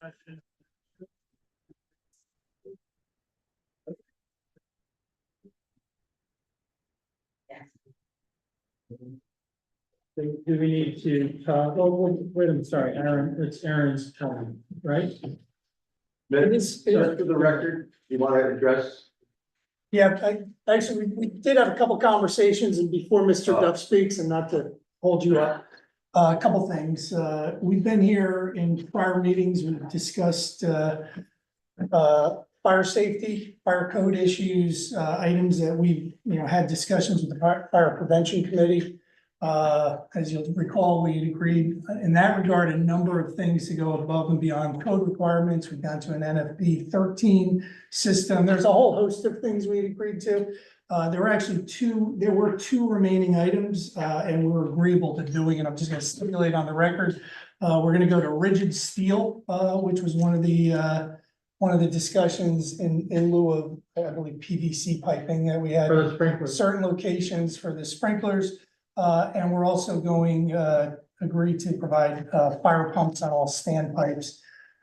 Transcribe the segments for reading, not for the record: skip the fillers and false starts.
Do we need to, wait, I'm sorry, Aaron, it's Aaron's turn, right? Just for the record, you want to address? Yeah, actually, we did have a couple conversations, and before Mr. Duff speaks, and not to hold you up. A couple things, we've been here in prior meetings, we've discussed, fire safety, fire code issues, items that we've, had discussions with the fire prevention committee. As you'll recall, we agreed in that regard, a number of things to go above and beyond code requirements. We've gone to an NFB 13 system. There's a whole host of things we agreed to. There were two remaining items, and we were agreeable to doing it. I'm just gonna stipulate on the record. We're gonna go to rigid steel, which was one of the discussions in lieu of, I believe, PVC piping that we had. For the sprinklers. Certain locations for the sprinklers. And we're also going, agree to provide, fire pumps on all standpipes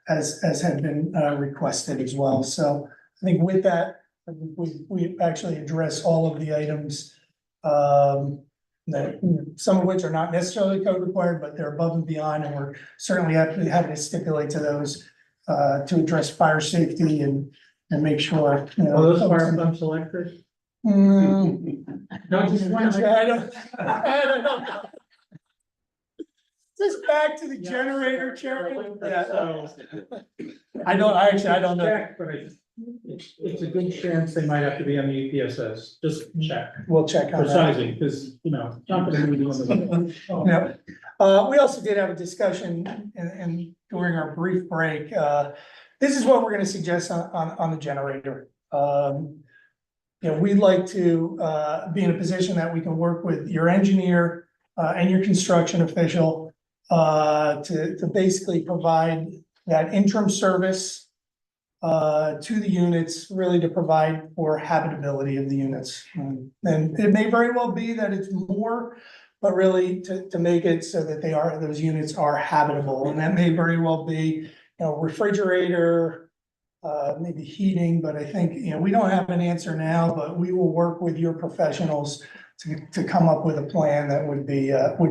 as had been, requested as well. So I think with that, we actually address all of the items, that some of which are not necessarily code required, but they're above and beyond, and we're certainly having to stipulate to those, to address fire safety and make sure, Those fire pumps electric? No, just one, I don't know. Just back to the generator, Chairman. Yeah. I don't know. Check, but it's a good chance they might have to be on the UPSS, just check. We'll check on For that. sizing, because, not gonna be doing Yeah. We also did have a discussion and during our brief break, this is what we're gonna suggest on the generator. We'd like to, be in a position that we can work with your engineer, and your construction official, to basically provide that interim service, to the units, really to provide for habitability of the units. And it may very well be that it's more, but really to make it so that those units are habitable, and that may very well be, refrigerator, maybe heating, but I think, we don't have an answer now, but we will work with your professionals to come up with a plan that would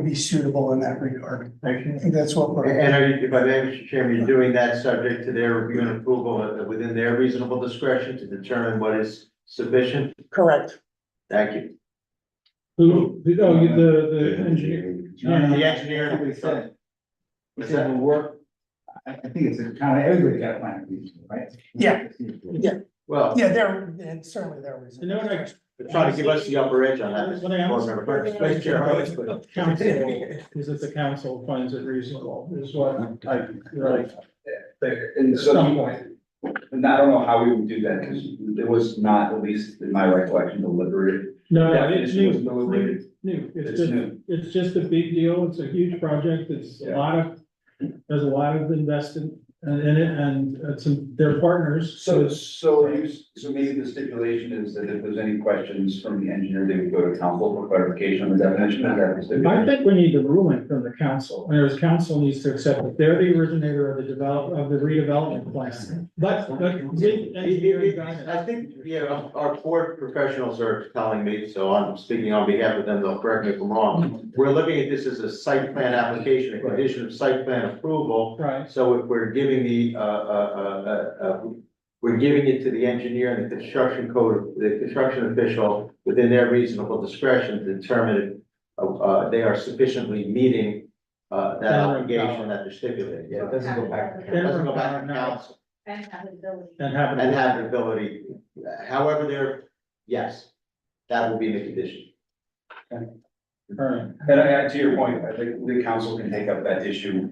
be suitable in that regard. I think that's what we're. And are you, if I may, Mr. Chairman, you're doing that subject to their review and approval within their reasonable discretion to determine what is sufficient? Correct. Thank you. The engineer. The engineer. What he said. He said will work. I think it's a kind of, everybody got a plan, right? Yeah. Well, Yeah, and certainly there was. try to give us the upper edge on that. What I Board member first. Vice Chair Harley. Council, is that the council finds it reasonable, is what I, like. And so, Some point. and I don't know how we would do that, because it was not, at least in my recollection, deliberate. No, it's Definition was new, deliberated. new, It's new. it's just a big deal, it's a huge project, it's there's a lot of investment in it, and they're partners. So maybe the stipulation is that if there's any questions from the engineer, they would go to council for clarification on the definition of that. I stipulation? think we need the ruling from the council, whereas council needs to accept that they're the originator of the redevelopment plan. But with engineering guidance. I think, our board professionals are telling me, so I'm speaking on behalf of them, they'll correct me if I'm wrong. We're looking at this as a site plan application, a condition of site plan approval. Right, So if we're giving we're giving it to the engineer and the construction official within their reasonable discretion to determine if they are sufficiently meeting that obligation that they're stipulating. Yeah, it doesn't go back. It doesn't go back to council. And habitability. and And habitability, however, yes, that will be in the condition. Right. And to your point, I think the council can take up that issue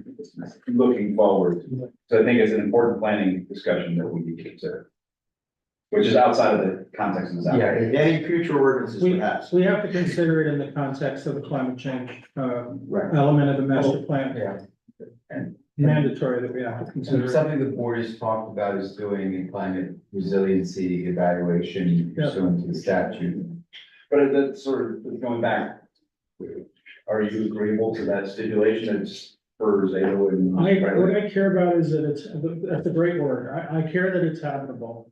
looking forward. So I think it's an important planning discussion that we need to consider. Which is outside of the context of this. application. Any future ordinances perhaps. We have to consider it in the context of the climate change, Right. element of the master plan. Yeah. And mandatory that we have to consider. Something the board has talked about is doing a climate resiliency evaluation pursuant to the statute. But that's sort of going back. Are you agreeable to that stipulation? It's for Zato and. what I care about is that that's a great word. I care that it's habitable.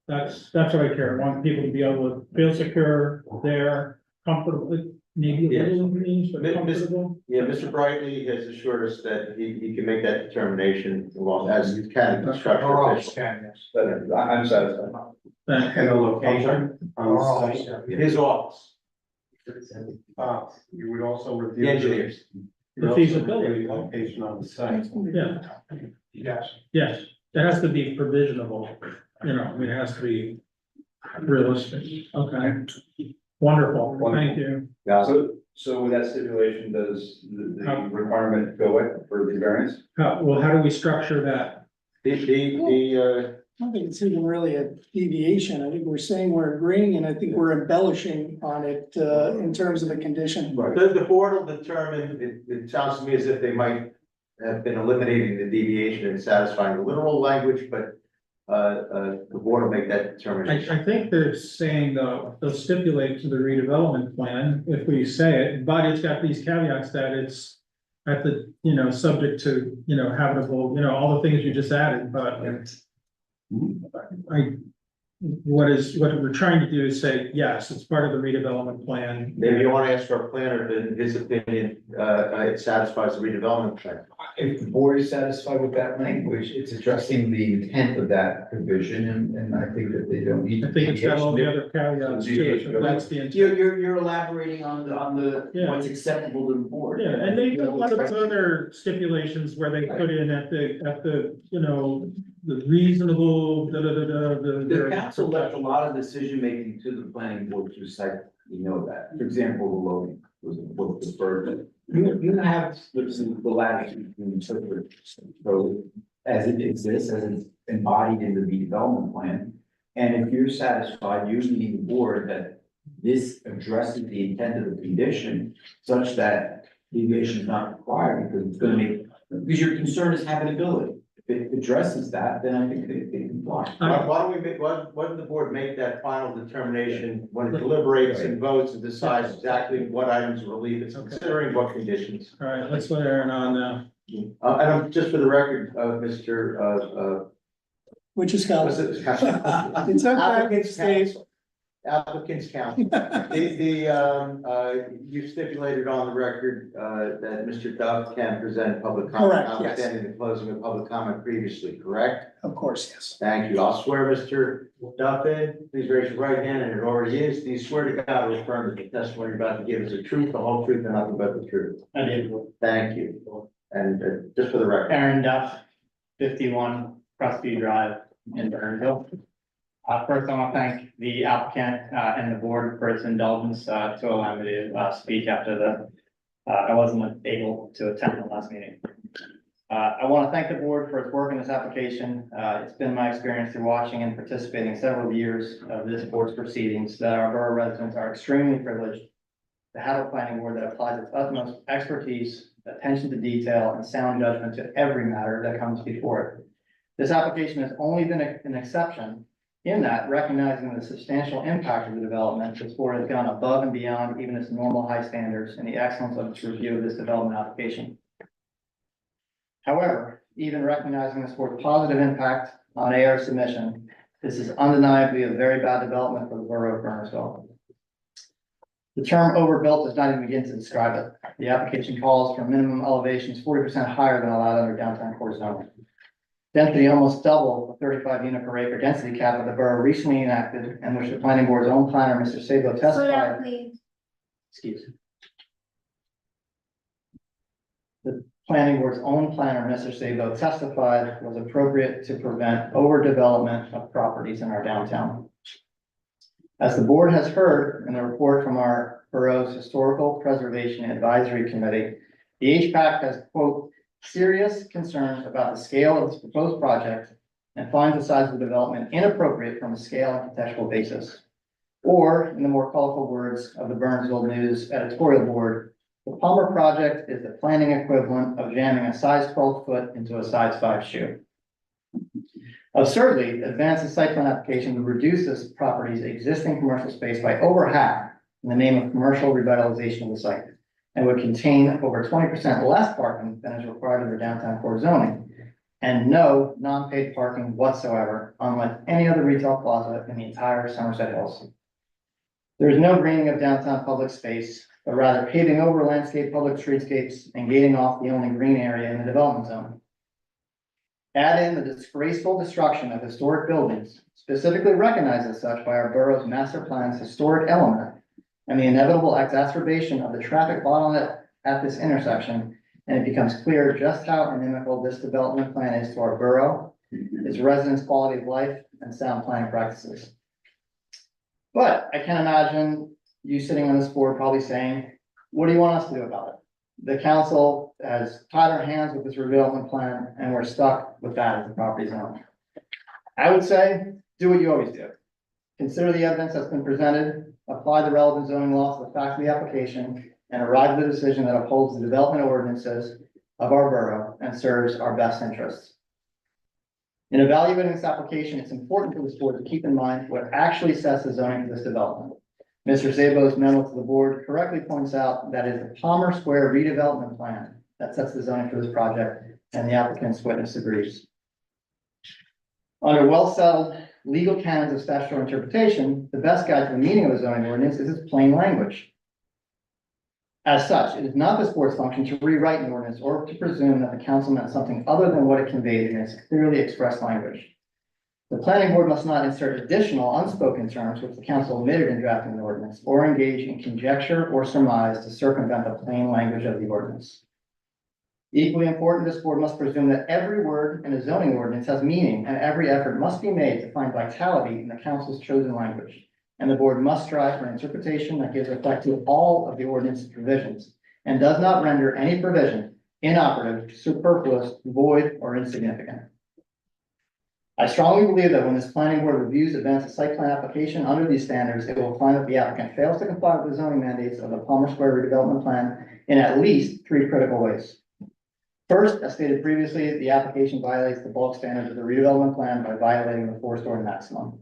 That's what I care. I want people to be able to feel secure there, comfortable, maybe a little inconvenience, but comfortable. Yeah, Mr. Brightly has assured us that he can make that determination along as you can construction official. But I'm satisfied. And the location on the site. His office, You would also review. the engineers. the feasibility, Location on the site. yeah, Yes. yes, it has to be provisionable, you know, I mean, it has to be realistic, okay. Wonderful, thank you. Yeah, So with that stipulation, does the requirement go with for the variance? How do we structure that? I don't think it's even really a deviation. I think we're saying we're agreeing and I think we're embellishing on it, in terms of a condition. the board will determine, it sounds to me as if they might have been eliminating the deviation and satisfying the literal language, but the board will make that determination. I think they're saying though, they'll stipulate to the redevelopment plan if we say it, but it's got these caveats that it's at the, you know, subject to, you know, habitable, you know, all the things you just added, but what we're trying to do is say, yes, it's part of the redevelopment plan. Maybe you want to ask our planner, but in his opinion, it satisfies the redevelopment plan. If the board is satisfied with that language, it's addressing the intent of that provision, and I think that they don't need. I think it's got all the other caveats to it, but that's the intent. You're elaborating on Yeah. what's acceptable to the board. Yeah, and they do a lot of other stipulations where they put in at the, you know, the reasonable, The council left a lot of decision-making to the planning board to cite, you know that. For example, the loading was the first. You have the latitude to interpret so as it exists, as it's embodied in the redevelopment plan. And if you're satisfied, you meaning the board, that this addresses the intent of the condition such that deviation is not required because it's gonna make, because your concern is habitability. If it addresses that, then I think they comply. Why don't the board make that final determination when it deliberates and votes and decides exactly what items of relief it's considering, what conditions? All right, let's let Aaron on now. And just for the record, Mr. Which is what's council. it? It's okay. Applicant's counsel. Applicant's counsel. You stipulated on the record, that Mr. Duff can present public comment. Correct, yes. Notwithstanding the closing of public comment previously, correct? Of course, yes. Thank you. I'll swear Mr. Duff in. Please raise your right hand, and it already is. Do you swear to God or affirm that the testimony you're about to give is the truth, the whole truth, and nothing but the truth? I do. Thank you. And just for the record. Aaron Duff, 51 Crestview Drive in Bernardsville. First, I want to thank the applicant and the board for its indulgence to allow me to speak after I wasn't able to attend the last meeting. I want to thank the board for its work in this application. It's been my experience through watching and participating several years of this board's proceedings that our borough residents are extremely privileged to have a planning board that applies its utmost expertise, attention to detail, and sound judgment to every matter that comes before it. This application has only been an exception in that, recognizing the substantial impact of the development, this board has gone above and beyond even its normal high standards in the excellence of its review of this development application. However, even recognizing this board's positive impact on AR submission, this is undeniably a very bad development for the borough of Bernardsville. The term overbuilt does not even begin to describe it. The application calls for minimum elevations 40% higher than allowed under downtown core zoning. Density almost double the 35 unit per acre density cap that the borough recently enacted, and which the planning board's own planner, Mr. Sabo, testified. Excuse me. The planning board's own planner, Mr. Sabo, testified was appropriate to prevent overdevelopment of properties in our downtown. As the board has heard in the report from our borough's Historical Preservation Advisory Committee, the HPAC has, quote, serious concerns about the scale of this proposed project and finds the size of the development inappropriate from a scale and contextual basis. Or, in the more colorful words of the Burnsville News editorial board, the Palmer project is the planning equivalent of jamming a size 12 foot into a size 5 shoe. Absurdly, advanced site plan application would reduce this property's existing commercial space by over half in the name of commercial revitalization of the site. and would contain over 20% less parking than is required under downtown core zoning, and no non-paid parking whatsoever, unlike any other retail plaza in the entire Somerset Hills. There is no greening of downtown public space, but rather paving over landscape public streetscapes and gating off the only green area in the development zone. Add in the disgraceful destruction of historic buildings, specifically recognized as such by our borough's master plan's historic element, and the inevitable exacerbation of the traffic bottleneck at this intersection, and it becomes clear just how inimical this development plan is to our borough, its residents' quality of life, and sound planning practices. But I can imagine you sitting on this board probably saying, what do you want us to do about it? The council has tied our hands with this redevelopment plan, and we're stuck with that as the property zone. I would say, do what you always do. Consider the evidence that's been presented, apply the relevant zoning laws to the facts of the application, and arrive at the decision that upholds the development ordinances of our borough and serves our best interests. In evaluating this application, it's important for this board to keep in mind what actually sets the zoning for this development. Mr. Szabo's memo to the board correctly points out that it is the Palmer Square redevelopment plan that sets the zoning for this project, and the applicant's witness agrees. Under well-settled legal canons of statutory interpretation, the best guide to the meaning of a zoning ordinance is its plain language. As such, it is not this board's function to rewrite an ordinance or to presume that the council meant something other than what it conveyed in its clearly expressed language. The planning board must not insert additional unspoken terms which the council omitted in drafting the ordinance, or engage in conjecture or surmise to circumvent the plain language of the ordinance. Equally important, this board must presume that every word in a zoning ordinance has meaning, and every effort must be made to find vitality in the council's chosen language. And the board must strive for an interpretation that gives effect to all of the ordinance provisions, and does not render any provision inoperative, superfluous, void, or insignificant. I strongly believe that when this planning board reviews advances site plan application under these standards, it will find that the applicant fails to comply with the zoning mandates of the Palmer Square redevelopment plan in at least 3 critical ways. First, as stated previously, the application violates the bulk standards of the redevelopment plan by violating the 4-story maximum.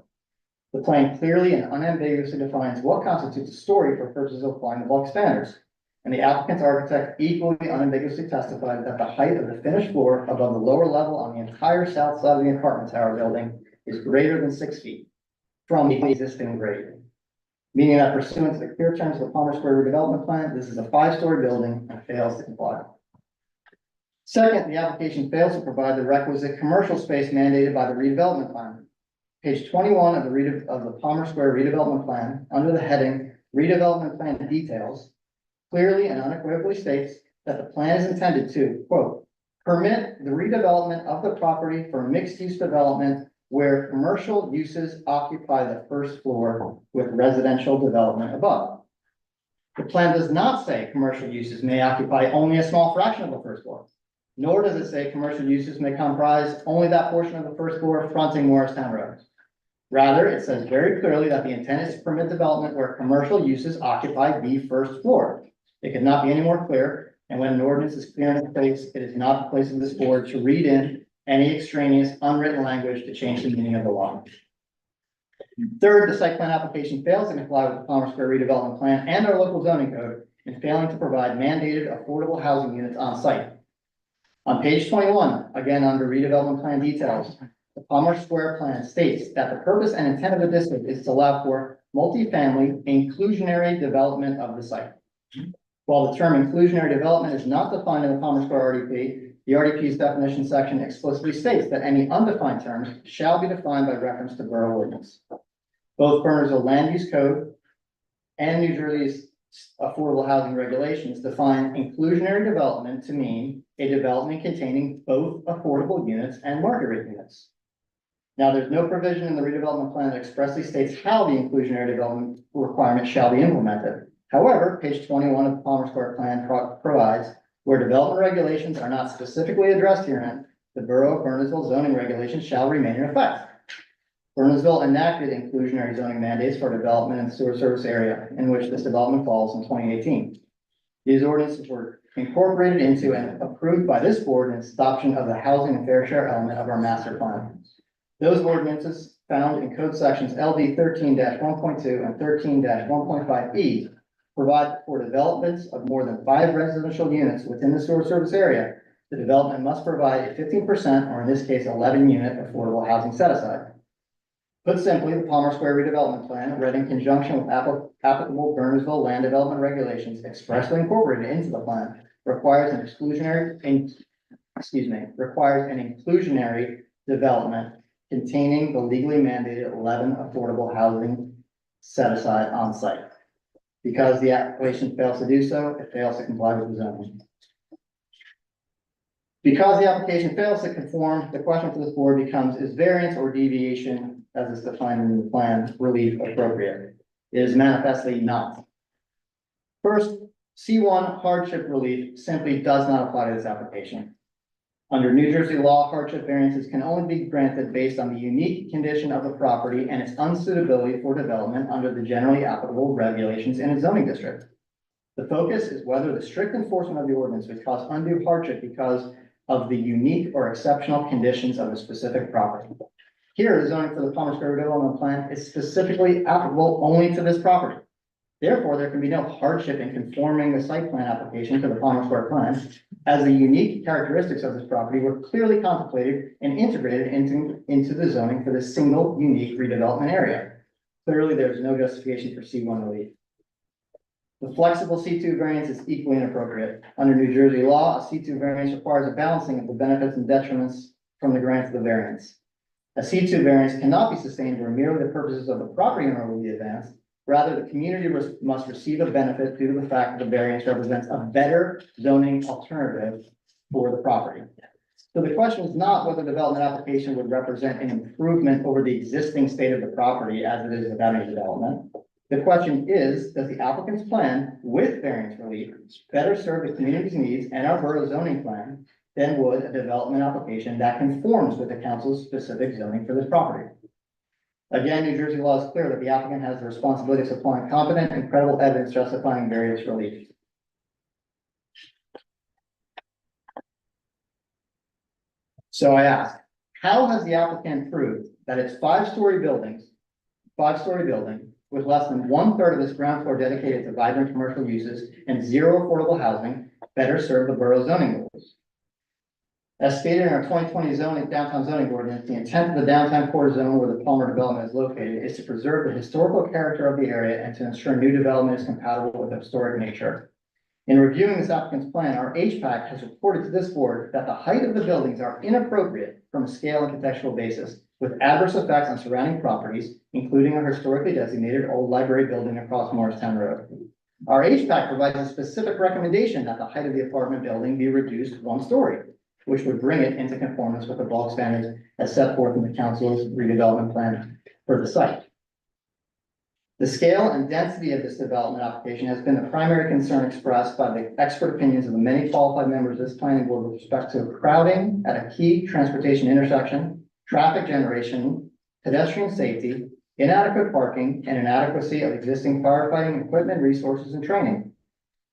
The plan clearly and unambiguously defines what constitutes a story for purposes of applying the bulk standards. And the applicant's architect equally unambiguously testified that the height of the finished floor above the lower level on the entire south side of the apartment tower building is greater than 6 feet from the existing grade. Meaning that pursuant to the clear terms of the Palmer Square redevelopment plan, this is a 5-story building and fails to comply. Second, the application fails to provide the requisite commercial space mandated by the redevelopment plan. Page 21 of the Palmer Square redevelopment plan, under the heading Redevelopment Plan Details, clearly and unequivocally states that the plan is intended to, quote, permit the redevelopment of the property for mixed-use development where commercial uses occupy the first floor with residential development above. The plan does not say commercial uses may occupy only a small fraction of the first floor, nor does it say commercial uses may comprise only that portion of the first floor fronting Morristown Road. Rather, it says very clearly that the intent is to permit development where commercial uses occupy the first floor. It could not be any more clear, and when an ordinance is clear in its face, it is not the place of this board to read in any extraneous unwritten language to change the meaning of the law. Third, the site plan application fails to comply with the Palmer Square redevelopment plan and our local zoning code in failing to provide mandated affordable housing units on site. On page 21, again under redevelopment plan details, the Palmer Square plan states that the purpose and intent of the district is to allow for multifamily inclusionary development of the site. While the term inclusionary development is not defined in the Palmer Square RDP, the RDP's definition section explicitly states that any undefined terms shall be defined by reference to borough ordinance. Both Bernardsville Land Use Code and New Jersey's affordable housing regulations define inclusionary development to mean a development containing both affordable units and market rate units. Now, there's no provision in the redevelopment plan that expressly states how the inclusionary development requirement shall be implemented. However, page 21 of the Palmer Square plan provides where development regulations are not specifically addressed herein, the Borough of Bernardsville zoning regulations shall remain in effect. Bernardsville enacted inclusionary zoning mandates for development in the sewer service area in which this development falls in 2018. These ordinances were incorporated into and approved by this board in its adoption of the housing and fair share element of our master plan. Those ordinances found in code sections LD 13-1.2 and 13-1.5E provide for developments of more than 5 residential units within the sewer service area, the development must provide a 15%, or in this case, 11-unit affordable housing set aside. Put simply, the Palmer Square redevelopment plan, read in conjunction with applicable Bernardsville land development regulations expressly incorporated into the plan, requires an inclusionary development containing the legally mandated 11 affordable housing set aside on site. Because the application fails to do so, it fails to comply with the zoning. Because the application fails to conform, the question for this board becomes, is variance or deviation, as is defined in the plan, relief appropriate? It is manifestly not. First, C1 hardship relief simply does not apply to this application. Under New Jersey law, hardship variances can only be granted based on the unique condition of the property and its unsuitability for development under the generally applicable regulations in a zoning district. The focus is whether the strict enforcement of the ordinance would cause undue hardship because of the unique or exceptional conditions of a specific property. Here, the zoning for the Palmer Square redevelopment plan is specifically applicable only to this property. Therefore, there can be no hardship in conforming the site plan application to the Palmer Square plan, as the unique characteristics of this property were clearly contemplated and integrated into the zoning for this single unique redevelopment area. Clearly, there's no justification for C1 relief. The flexible C2 variance is equally inappropriate. Under New Jersey law, a C2 variance requires a balancing of the benefits and detriments from the grant of the variance. A C2 variance cannot be sustained where merely the purposes of the property owner will be advanced. Rather, the community must receive a benefit due to the fact that the variance represents a better zoning alternative for the property. So the question is not whether the development application would represent an improvement over the existing state of the property as it is without any development. The question is, does the applicant's plan with variance relief better serve the community's needs and our borough zoning plan than would a development application that conforms with the council's specific zoning for this property? Again, New Jersey law is clear that the applicant has the responsibility of supplying competent and credible evidence justifying variance relief. So I ask, how has the applicant proved that its five-story building, with less than 1/3 of its ground floor dedicated to vibrant commercial uses and 0 affordable housing, better serve the borough zoning rules? As stated in our 2020 downtown zoning ordinance, the intent of the downtown core zone where the Palmer development is located is to preserve the historical character of the area and to ensure new development is compatible with historic nature. In reviewing this applicant's plan, our HPAC has reported to this board that the height of the buildings are inappropriate from a scale and contextual basis, with adverse effects on surrounding properties, including a historically designated old library building across Morristown Road. Our HPAC provides a specific recommendation that the height of the apartment building be reduced 1 story, which would bring it into conformance with the bulk standards as set forth in the council's redevelopment plan for the site. The scale and density of this development application has been the primary concern expressed by the expert opinions of the many qualified members of this planning board with respect to crowding at a key transportation intersection, traffic generation, pedestrian safety, inadequate parking, and inadequacy of existing firefighting equipment, resources, and training.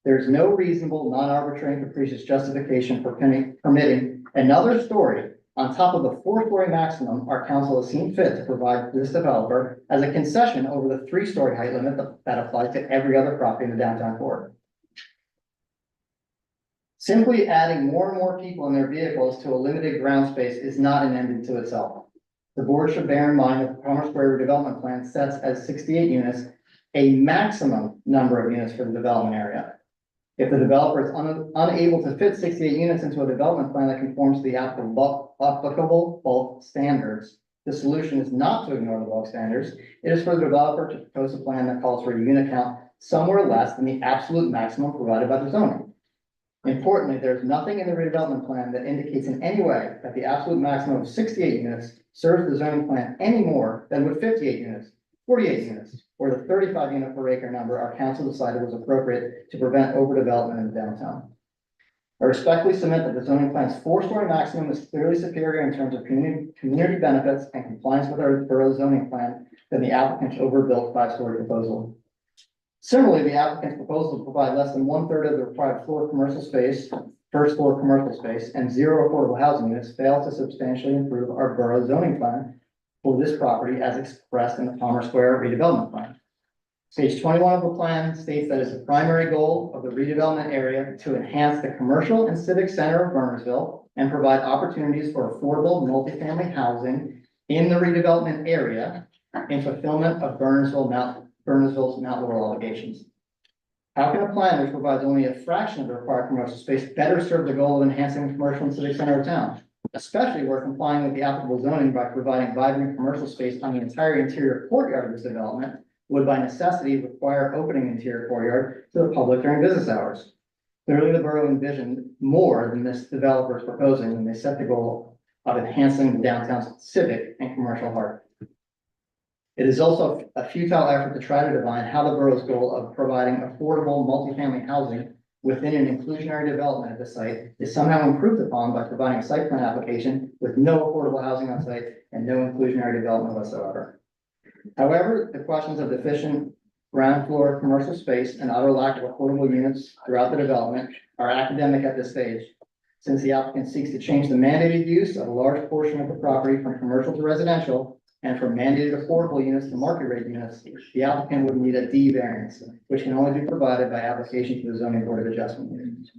There is no reasonable, non-arbitrary, and capricious justification for permitting another story on top of the 4-story maximum our council has seen fit to provide to this developer as a concession over the 3-story height limit that applies to every other property in the downtown core. Simply adding more and more people in their vehicles to a limited ground space is not an end into itself. The board should bear in mind that the Palmer Square redevelopment plan sets as 68 units a maximum number of units for the development area. If the developer is unable to fit 68 units into a development plan that conforms to the applicable bulk standards, the solution is not to ignore the bulk standards. It is for the developer to propose a plan that calls for a unit count somewhere less than the absolute maximum provided by the zoning. Importantly, there's nothing in the redevelopment plan that indicates in any way that the absolute maximum of 68 units serves the zoning plan any more than would 58 units, 48 units, or the 35 unit per acre number our council decided was appropriate to prevent overdevelopment in the downtown. I respectfully submit that the zoning plan's 4-story maximum is clearly superior in terms of community benefits and compliance with our borough zoning plan than the applicant's overbuilt 5-story proposal. Similarly, the applicant's proposal to provide less than 1/3 of the required first floor commercial space, and 0 affordable housing units fails to substantially improve our borough zoning plan for this property as expressed in the Palmer Square redevelopment plan. Page 21 of the plan states that it's the primary goal of the redevelopment area to enhance the commercial and civic center of Bernardsville and provide opportunities for affordable multifamily housing in the redevelopment area in fulfillment of Bernardsville's Mount Laurel obligations. How can a plan which provides only a fraction of the required commercial space better serve the goal of enhancing the commercial and civic center of town? Especially where complying with the applicable zoning by providing vibrant commercial space on the entire interior courtyard of this development would by necessity require opening the interior courtyard to the public during business hours. Clearly, the borough envisioned more than this developer is proposing when they set the goal of enhancing the downtown's civic and commercial heart. It is also a futile effort to try to define how the borough's goal of providing affordable multifamily housing within an inclusionary development at the site is somehow improved upon by providing a site plan application with no affordable housing on site and no inclusionary development whatsoever. However, the questions of deficient ground floor commercial space and utter lack of affordable units throughout the development are academic at this stage. Since the applicant seeks to change the mandated use of a large portion of the property from commercial to residential and from mandated affordable units to market rate units, the applicant would need a D variance, which can only be provided by application to the zoning board of adjustment.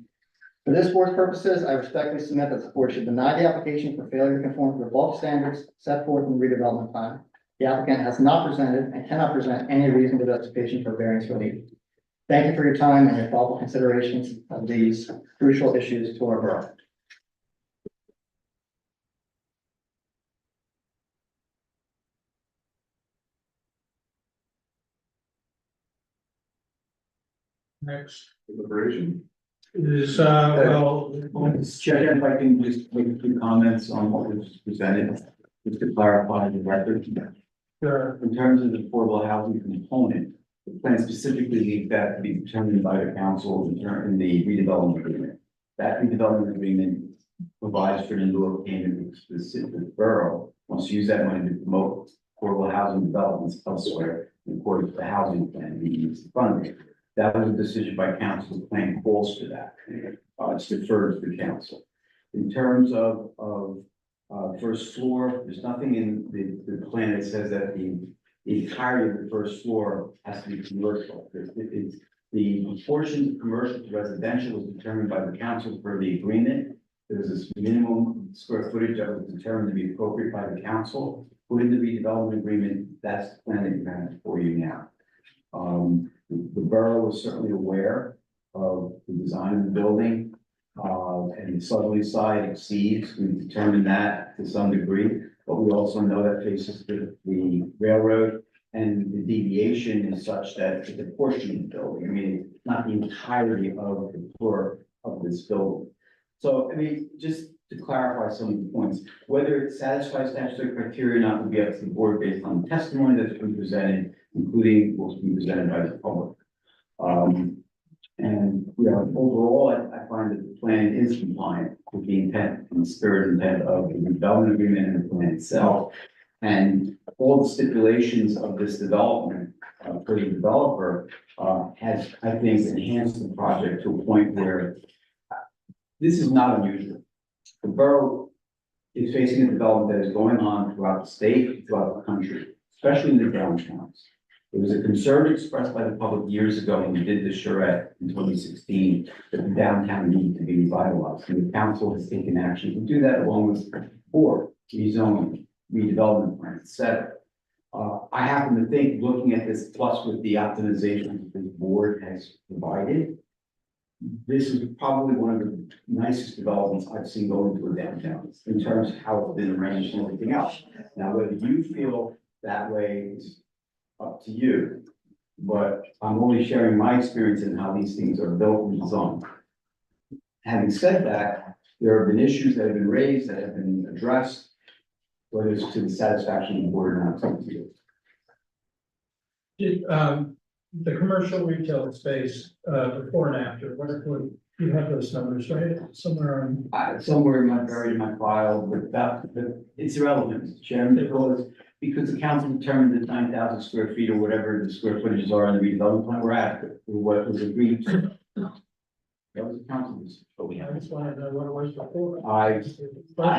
For this board's purposes, I respectfully submit that the board should deny the application for failure to conform to the bulk standards set forth in the redevelopment plan. The applicant has not presented and cannot present any reasonable justification for variance relief. Thank you for your time and your thoughtful considerations of these crucial issues to our borough. Next Deliberation. is, well, Mr. Chair, if I can just make a few comments on what was presented, just to clarify the record. sure. In terms of the affordable housing component, the plan specifically leaves that to be determined by the council in the redevelopment agreement. That redevelopment agreement provides for an in-lieu payment which the city, the borough wants to use that money to promote affordable housing developments elsewhere in accordance with the housing plan we use to fund it. That was a decision by council. The plan calls for that. It's deferred to the council. In terms of first floor, there's nothing in the plan that says that the entirety of the first floor has to be commercial. The portion of commercial to residential was determined by the council per the agreement. There's this minimum square footage that was determined to be appropriate by the council. Put in the redevelopment agreement, that's the plan that you have for you now. The borough was certainly aware of the design of the building, and the southerly side exceeds. We determined that to some degree, but we also know that faces the railroad, and the deviation is such that it's a portion of the building. I mean, not the entirety of the floor of this building. So, I mean, just to clarify some of the points, whether it satisfies statutory criteria or not will be up to the board based on the testimony that's been presented, including what's been presented by the public. And, you know, overall, I find that the plan is compliant with the intent and the spirit and intent of the development agreement and the plan itself. And all the stipulations of this development for the developer has, I think, enhanced the project to a point where this is not unusual. The borough is facing a development that is going on throughout the state, throughout the country, especially in the downtowns. There was a concern expressed by the public years ago when we did the charrette in 2016 that the downtown needed to be revitalized. And the council has taken action to do that along with board, rezoning, redevelopment plan, etc. I happen to think, looking at this plus with the optimization that the board has provided, this is probably one of the nicest developments I've seen go into a downtown in terms of how it's been arranged and everything else. Now, whether you feel that way is up to you, but I'm only sharing my experience in how these things are built and designed. Having said that, there have been issues that have been raised that have been addressed, whether it's to the satisfaction of the board or not, it's up to you. The commercial retail space, before and after, what you have those numbers, right? Somewhere on. Somewhere buried in my file, but it's irrelevant, Mr. Chairman, because the council determined that 9,000 square feet or whatever the square footages are in the redevelopment plan were adequate for what was agreed to. That was the council's, but we I have. just wanted to know what it was before. I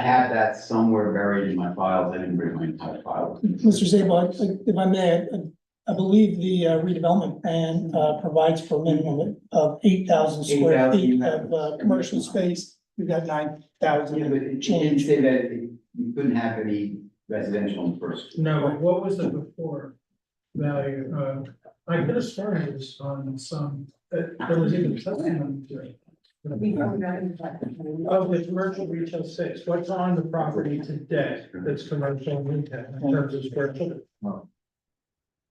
have that somewhere buried in my files. I didn't bring my entire file. Mr. Zabel, if I may, I believe the redevelopment plan provides for a minimum of 8,000 square 8,000, feet of commercial space. We've got 9,000 Yeah, but it didn't change. say that you couldn't have any residential in first. No, what was the before value? I could have sworn it was on some, there was even testimony to it. Of the commercial retail space, what's on the property today that's commercial retail in terms of square footage?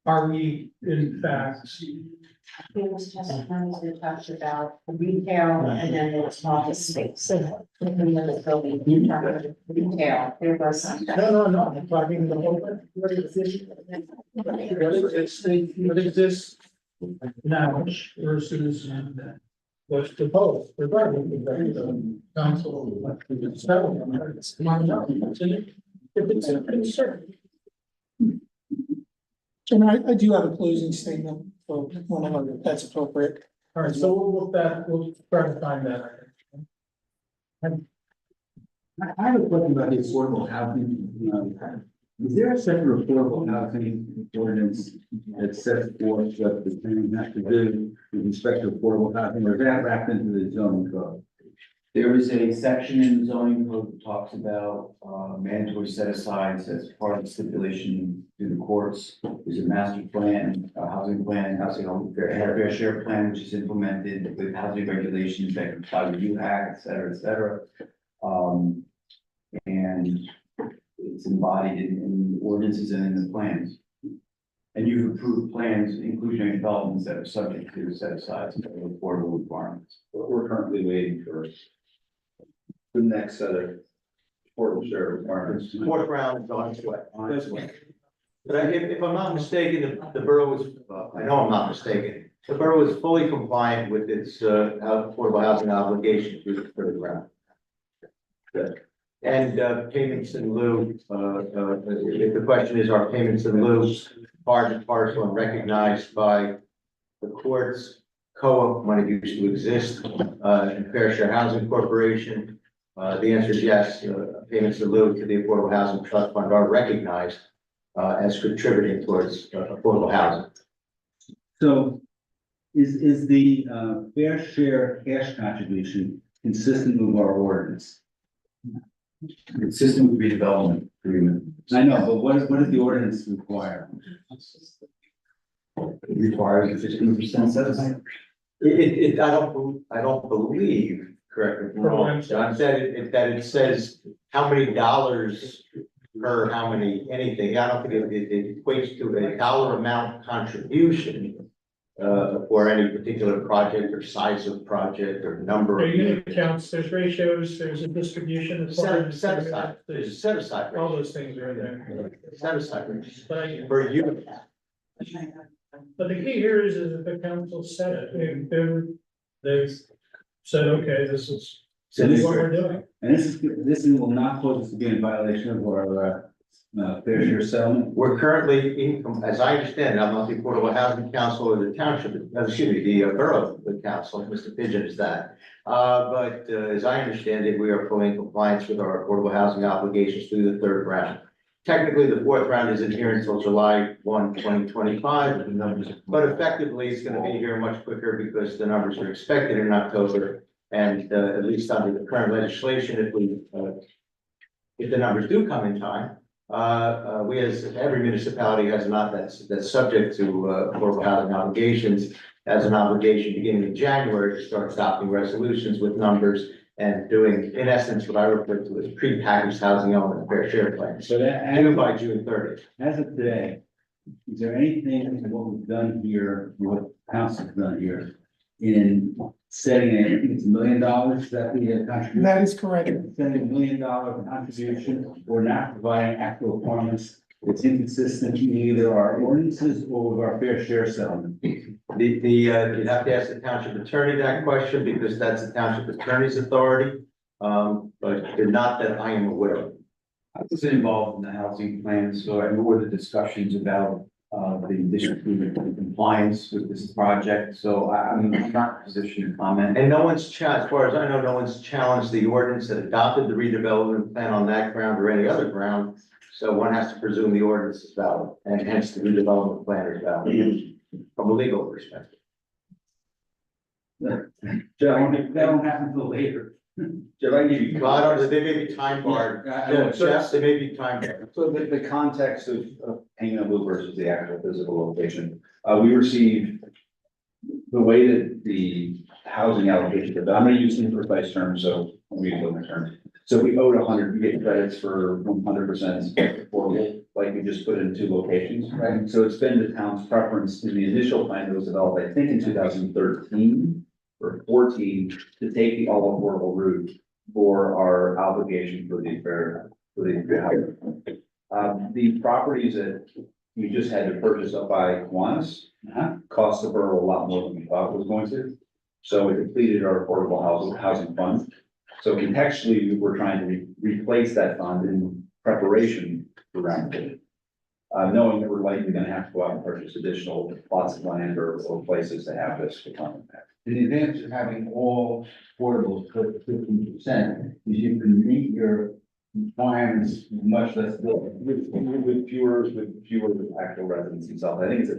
Are we in fact, There was testimony that talked about retail and then there was office space. Within the building, you talked about retail, there was some. no, I'm talking the whole, what exists now versus what's proposed, regarding the council. If it's a concern. Chairman, I do have a closing statement for whenever that's appropriate. All right, so we'll look that, we'll try to find that. I have a question about the affordable housing. Is there a separate affordable housing ordinance that sets forth what the town has to do with respect to affordable housing, or is that wrapped into the zoning code? There is a section in the zoning code that talks about mandatory set asides as part of the stipulation to the courts. There's a master plan, a housing plan, housing fair share plan, which is implemented with housing regulations that comply with U Act, et cetera. And it's embodied in ordinances and in the plans. And you've approved plans, including developments that are subject to set asides and affordable requirements. We're currently waiting for the next set of affordable share requirements. Fourth round is on its way. But if I'm not mistaken, the borough is, I know I'm not mistaken, the borough is fully compliant with its affordable housing obligation through the third round. Good. And payments in lieu, if the question is, are payments in lieu part and parcel and recognized by the courts, co-op when it used to exist, and Fair Share Housing Corporation? The answer is yes, payments in lieu to the Affordable Housing Trust Fund are recognized as contributing towards affordable housing. So is the fair share cash contribution consistent with our ordinance? Consistent with redevelopment agreement. I know, but what does the ordinance require? Requires a 15% set aside. I don't believe, correct me if I'm wrong, John, that it says how many dollars per how many anything. I don't think it equates to a dollar amount contribution for any particular project or size of project or number There of are unit units. counts, there's ratios, there's a distribution. Set aside, there's a set aside. All those things are in there. Set aside But per unit. But the key here is if the council said it, they've said, okay, this is what we're doing. And this will not cause us to be in violation of our fair share settlement. We're currently in, as I understand it, I'm not the Affordable Housing Council or the township, excuse me, the borough council, Mr. Pigeon is that. But as I understand it, we are fully in compliance with our affordable housing obligations through the third round. Technically, the fourth round isn't here until July 1, 2025, but effectively, it's gonna be here much quicker because the numbers are expected in October. And at least under the current legislation, if the numbers do come in time, we as every municipality has not that's subject to affordable housing obligations, has an obligation beginning in January to start adopting resolutions with numbers and doing, in essence, what I refer to as pre-packaged housing element fair share plans. So that, Due by June 30th. as of today, is there anything in what we've done here, what council's done here, in setting a, I think it's $1 million, is that the contribution? That is correct. Setting $1 million contribution or not providing actual performance, it's inconsistent with either our ordinances or with our fair share settlement. You'd have to ask the township attorney that question because that's the township attorney's authority. But not that I am aware of. I was involved in the housing plan, so I know the discussions about the district compliance with this project, so I'm not in a position to comment. And no one's challenged, as far as I know, no one's challenged the ordinance that adopted the redevelopment plan on that ground or any other ground. So one has to presume the ordinance is valid, and hence the redevelopment plan is valid from a legal perspective. That won't happen until later. Jeff, I give you. Well, I don't know, they may be time barred. Yeah, Jeff, they may be time barred. So the context of hanging a loop versus the actual physical location, we received the way that the housing allocation, but I'm gonna use some precise terms, so we use those terms. So we owed 100, we get credits for 100% affordable, like we just put in 2 locations, right? So it's been the town's preference in the initial plan that was developed, I think in 2013 or 14, to take the all affordable route for our obligation for the housing. The properties that we just had to purchase up by Kiwanis cost the borough a lot more than we thought it was going to. So we completed our affordable housing fund. So contextually, we're trying to replace that fund in preparation for roundtable. Knowing that we're likely gonna have to go out and purchase additional plots of land or places to have this become impact. The advantage of having all portables put to 15% is you can meet your requirements much less. With fewer actual residents themselves. I think it's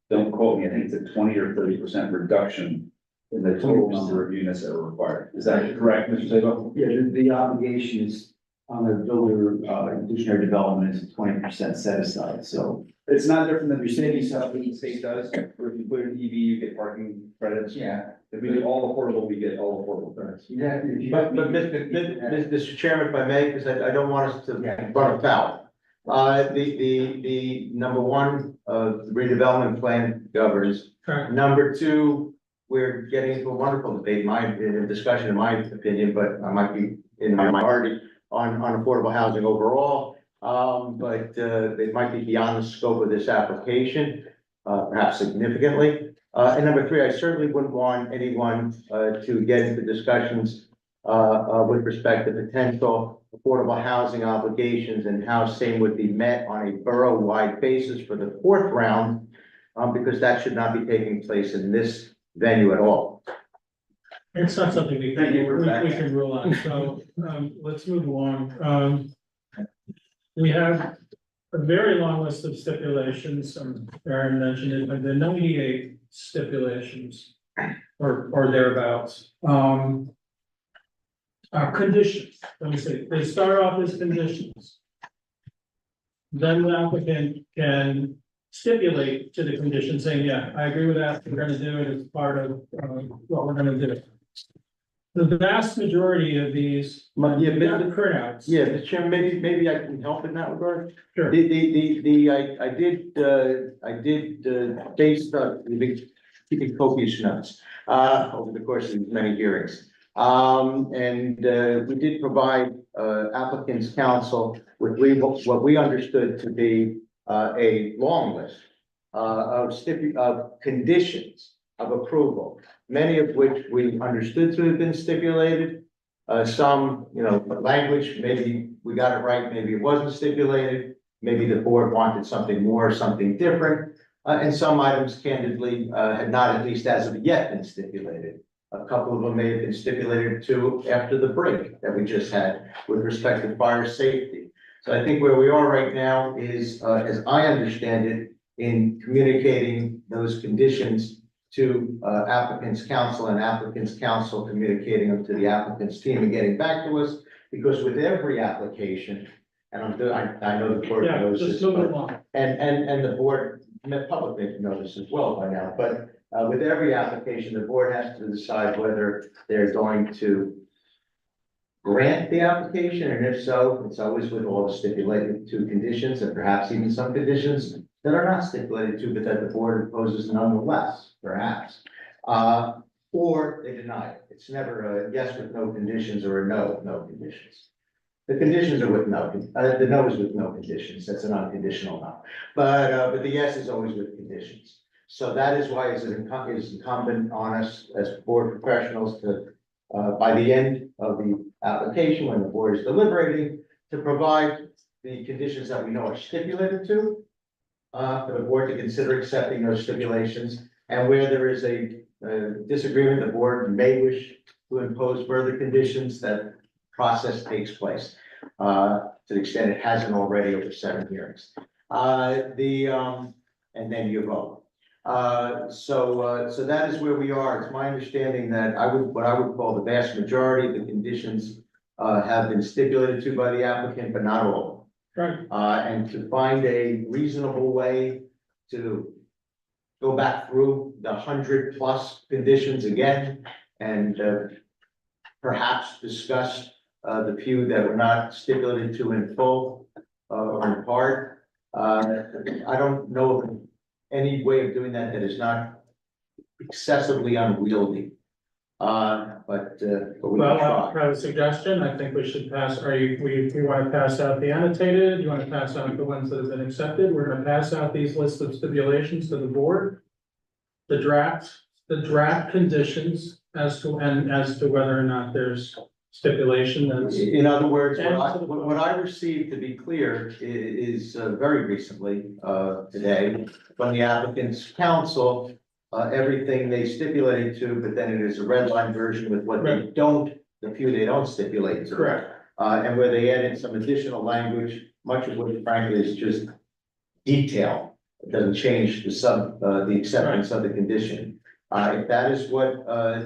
don't quote me, I think it's a 20 or 30% reduction in the total number of units that are required. Is that correct, Mr. Sabo? Yeah, the obligation is on the builder, inclusionary development is 20% set aside, so. It's not different than your city stuff that the state does, where if you put an EV, you get parking credits. Yeah. If we do all affordable, we get all affordable credits. Exactly. But Mr. Chairman, if I may, because I don't want us to run afoul. The number one, redevelopment plan governs. Correct. Number two, we're getting into a wonderful debate, discussion in my opinion, but I might be in the minority on affordable housing overall. But it might be beyond the scope of this application, perhaps significantly. And number three, I certainly wouldn't want anyone to get into discussions with respect to potential affordable housing obligations and how same would be met on a borough-wide basis for the 4th round, because that should not be taking place in this venue at all. It's not something we Thank you for that. we can rule on, so, let's move along. We have a very long list of stipulations, Aaron mentioned it, but the 98 stipulations or thereabouts. Conditions, let me see, they start off as conditions. Then the applicant can stipulate to the condition saying, yeah, I agree with that, we're gonna do it as part of what we're gonna do. The vast majority of these, Yeah, but- the printouts. Yeah, Mr. Chairman, maybe I can help in that regard. Sure. I did based on, keeping copious notes, over the course of many hearings. We did provide, applicants counsel with what we understood to be, a long list, of conditions of approval, many of which we understood to have been stipulated. Some, language, maybe we got it right, maybe it wasn't stipulated, maybe the board wanted something more, something different. And some items candidly, had not, at least as of yet, been stipulated. A couple of them may have been stipulated too after the break that we just had with respect to fire safety. So I think where we are right now is, as I understand it, in communicating those conditions to applicants' counsel and applicants' counsel communicating them to the applicant's team and getting back to us. Because with every application, and I know the board Yeah, knows just this, move but- along. and the board, and the public may know this as well by now, but with every application, the board has to decide whether they're going to grant the application, and if so, it's always with all the stipulated 2 conditions, and perhaps even some conditions that are not stipulated to, but that the board imposes nonetheless, perhaps. Or they deny it. It's never a yes with no conditions or a no with no conditions. The conditions are with no, the no is with no conditions, that's an unconditional no. But the yes is always with conditions. So that is why it's incumbent on us as board professionals to, by the end of the application, when the board is deliberating, to provide the conditions that we know are stipulated to, for the board to consider accepting those stipulations. And where there is a disagreement, the board may wish to impose further conditions, that process takes place. to the extent it hasn't already over 7 hearings. And then you vote. So that is where we are. It's my understanding that what I would call the vast majority of the conditions have been stipulated to by the applicant, but not all. Right. And to find a reasonable way to go back through the 100+ conditions again and perhaps discuss the few that were not stipulated to in full or in part. I don't know of any way of doing that that is not excessively unwieldy. But we Well, will I try. have a suggestion. I think we should pass, we want to pass out the annotated, you want to pass out the ones that have been accepted. We're gonna pass out these lists of stipulations to the board. The draft conditions as to whether or not there's stipulation that's. In other words, what I received, to be clear, is very recently, today, from the applicant's counsel, everything they stipulated to, but then it is a red line version with what they don't, the few they don't stipulate to. Correct. And where they add in some additional language, much of which frankly is just detail. It doesn't change the acceptance of the condition. If that is what,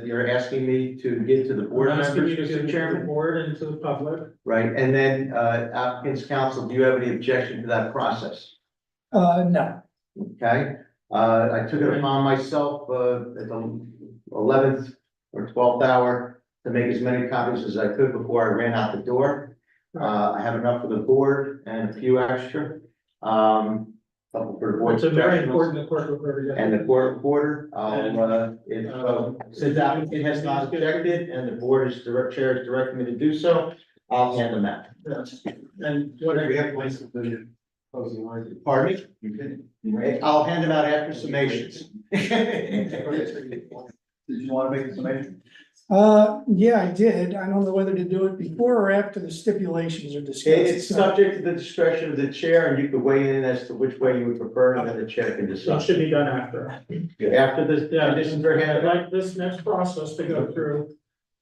you're asking me to give to the board I'm asking members, you to give Mr. it to the Chairman? board and to the public. Right, and then, applicant's counsel, do you have any objection to that process? No. Okay, I took it upon myself, at the 11th or 12th hour to make as many copies as I could before I ran out the door. I have enough for the board and a few extra. Couple for the board It's a very professionals important court reporter. and the court reporter. Since applicant has not objected and the board is chair is directing me to do so, I'll hand them out. And whatever. We have places to closing argument. Pardon me? I'll hand them out after summations. Did you want to make a summation? Yeah, I did. I don't know whether to do it before or after the stipulations are discussed. It's subject to the discretion of the chair, and you could weigh in as to which way you would prefer, and then the chair can It decide. should be done after. After the conditions are I'd handed out. like this next process to go through.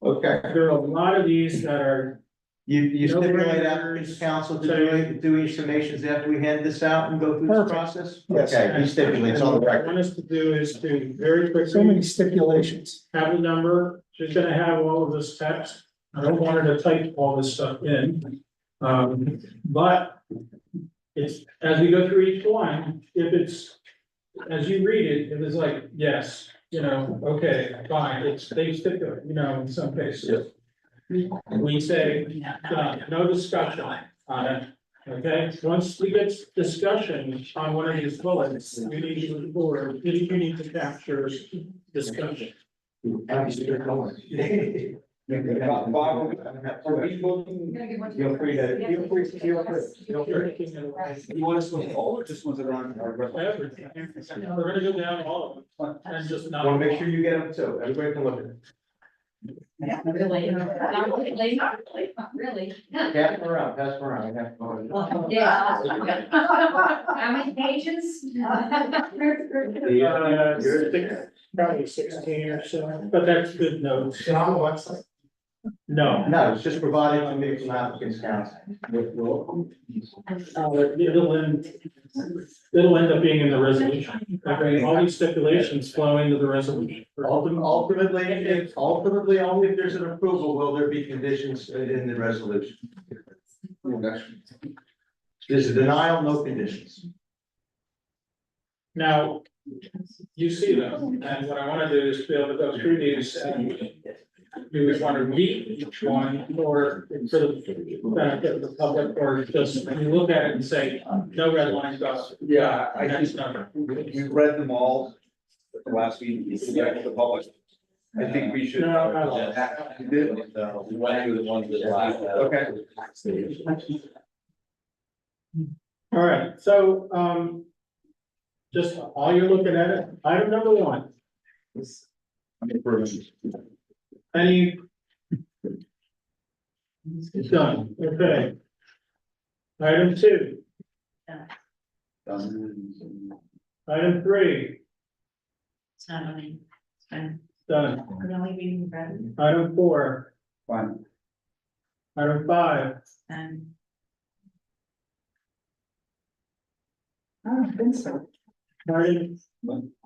Okay. There are a lot of these that are, You No stipulate brainers. applicant's counsel to doing summations after we hand this out and go through this Perfect. process? Yes. Okay, he stipulates on the what I record. want us to do is to very So many quickly stipulations. have the number. She's gonna have all of this text. I don't want her to type all this stuff in. But it's, as we go through each one, if it's, as you read it, if it's like, yes, okay, fine, they stipulate, in some cases. We say, no discussion on it, okay? Once we get discussion on one of these bullets, you need to move forward, you need to capture discussion. Are we looking? Feel free to. You want us to look at all or just ones that are on our website? Everything. We're gonna go down all of them, and just not. Want to make sure you get them too. Everybody can look at it. Really, not really. Pass them around, pass them around. I have one. Yeah. How many pages? Probably 16 or so, but that's good notes. Is it on the website? No, No, it's just provided to me from applicant's counsel. it'll end up being in the resolution. Okay, all these stipulations flow into the resolution. Ultimately, only if there's an approval will there be conditions in the resolution. There's a denial, no conditions. Now, you see them, and what I wanna do is be able to go through these and you would want to read each one or for the benefit of the public, or just you look at it and say, no red lines, go. Yeah, I Next think number. we read them all at the last meeting, the public. I think we should. No, You did? We went through the ones that last. Okay. All right, so, just all you're looking at it, item number one, any. It's done, okay. Item two, item three, It's not only, it's done, only reading the red. item four, Fine. Item 5, And I don't think so. item,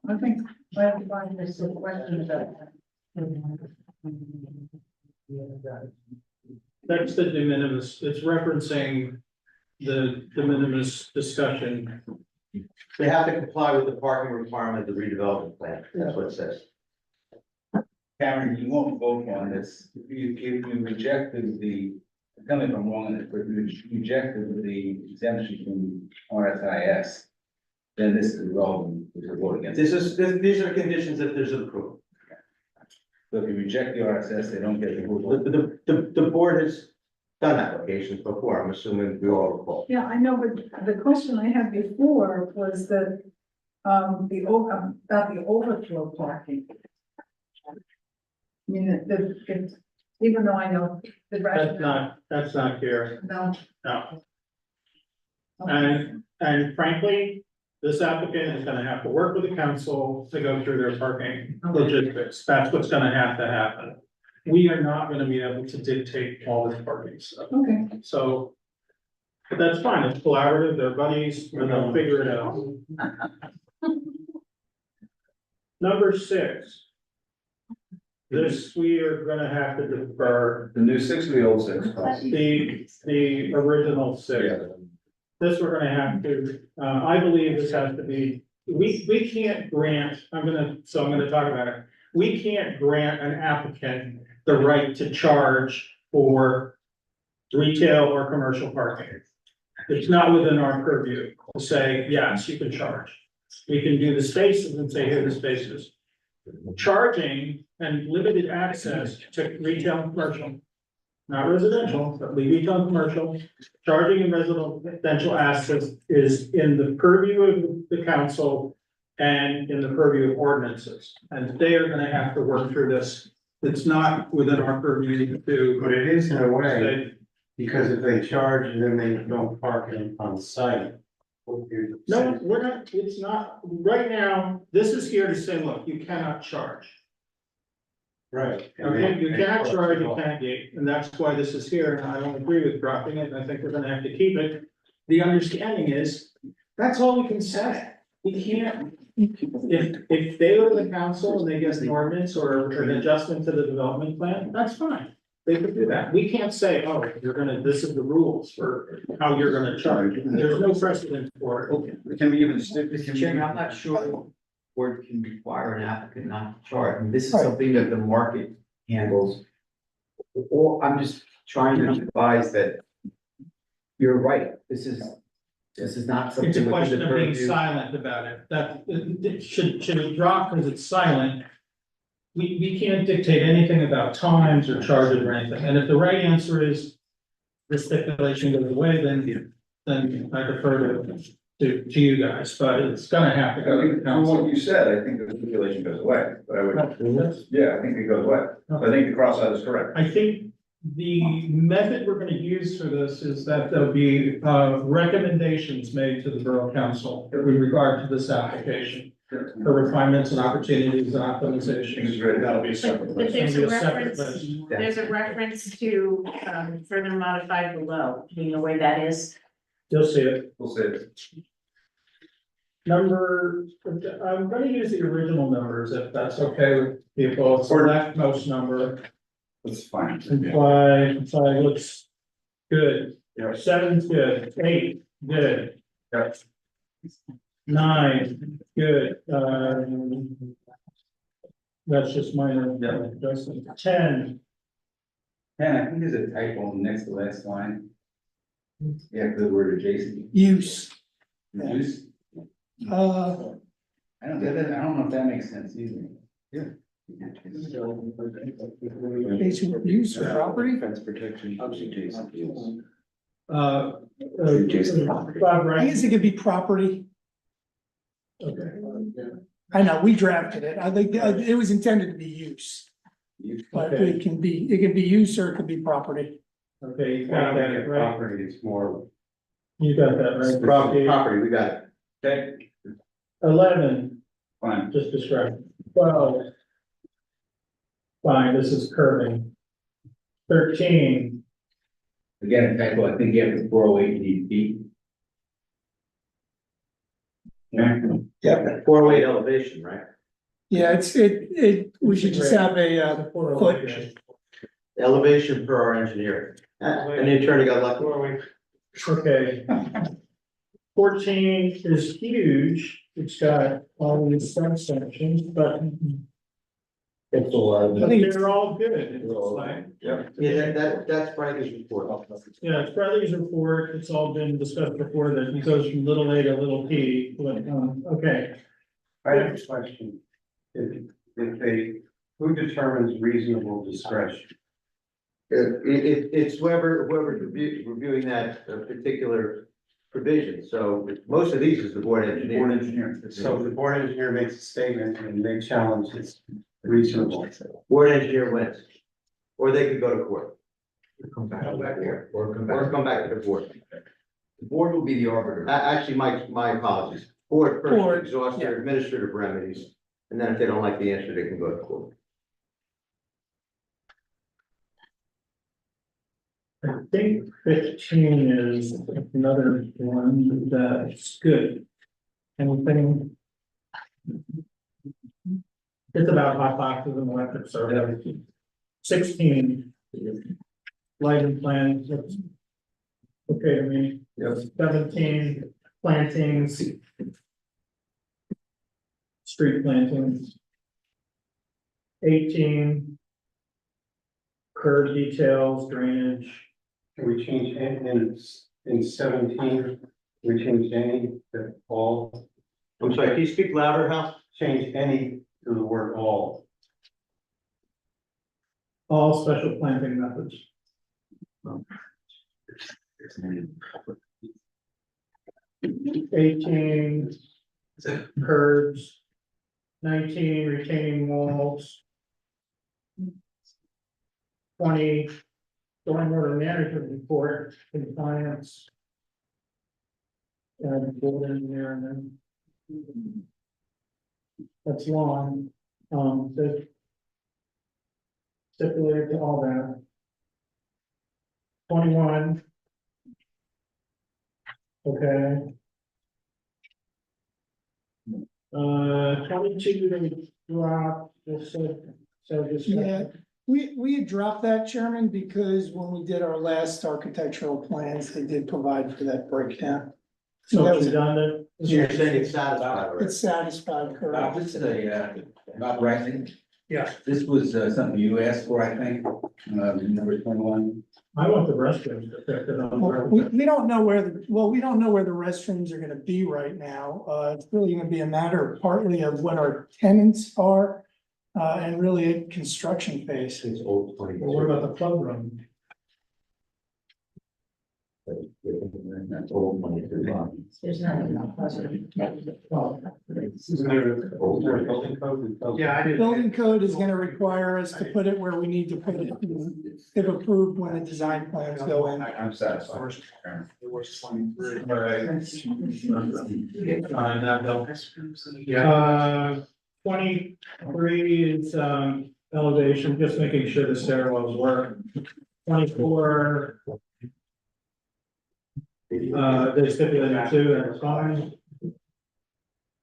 I think I have to find this a question about. that's the de minimis, it's referencing the de minimis discussion. They have to comply with the parking requirement of the redevelopment plan, that's what it says. Karen, you won't vote on this, if you rejected the, tell me if I'm wrong on it, but if you rejected the exemption from RSIS, then this is relevant, we should vote against. These are conditions if there's approval. So if you reject the RSS, they don't get the approval. The board has done applications before, I'm assuming we all recall. Yeah, I know, but the question I had before was that, about the overflow parking. I mean, even though I know the rationale. That's not here, No. no. Okay. And frankly, this applicant is gonna have to work with the council to go through their parking logistics, that's what's gonna have to happen. We are not gonna be able to dictate all this parking stuff, Okay, so. But that's fine, it's collaborative, they're buddies, and they'll figure it out. Number 6. This, we are gonna have to defer The new 6 or the old 6? the original 6. Yeah. This we're gonna have to, I believe this has to be, we can't grant, I'm gonna talk about it. We can't grant an applicant the right to charge for retail or commercial parking. It's not within our purview to say, yes, you can charge. We can do the spaces and say, here are the spaces. Charging and limited access to retail and commercial. Not residential, but retail and commercial, charging and residential access is in the purview of the council and in the purview of ordinances. And they are gonna have to work through this. It's not within our purview to. But it is in a way, because if they charge and then they don't park it on site. No, we're not, it's not, right now, this is here to say, look, you cannot charge. Right. Okay, you cannot charge, you can't gate, and that's why this is here, and I don't agree with dropping it, and I think we're gonna have to keep it. The understanding is, that's all we can say. We can't, if they go to the council and they get an ordinance or an adjustment to the development plan, that's fine. They could do that. We can't say, oh, you're gonna, this is the rules for how you're gonna charge. There's no precedent for it. Okay. Can we even? Mr. Chairman, I'm not sure board can require an applicant not to charge, and this is Right. something that the market handles. Or I'm just trying to advise that you're right, this is not something. It's a within question the of being purview. silent about it, that, it should it drop because it's silent? We can't dictate anything about times or charges or anything, and if the right answer is the stipulation goes away, then I defer to you guys, but it's gonna have to I go to the think from what council. you said, I think the stipulation goes away, but I would, Right. yeah, I think it goes away. I think the cross out is correct. I think the method we're gonna use for this is that there'll be, recommendations made to the Borough Council with regard to this application. For refinements and opportunities and optimizations. That'll be a separate. But there's It'll a be a separate reference, list. there's a reference to, further modified below, do you know where that is? You'll see it. We'll say it. Number, I'm gonna use the original numbers if that's okay with people. So leftmost number, That's fine. five looks good. Yeah. 7's good, 8, good. Yeah. 9, good, that's just minor, adjustment. 10, And I think there's a typo next to the last line. Yeah, the word adjacent. Use, Use. uh, I don't know if that makes sense either. basic use or property. Fence protection. Adjacent use. Bob, I right? guess it could be property. Okay. I know, we drafted it. I think it was intended to be use. But Okay. it can be use or it could be property. Okay, you Well, got that right. property, it's more. You got that right. Property, we got it. Okay, 11, fine. just described. 12. Fine, this is curving. 13, Again, typo, I think after 408, you need feet. Yeah. 408 elevation, right? Yeah, we should just have a, foot. Elevation per our engineer. And the attorney got lucky. Okay. 14 is huge, it's got all these subsections, but It's a lot I think they're all good, it's like. Yeah, that's Bradley's report. Yeah, it's Bradley's report, it's all been discussed before, that it goes from little a to little p, but, okay. I have a question. Who determines reasonable discretion? It's whoever's reviewing that particular provision, so most of these is the board engineer. Board engineer. So the board engineer makes a statement and they challenge it's reasonable. Board engineer wins, or they could go to court, Come back here. or come or back. come back to the board. The board will be the arbiter. Actually, my apologies, board first Board, exhaust their yeah. administrative remedies, and then if they don't like the answer, they can go to court. I think 15 is another one that's good. Anything? It's about hot boxes and electric service. 16. Lighting plans, that's okay to me. Yes. 17, plantings. Street plantings. 18. Curb details, drainage. Can we change in 17? We change any to all, I'm sorry, can you speak louder, Hal? change any to the word all. All special planting methods. 18 curbs. 19 retaining walls. 20 stormwater management report compliance. And board engineer and then. That's long, the. Stipulated to all that. 21. Okay. 22 they dropped, just so this. Yeah. We had dropped that, Chairman, because when we did our last architectural plans, they did provide for that breakdown. So So that it's was, redundant. You're saying it's satisfied already? it's satisfied, Bob, correct? this is about rising. Yeah, This was something you asked for, I think, number 21. I want the restrooms to fit it on. Well, we don't know where we don't know where the restrooms are gonna be right now. It's really gonna be a matter partly of what our tenants are. And really a construction phase. It's old Well, what about the club room? That's old money. There's not enough positive. Isn't there old building code? Yeah, I did. Building code is gonna require us to put it where we need to put it, if approved when the design plans go in. I'm satisfied. Yeah. 23 is elevation, just making sure the stairwells work. 24. They stipulated 2, that's fine.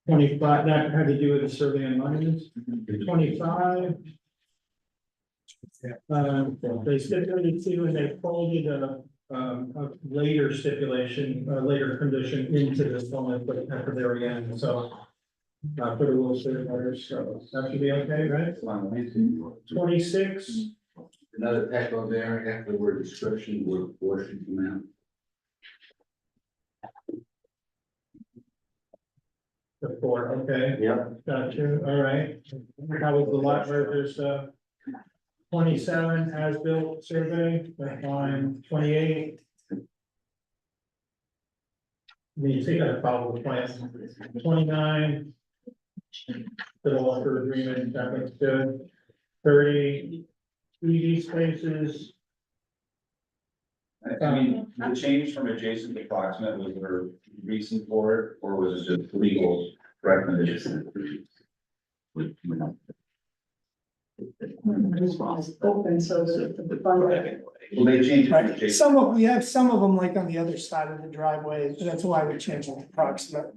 25, that had to do with the survey and lines. 25. They stipulated 2 and they folded a later stipulation, a later condition into this one, but at the very end, so. Put a little bit of letters, so that should be okay, right? 26. Another typo there, after the word description, the word portion come out. The 4, okay, Yep. got you, all right. How was the lot merger stuff? 27 as built survey, that's fine, 28. You see that follow the plan. 29. The walker agreement, that looks good. 30. 3D spaces. I mean, the change from adjacent to proximate, was there a reason for it, or was it just legal recommendation? Open so that the fire. Well, they changed it Right, to Jason. some of, we have some of them like on the other side of the driveway, that's why we changed it to approximate,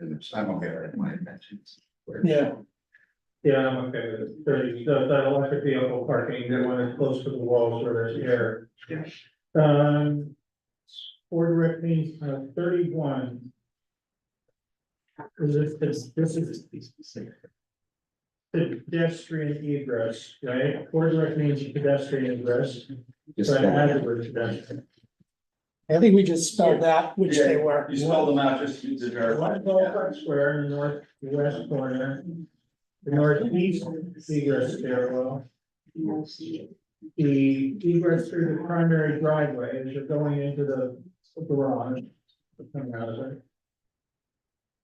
I'm okay with it, my intentions. yeah. Yeah, I'm okay with it. That electric vehicle parking, they want it close to the walls where there's air. For direct means, 31. This is pedestrian egress, right? For direct means pedestrian egress. So I added the word pedestrian. I think we just spelled that, which they were. You spelled them out just to verify. One ballpark square in the northwest corner, the northeast egress stairwell. The egress through the primary driveway as you're going into the garage. Coming out of it.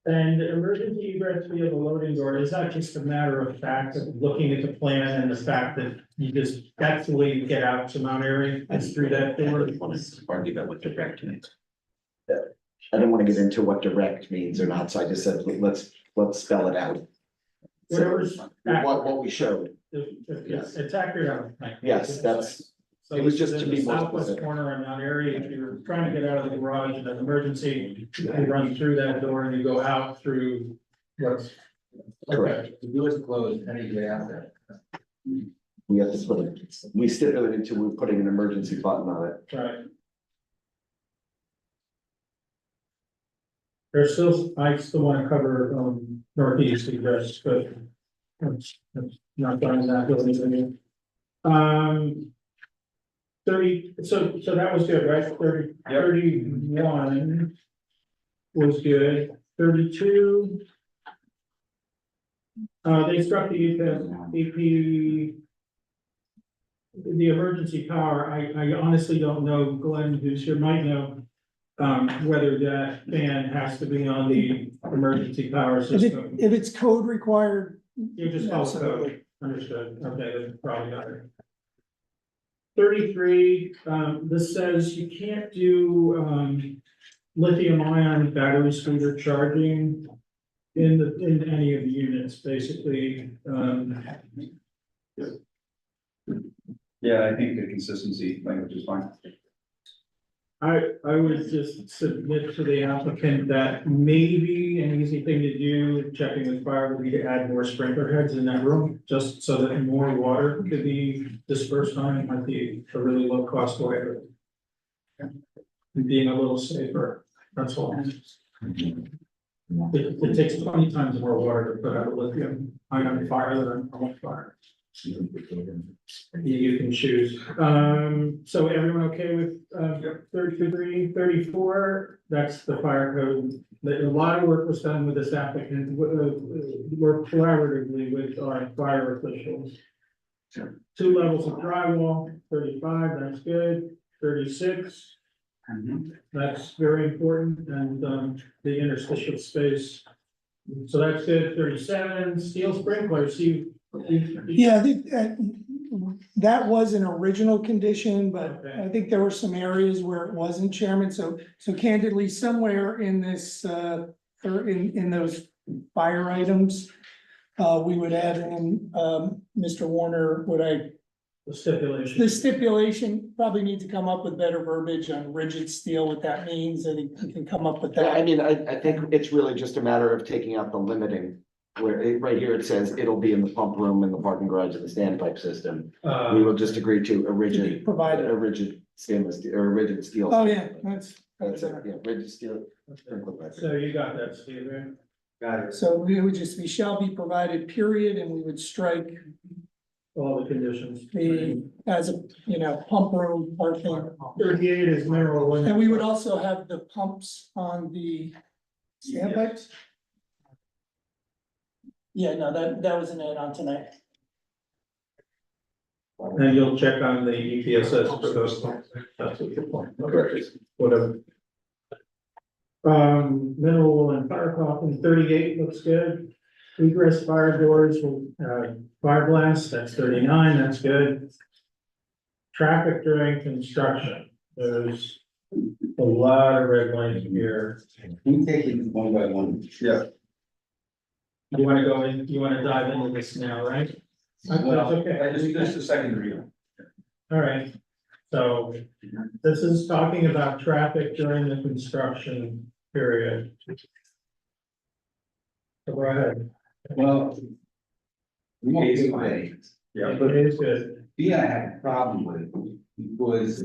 And emergency egress via the loading door, is that just a matter of fact of looking at the plan and the fact that you just, that's the way you get out to Mount Airy, it's through that door? Argue about what direct means. I didn't want to get into what direct means or not, so I just said, let's spell it out. Whatever's What we showed, It's accurate. on the plan. yes, that's, So it was just in to the be more southwest specific. corner on Mount Airy, if you're trying to get out of the garage in an emergency, you run through that door and you go out through what's. Correct. The door is closed, how do you get out there? we have to put it, we stipulated to, we're putting an emergency button on it. Right. There's still, I still wanna cover, northeast egress, but. That's not done in that building. 30, so that was good, right? 31 was good, 32. They struck the EP. The emergency power, I honestly don't know, Glenn, who's here, might know. Whether that fan has to be on the emergency power system. If it's code required, You just follow absolutely. code, understood, okay, that's probably not it. 33, this says you can't do, lithium ion battery scooter charging. In any of the units, basically, Yeah, I think the consistency language is fine. I would just submit to the applicant that maybe an easy thing to do, checking with fire, would be to add more sprinkler heads in that room, just so that more water could be dispersed on it, might be a really low cost way of being a little safer, that's all. It takes 20 times more water to put out a lithium ion fire than a normal fire. You can choose. So everyone okay with 33, 34? That's the fire code. A lot of work was done with this applicant, work collaboratively with our fire officials. 2 levels of drywall, 35, that's good. 36, that's very important, and the interstitial space. So that's good. 37, steel sprinklers, Yeah, I think that was an original condition, but Okay. I think there were some areas where it wasn't, Chairman, so candidly, somewhere in this, or in those fire items. We would add in, Mr. Warner, the stipulation. the stipulation probably need to come up with better verbiage on rigid steel, what that means, I think we can come up with I that. mean, I think it's really just a matter of taking out the limiting. Where right here it says it'll be in the pump room, in the parking garage, and the standpipe system. We will just agree to a rigid, Provided. a rigid stainless, or a rigid steel. Oh, yeah, that's it, yeah, rigid steel. sprinkler pipe. So you got that, Steve, right? Got it. So we would just, we shall be provided, period, and we would strike All the conditions. the, as a, pump room, parking. 38 is mineral. And we would also have the pumps on the standpipes? Yeah, no, that was an add-on tonight. And you'll check on the EPSS for those. That's what your point. Okay, whatever. Mineral and fire coffin, 38 looks good. Egress fire doors will, fire blast, that's 39, that's good. Traffic during construction, there's a lot of red lines here. Can you take it one by one? Yeah. You wanna go in, you wanna dive into this now, right? I thought Well, it's okay. this is the second reading. All right, so this is talking about traffic during the construction period. So go ahead. Well. Basically, Yeah. It is good. I had a problem with was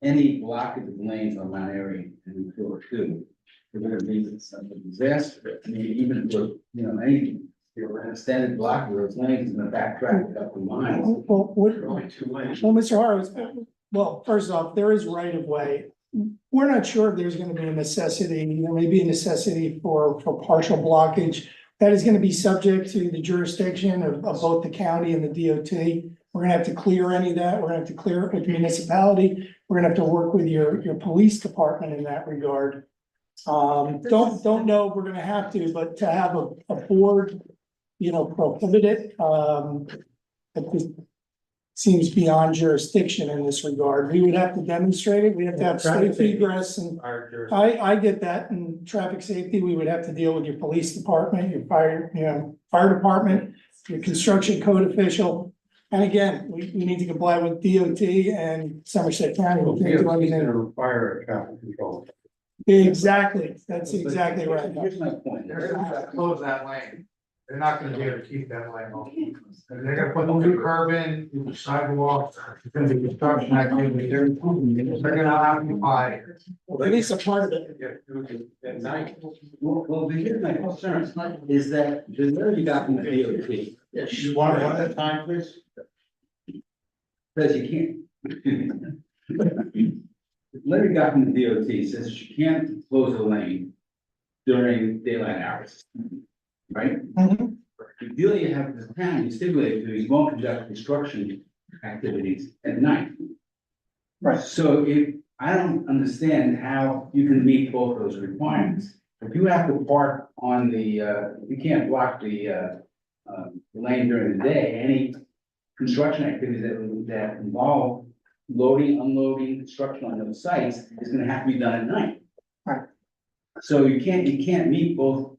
any blockage of lanes on Mount Airy and Route 2. They're gonna be a disaster. I mean, even for, any, extended block of those lanes and the backtrack up the lines. Well, Only 2 lanes. Well, Mr. Horowitz, well, first off, there is right of way. We're not sure if there's gonna be a necessity, there may be a necessity for partial blockage. That is gonna be subject to the jurisdiction of both the county and the DOT. We're gonna have to clear any of that, we're gonna have to clear it with the municipality, we're gonna have to work with your police department in that regard. Don't know if we're gonna have to, but to have a board, prohibit it, it just seems beyond jurisdiction in this regard. We would have to demonstrate it, we have to have Traffic safe safety. egress and Our jurisdiction. I get that, and traffic safety, we would have to deal with your police department, your fire department, your construction code official. And again, we need to comply with DOT and Somerset County. We can't do He's anything. gonna require a traffic control. Exactly, that's exactly right. Here's my point. They're gonna have to close that lane. They're not gonna be able to keep that lane open. They're gonna put a new curb in, new sidewalk, it's gonna be construction activity, they're gonna occupy. At least a part of it. At night. Well, here's my concern, is that there's already got from the DOT. Yes, you want it one at a time, please? Says you can't. Letter got from the DOT says you can't close a lane during daylight hours. Right? Mhm. The deal you have with the town, you stipulate to, you won't conduct construction activities at night. Right. So I don't understand how you can meet both those requirements. If you have to park on you can't block the lane during the day, any construction activities that involve loading, unloading, construction on those sites is gonna have to be done at night. Right. So you can't meet both,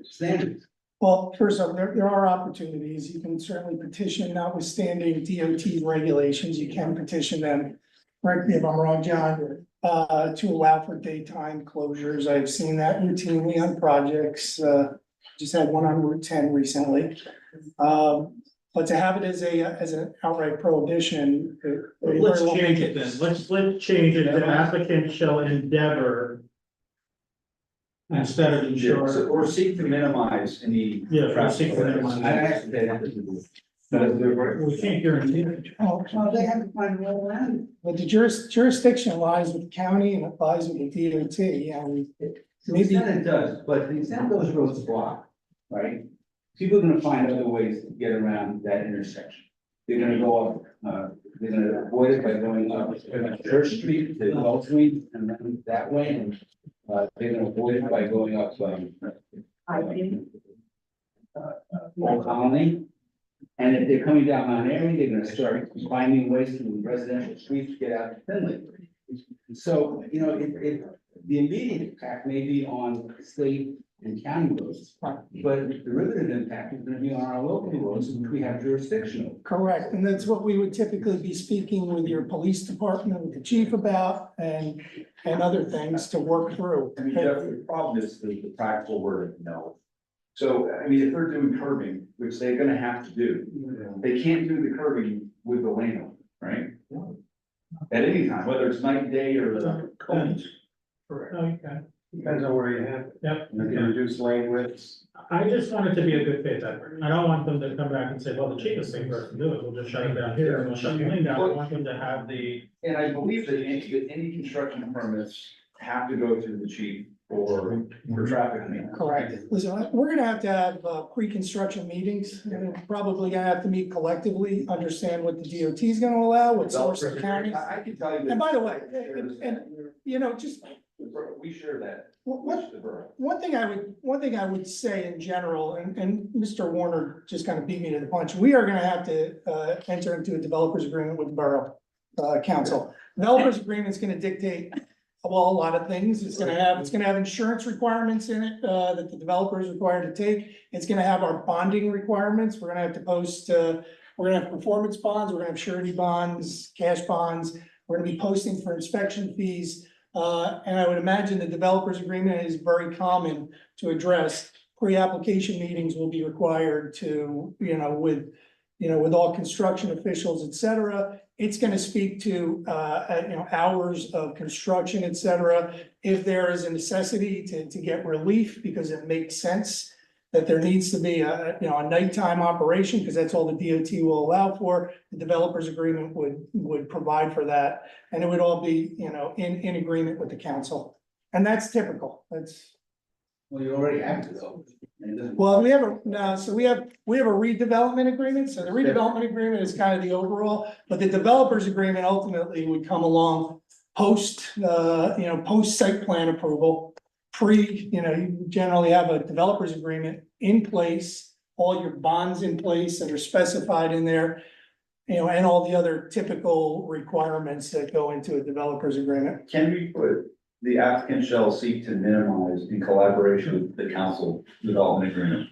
standards. Well, first off, there are opportunities. You can certainly petition, notwithstanding DOT regulations, you can petition them. Correct me if I'm wrong, John, to allow for daytime closures. I've seen that routinely on projects, just had one on Route 10 recently. But to have it as an outright prohibition. Let's change it then, let's change it, the applicant shall endeavor. Instead of ensure. Or seek to minimize any. Yeah, or seek to minimize. I have to say that. We can't guarantee it. Oh, They have to find a way around but the jurisdiction lies with the county and it lies with the DOT, and it. To maybe. the extent it does, but to the extent those roads block, right? People are gonna find other ways to get around that intersection. They're gonna go up, they're gonna avoid it by going up Church Street to Wall Street and then that way, and they're gonna avoid it by going up Old Colony. And if they're coming down Mount Airy, they're gonna start finding ways through residential streets to get out to Finley. So, if the immediate impact may be on state and county roads, but the derivative impact is gonna be on our local roads, which we have jurisdiction over. Correct, and that's what we would typically be speaking with your police department, with the chief about, and other things to work through. I mean, Jeff, the problem is the practical word of no. So, I mean, if they're doing curbing, which they're gonna have to do, they can't do the curbing with the lane open, right? At any time, whether it's night, day, or. Correct. Okay. Depends on where you have it. Yep. You can reduce lane widths. I just want it to be a good faith effort. I don't want them to come back and say, well, the cheapest thing for us to do is we'll just shut it down here and we'll shut the lane down. I want them to have the. And I believe that any construction permits have to go through the chief for traffic. Correct. Listen, we're gonna have to have pre-construction meetings, and we're probably gonna have to meet collectively, understand what the DOT is gonna allow, what Somerset County. I can tell you that. And by the way, just We share that. what, with the borough. one thing I would say in general, and Mr. Warner just kind of beat me to the punch, we are gonna have to enter into a developers agreement with the Borough Council. Developers agreement is gonna dictate well, a lot of things. It's gonna have insurance requirements in it, that the developer is required to take. It's gonna have our bonding requirements. We're gonna have to post, we're gonna have performance bonds, we're gonna have surety bonds, cash bonds. We're gonna be posting for inspection fees. And I would imagine the developer's agreement is very common to address. Pre-application meetings will be required to, with all construction officials, et cetera. It's gonna speak to, hours of construction, et cetera. If there is a necessity to get relief, because it makes sense that there needs to be a nighttime operation, because that's all the DOT will allow for. The developer's agreement would provide for that, and it would all be, in agreement with the council. And that's typical, that's. Well, you already have to though. And it doesn't- Well, we have a redevelopment agreement, so the redevelopment agreement is kind of the overall, but the developer's agreement ultimately would come along post site plan approval. You generally have a developer's agreement in place, all your bonds in place that are specified in there. And all the other typical requirements that go into a developer's agreement. Can we put, the applicant shall seek to minimize in collaboration with the council development agreement,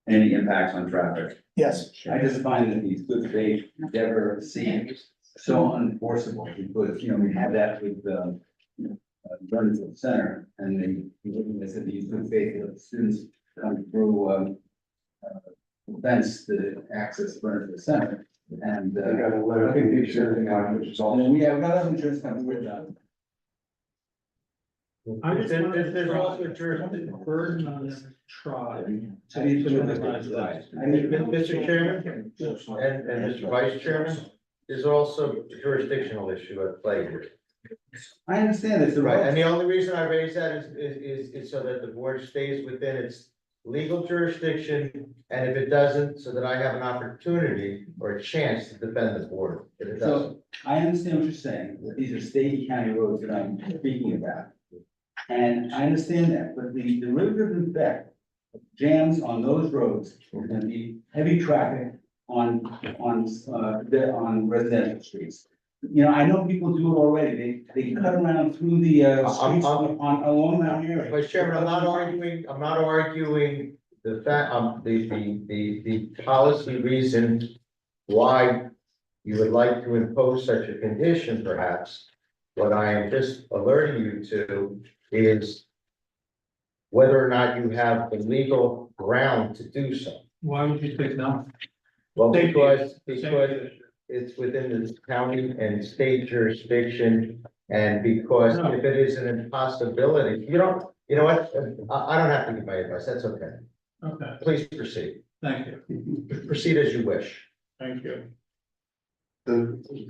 any impacts on traffic? Yes, I just find that these good faith endeavor seems so unenforceable, because, we had that with, Bernardsville Center, and they said these good faith students come through, fence to access Bernardsville Center, and, They got a letter of insurance on, which is all. we have another insurance company with that. I just There's- wanted to there's try also to jurisdiction. put the burden on them to try. I need to know that. I mean, Mr. Chairman and Mr. Vice Chairman, there's also a jurisdictional issue at play here. I understand it's the Right, right. and the only reason I raise that is so that the board stays within its legal jurisdiction, and if it doesn't, so that I have an opportunity or a chance to defend the board, if it doesn't. So I understand what you're saying, that these are state and county roads that I'm speaking about. And I understand that, but the derivative effect of jams on those roads are gonna be heavy traffic on residential streets. I know people do it already, they cut around through the streets along that area. Vice Chairman, I'm not arguing the fact, the policy reason why you would like to impose such a condition perhaps. What I am just alerting you to is whether or not you have the legal ground to do so. Why would you think no? Well, because it's within the county and state jurisdiction, and because No. if it is an impossibility, you know what, I don't have to give my advice, that's okay. Okay, Please proceed, thank you, proceed as you wish. thank you.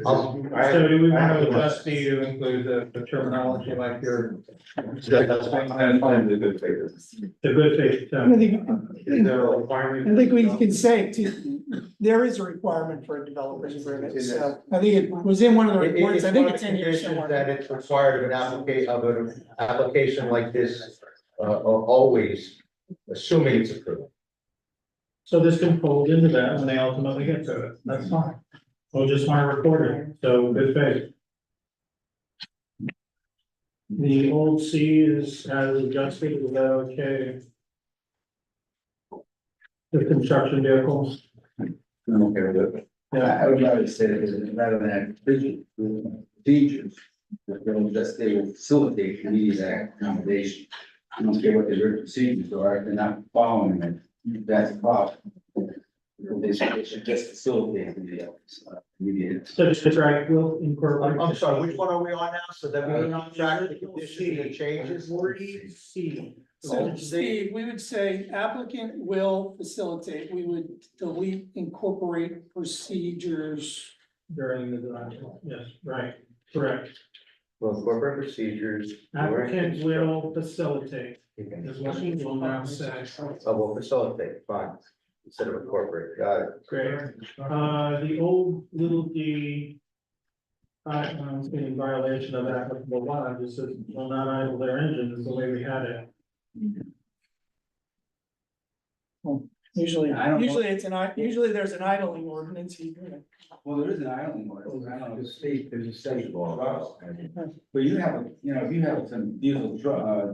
I'll- So do we want to adjust to include the terminology like your, I'm fine with the good faith. the good faith? I think we can say there is a requirement for a developer's agreement, so I think it was in one of the reports, I think it's in here Conditions somewhere. that it's required of an application like this, always assuming it's approved. So this can fold into that when they ultimately get to it, that's fine. We'll just want to record it, so good faith. The old C is as adjusted, is that okay? The construction vehicles, I'm okay with it. yeah, I would rather say that rather than have procedures, that they will facilitate immediate accommodation. I don't care what their procedures are, if they're not following them, that's a problem. They should just facilitate immediate. so just drag will incorporate. I'm sorry, which one are we on now, so that we don't track the conditions and changes? C. So Steve, we would say applicant will facilitate, we would delete incorporate procedures. During the design, yes, right, correct. Well, corporate procedures. Applicant will facilitate, is what we will now say. Oh, well, facilitate, fine, instead of incorporate, got it. Great. The old little d. I'm in violation of applicable law, just says, will not idle their engine, is the way we had it. Usually, I don't know. usually there's an idling ordinance. Well, there is an island law, I don't know, there's a state law. But you have, if you have some diesel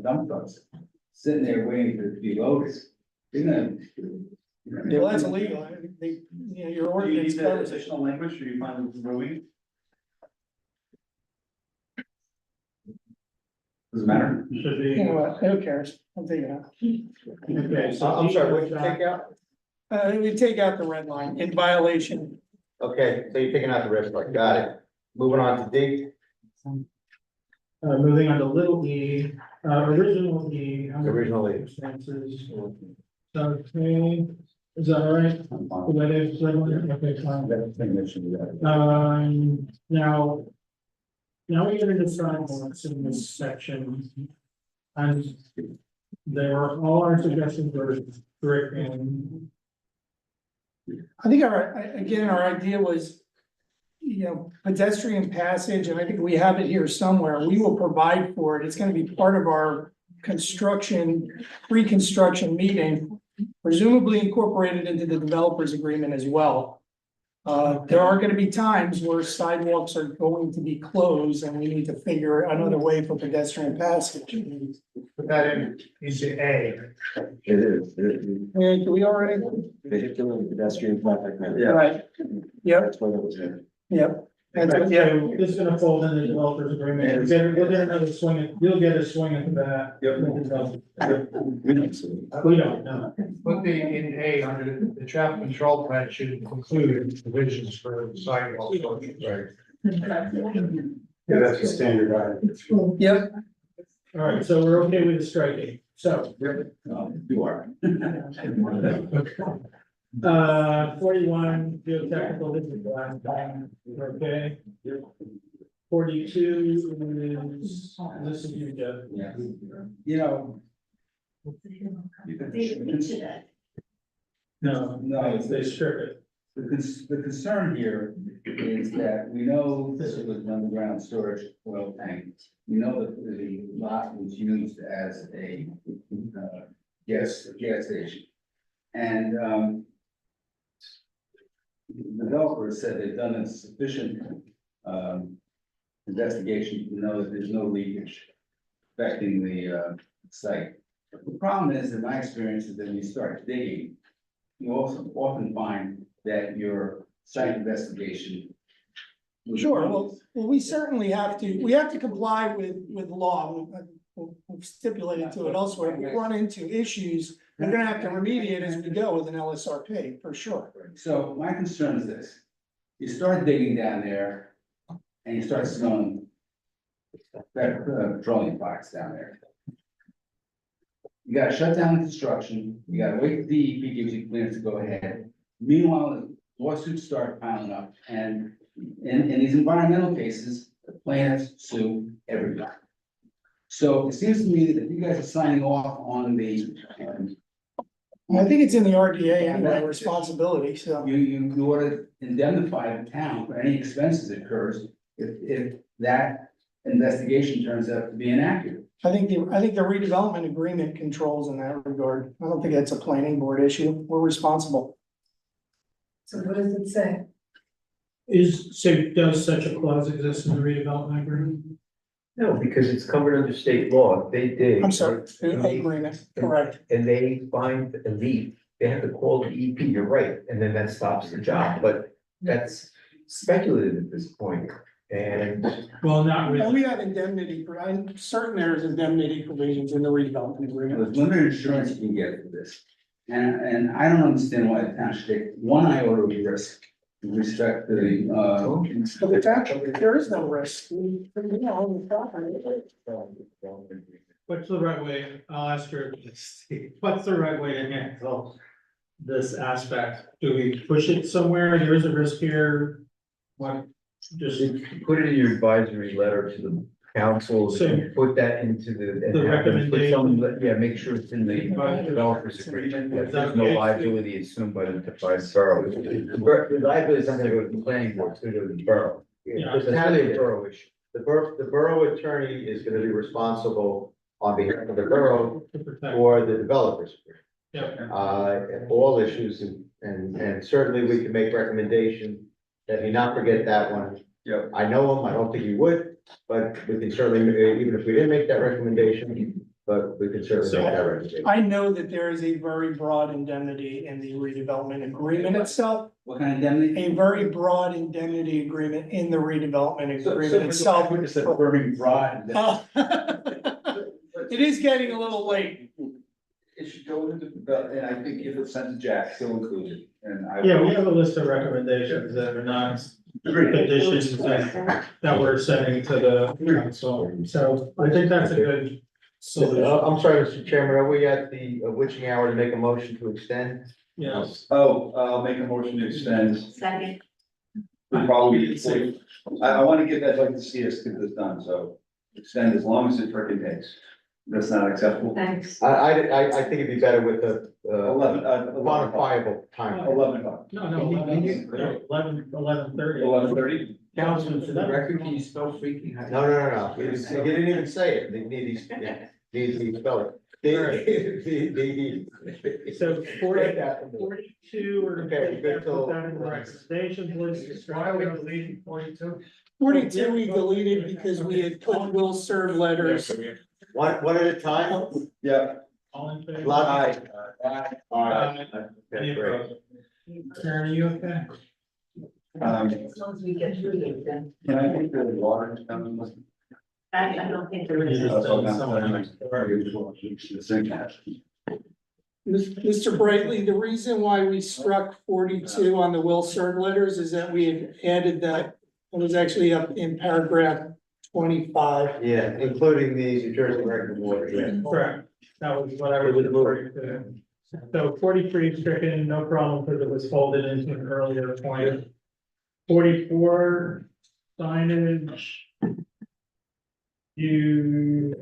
dump trucks sitting there waiting to be loaded, you're gonna. Well, that's illegal. Your Do you ordinance need that covers it. additional language, or you find it removing? Doesn't matter. Should You be. know what, who cares? I'll take it out. Okay, so. I'm sorry, what did you take out? We take out the red line in violation. Okay, so you're taking out the rest, like, got it. Moving on to D. Moving on to little e, original e. Originally. Circumstances. Okay, is that all right? The way they've said it? Okay, fine. I think that should be that. Now we get into sidewalks in this section. And all our suggestions were stricken. I think our idea was, pedestrian passage, and I think we have it here somewhere. We will provide for it. It's gonna be part of our pre-construction meeting, presumably incorporated into the developer's agreement as well. There are gonna be times where sidewalks are going to be closed and we need to figure another way for pedestrian passage. Put that into A. It is. And do we already? Vehicular and pedestrian traffic. Right. Yep, That's what it was in. yep. Okay, That's, yeah. so this is gonna fold in the developer's agreement. We'll get another swing, you'll get a swing at that. We don't see. We don't know. Put the in A under the traffic control plan should include provisions for sidewalk. Right. Yeah, that's a standard item. Yep, All right, so we're okay with the striking, so. You are. 41, geotechnical, this is the last time, okay? 42 is, this is you, Jeff. Yeah. No, they strip it. The concern here is that we know this was an underground storage oil tank. We know that the lot was used as a gas station. And the developer said they've done a sufficient investigation to know that there's no leakage affecting the site. The problem is, in my experience, is that when you start digging, you also often find that your site investigation. sure. Well, we certainly have to comply with law. We've stipulated to it elsewhere. If we run into issues, we're gonna have to remediate as we go with an LSRP, for sure. So my concern is this, you start digging down there and you start smelling petroleum products down there. You gotta shut down the construction, you gotta wait for DEP gives you clearance to go ahead. Meanwhile, lawsuits start piling up, and in these environmental cases, the plaintiffs sue everybody. So it seems to me that if you guys are signing off on the, I think it's in the RDA and my responsibility, so. you ought to indemnify the town for any expenses that occurs if that investigation turns out to be inaccurate. I think the redevelopment agreement controls in that regard. I don't think that's a planning board issue. We're responsible. So what does it say? Does such a clause exist in the redevelopment agreement? No, because it's covered under state law. If they dig. I'm sorry, agreement, correct. And they find a leak, they have to call the EP, you're right, and then that stops the job, but that's speculative at this point. And Well, not And really. we have indemnity, I'm certain there's indemnity provisions in the redevelopment agreement. There's limited insurance you can get for this. And I don't understand why the town should take one iota of risk with respect to the, But the fact, there is no risk. What's the right way? I'll ask her, Steve, what's the right way to handle this aspect? Do we push it somewhere? There is a risk here. What, just put it in your advisory letter to the council, So- put that into the. and The have them put recommendation. some- Yeah, make sure it's in the developers agreement, that there's no Okay. liability assumed by the borough. The liability is not gonna go to the planning board, it's gonna go to the borough. Yeah. It's really a borough issue. The borough attorney is gonna be responsible on behalf of the borough to protect. for the developers. all issues, and certainly we can make recommendation that he not forget that one. Yep. I know him, I don't think he would, but we can certainly, even if we didn't make that recommendation, but we can certainly make that recommendation. I know that there is a very broad indemnity in the redevelopment agreement itself, What kind of indemnity? a very broad indemnity agreement in the redevelopment agreement itself. It's a very broad. It is getting a little late. It should go into the, and I think if it's sent to Jack, he'll include it, and I. Yeah, we have a list of recommendations that are not conditions that we're sending to the council, so I think that's a good solution. I'm sorry, Mr. Chairman, are we at the witching hour to make a motion to extend? Yes. Oh, I'll make a motion to extend. Second. We'll probably, I want to get that, like to see us get this done, so extend as long as it freaking takes. That's not acceptable. Thanks. I think it'd be better with the, 11 quantifiable time. 11 o'clock. No, 11:30. 11:30? Councilman, for the record, can you spell freaking? No, he didn't even say it, he needs to spell it. So 42 or Okay, good, so- put that in the recommendations list. Why are we deleting 42? 42 we deleted because we had put will serve letters. One at a time? Yeah. All in favor? Lot- Aye. Any Okay, great. opposed? Karen, are you okay? As long as we get through it, then. Can I get the water? I don't think there is. Mr. Brightly, the reason why we struck 42 on the will serve letters is that we had added that, it was actually up in paragraph 25. Yeah, including the New Jersey Record of Water, yeah. Correct. That was what I was referring to. So 43 stricken, no problem, because it was folded into an earlier point. 44 signage. You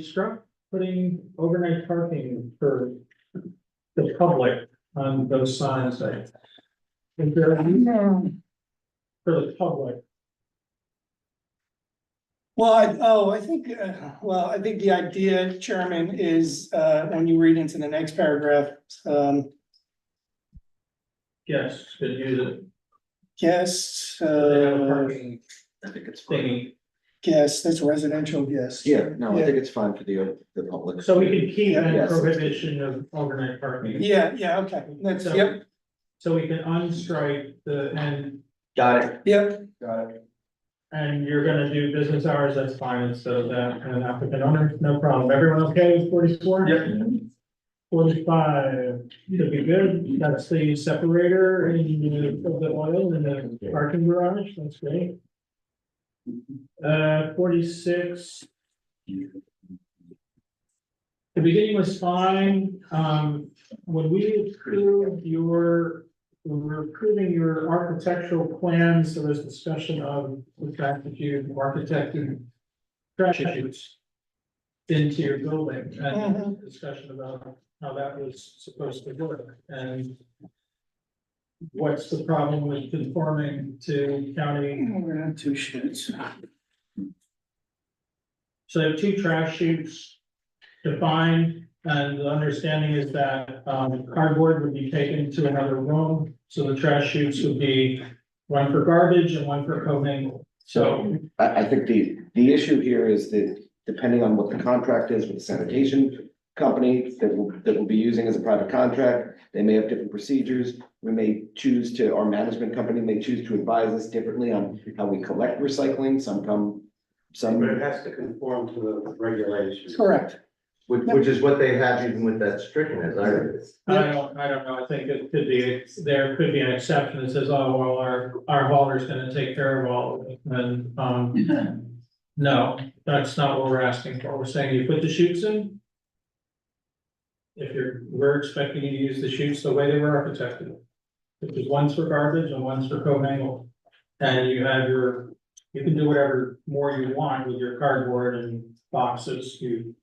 struck putting overnight parking for the public on those signs. Is there a for the public? Well, I think the idea, Chairman, is, when you read into the next paragraph, Yes, could use it. guests, They have a parking I think it's thingy. guests, that's residential guests. No, I think it's fine for the public. So we can keep a Yes. prohibition of overnight parking. Yeah, okay, that's, So- yep, So we can unstrike Got it. yep, Got it. and you're gonna do business hours, that's fine, instead of that, and applicant owner, no problem. Everyone okay with 44? Yep. 45, should be good. That's the separator in the oil in the parking garage, that's great. 46. The beginning was fine, when we approved when we were approving your architectural plans, there was discussion of the fact that you architected trash issues into your building, and discussion about how that was supposed to work, and what's the problem with conforming to county. we're gonna have two shoots. So there are 2 trash chutes defined, and the understanding is that cardboard would be taken to another room. So the trash chutes would be one for garbage and one for commingle. So I think the issue here is that depending on what the contract is with the sanitation company that will be using as a private contract, they may have different procedures. We may choose to, our management company may choose to advise us differently on how we collect recycling. But it has to conform to the regulations. Correct. Which is what they have even with that stricken, as I read it. I don't know, I think it could be, there could be an exception that says, oh, well, our hauler's gonna take care of all of it, and, no, that's not what we're asking for, we're saying you put the chutes in. We're expecting you to use the chutes the way they were architected, which is one's for garbage and one's for commingle. And you can do whatever more you want with your cardboard and boxes, you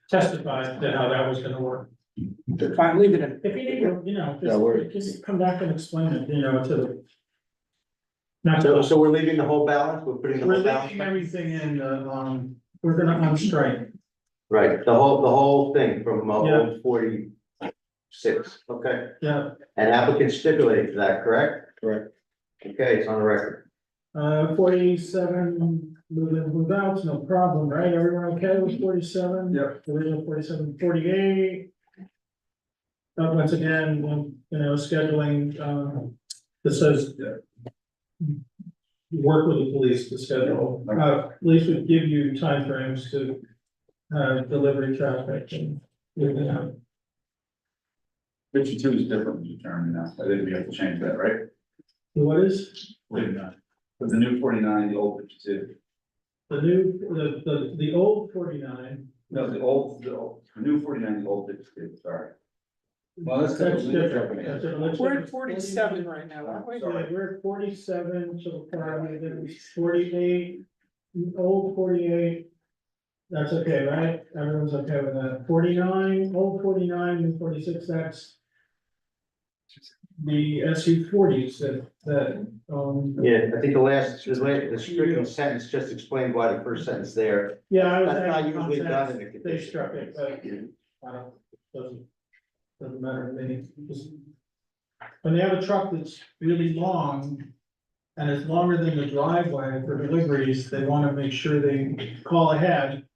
testified to how that was gonna work. Fine, leave it in. If you need to, No worries. just come back and explain it, to the. Not to, So we're leaving the whole balance, we're putting the we're whole balance. leaving everything in, we're gonna unstrike. Right, the whole thing from Yeah. old 46, okay? Yeah, And applicant stipulated to that, correct? Correct. Okay, it's on the record. 47, move in, move out, no problem, right? Everyone okay with 47? Yep. Original 47, 48. Once again, you know, scheduling, this says. Work with the police to schedule, police would give you timeframes to, delivery traffic and. You know, 52 is different from determined now, I think we have to change that, right? what is 49. With the new 49, the old 52. the new, the old 49? No, the new 49, the old 52, sorry. Well, that's That's different. different. That's it. Let's We're look at 47 right now, aren't we? Yeah, we're at 47, so probably there was 48, old 48. That's okay, right? Everyone's okay with that. 49, old 49 and 46, that's the SU 40s that. Yeah, I think the stricken sentence just explained why the first sentence there. Yeah, I was. That's not having usually done in the context. They condition. struck it, but, doesn't matter to me. Just- When they have a truck that's really long. And it's longer than the driveway for deliveries, they wanna make sure they call ahead.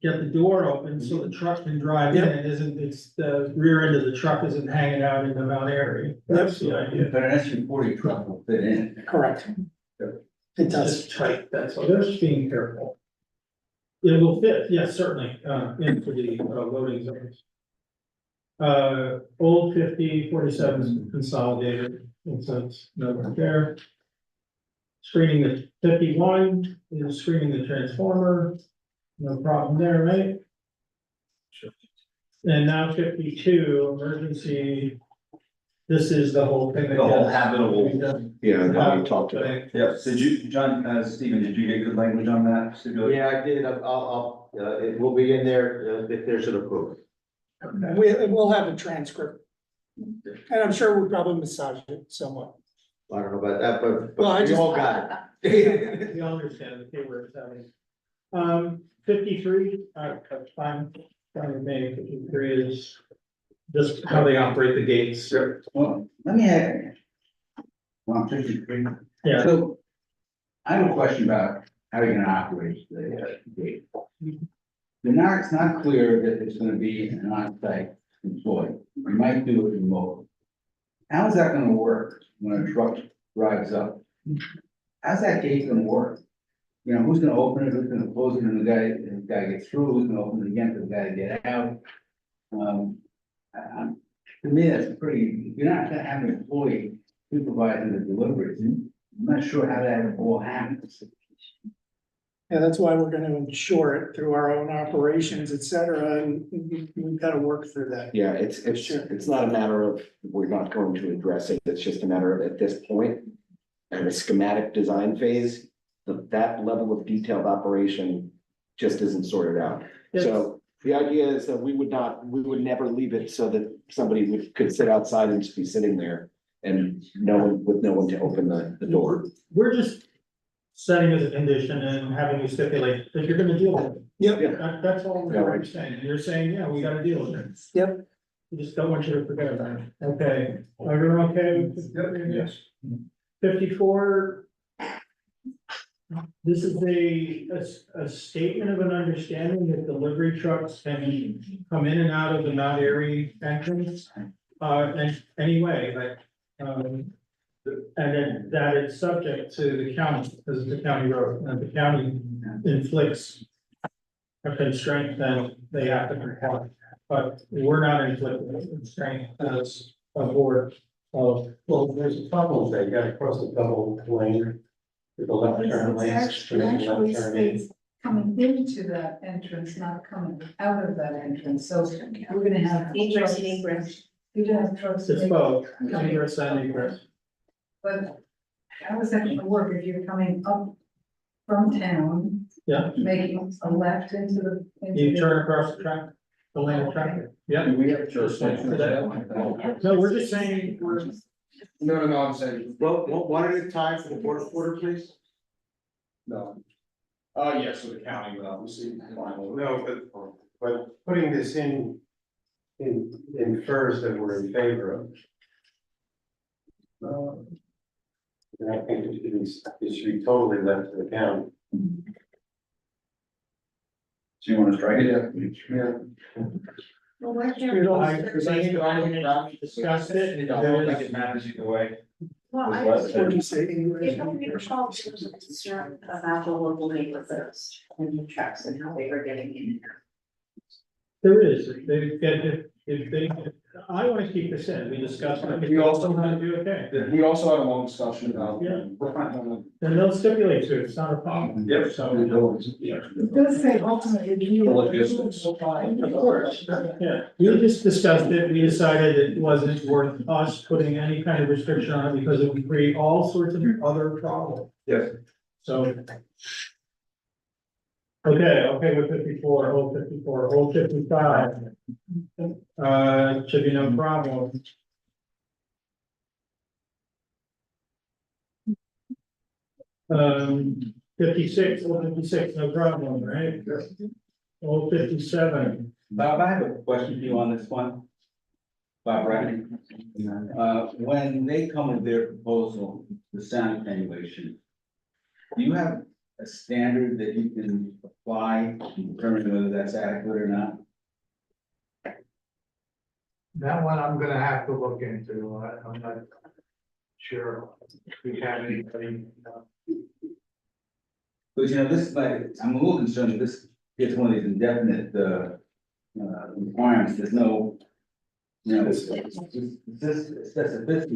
Get the door open so the truck can drive in and it's the rear end of the truck isn't hanging out in the mount area. That's the idea. But an SU-40 truck will fit in. Correct. It It's does. just tight, that's all, they're just being careful. It will fit, yes, certainly, into the loading zones. Old 50, 47 is consolidated, and so it's nowhere there. Screening the 51 is screening the transformer, no problem there, right? Sure. And now 52, emergency, this is the whole thing. The whole habitable. Yeah, that we talked about. Yes, did you, John, Stephen, did you get good language on that? Stipulation? Yeah, I did, it will be in there, if there's an approval. We'll have a transcript. And I'm sure we'll probably massage it somewhat. I don't know about that, Well, I but we just- all got it. We understand the keyword having. 53, fine with me, 53 is just how they operate the gates. Well, let me ask. Well, 53. Yeah. So I have a question about how you're gonna operate the gate. It's not clear that it's gonna be an on-site employee. You might do it remotely. How's that gonna work when a truck drives up? How's that gate gonna work? You know, who's gonna open it, who's gonna close it, and the guy gets through, who's gonna open it again for the guy to get out? To me, that's pretty, you're not gonna have an employee supervising the deliveries. I'm not sure how that all happens. Yeah, that's why we're gonna ensure it through our own operations, et cetera, and we've gotta work through that. Yeah, it's not a matter of, we're not going to address it, it's just a matter of at this point. And the schematic design phase, that level of detailed operation just isn't sorted out. So the idea is that we would never leave it so that somebody could sit outside and just be sitting there. And with no one to open the door. We're just setting as a condition and having you stipulate that you're gonna deal with it. Yep. That's all Yeah, we're right. saying. You're saying, yeah, we gotta deal with it. Yep. We just don't want you to forget about it. Okay, everyone okay with? Yes. 54. This is a statement of an understanding that delivery trucks can come in and out of the Mount Airy entrance. And anyway, like, and then that it's subject to the county, because it's a county road, and the county inflicts a constraint that they have to comply. But we're not inflicting a constraint as a board of. Well, there's a problem there, you gotta cross the double lane. With the left turn lanes. Actually states coming into that entrance, not coming out of that entrance, so we're gonna have. Egress trucks- and egress. You're gonna have trucks. It's that- both, ingress and egress. But how is that gonna work if you're coming up from town? Yeah. Making a left into the. You turn across the track, the lane of traffic. Yeah. Do we have jurisdiction for that? No, we're just saying, No, I'm saying, Well, one at a time for the board of order, please. no. Yes, so the county would obviously. No, but but putting this infers that we're in favor of. And I think it should be totally left to the county. So you want to strike it? Yeah. Well, why can't I discussed it, and I don't think there it matters either way. Well, I What's just. left? If only recall, there was a concern about the local neighborhoods and the trucks and how they were getting in there. there is, if they, I want to keep this in, we discussed it. If We also want to do okay, We also had a long discussion about. Yeah. then they'll stipulate to it, it's not a problem. Yep. So. It does say ultimate review. Logistics. Of course, yeah, we just discussed it, we decided it wasn't worth us putting any kind of restriction on it because it would create all sorts of other problems. Yes. So. Okay, with 54, old 55. Should be no problem. Old 56, no problem, right? Old 57. Bob, I have a question for you on this one. Bob, right? When they come with their proposal, the sound attenuation, do you have a standard that you can apply to determine whether that's adequate or not? That one I'm gonna have to look into, I'm not sure if we have anybody. Because, this, I'm a little concerned that this gets one of these indefinite, requirements, there's no, specificity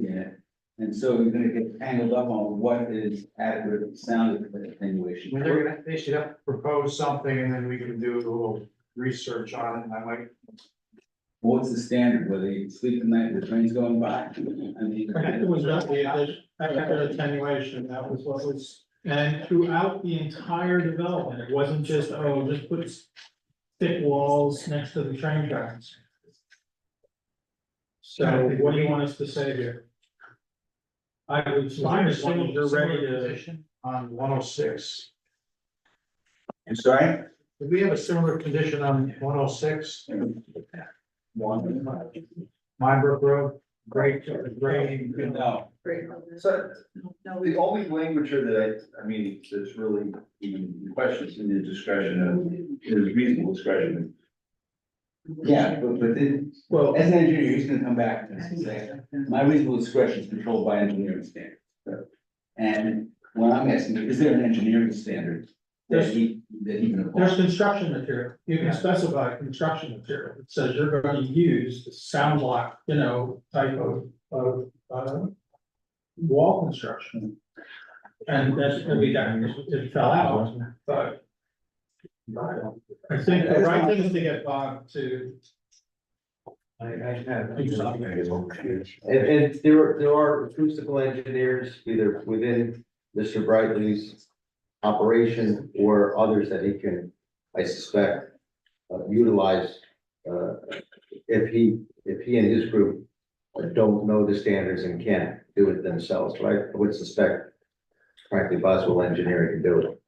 in it. And so you're gonna get tangled up on what is adequate sound attenuation. They should have to propose something and then we can do a little research on it, and I might. What's the standard, whether you sleep at night, the train's going by? I mean. It was not the adequate attenuation, that was what was, and throughout the entire development, it wasn't just, just put thick walls next to the train tracks. So what do you want us to say here? I would, fine as long as you're ready to. On 106. I'm sorry? Do we have a similar condition on 106? Brook Road, great, No. So, the only language here that I mean, that's really even questions in the discretion of, is reasonable discretion. Yeah, but then, well, as an engineer, he's gonna come back to us and say, my reasonable discretion is controlled by engineering standards. And what I'm asking, is there an engineering standard that he can apply? There's construction material, you can specify construction material, it says you're going to use the sound block, type of wall construction. And that's, it fell out, but. I think the right thing is to get Bob to. And there are acoustical engineers, either within Mr. Brightly's operation or others that he can, I suspect, utilize. If he and his group don't know the standards and can't do it themselves, right? I would suspect, frankly, Boswell Engineering can do it.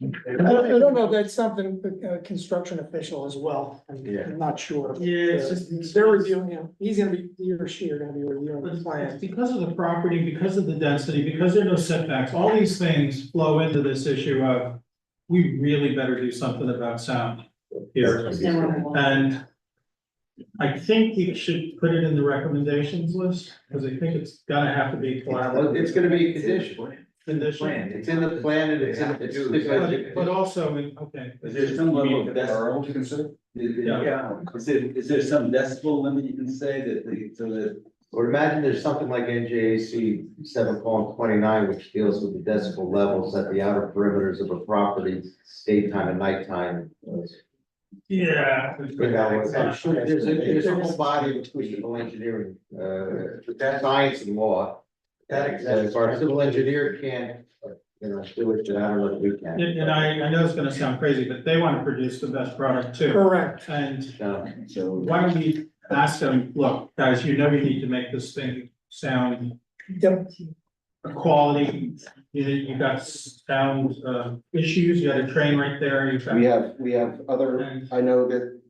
I don't know if that's something, construction official as well, I'm not sure. Yeah, it's just. They're reviewing him, he or she are gonna be reviewing the It's plan. because of the property, because of the density, because there are no setbacks, all these things flow into this issue of. We really better do something about sound here, and. I think we should put it in the recommendations list, because I think it's gonna have to be collaborative. It's gonna be a condition. Condition. It's in the plan and it's But also, okay. Is there some level of Our own decibel? to consider? Yeah. Is there some decibel limit you can say so that? Or imagine there's something like NJAC 7:29, which deals with the decibel levels at the outer perimeters of a property, daytime and nighttime. Yeah. There's a whole body of acoustical engineering, science and law. If our civil engineer can't, do it, then I don't know if we can. And I know it's gonna sound crazy, but they wanna produce the best product too. Correct. And So, why don't we ask them, look, guys, you need to make this thing sound Yep. quality. You got sound issues, you got a train right there, you've got. We have other, I know that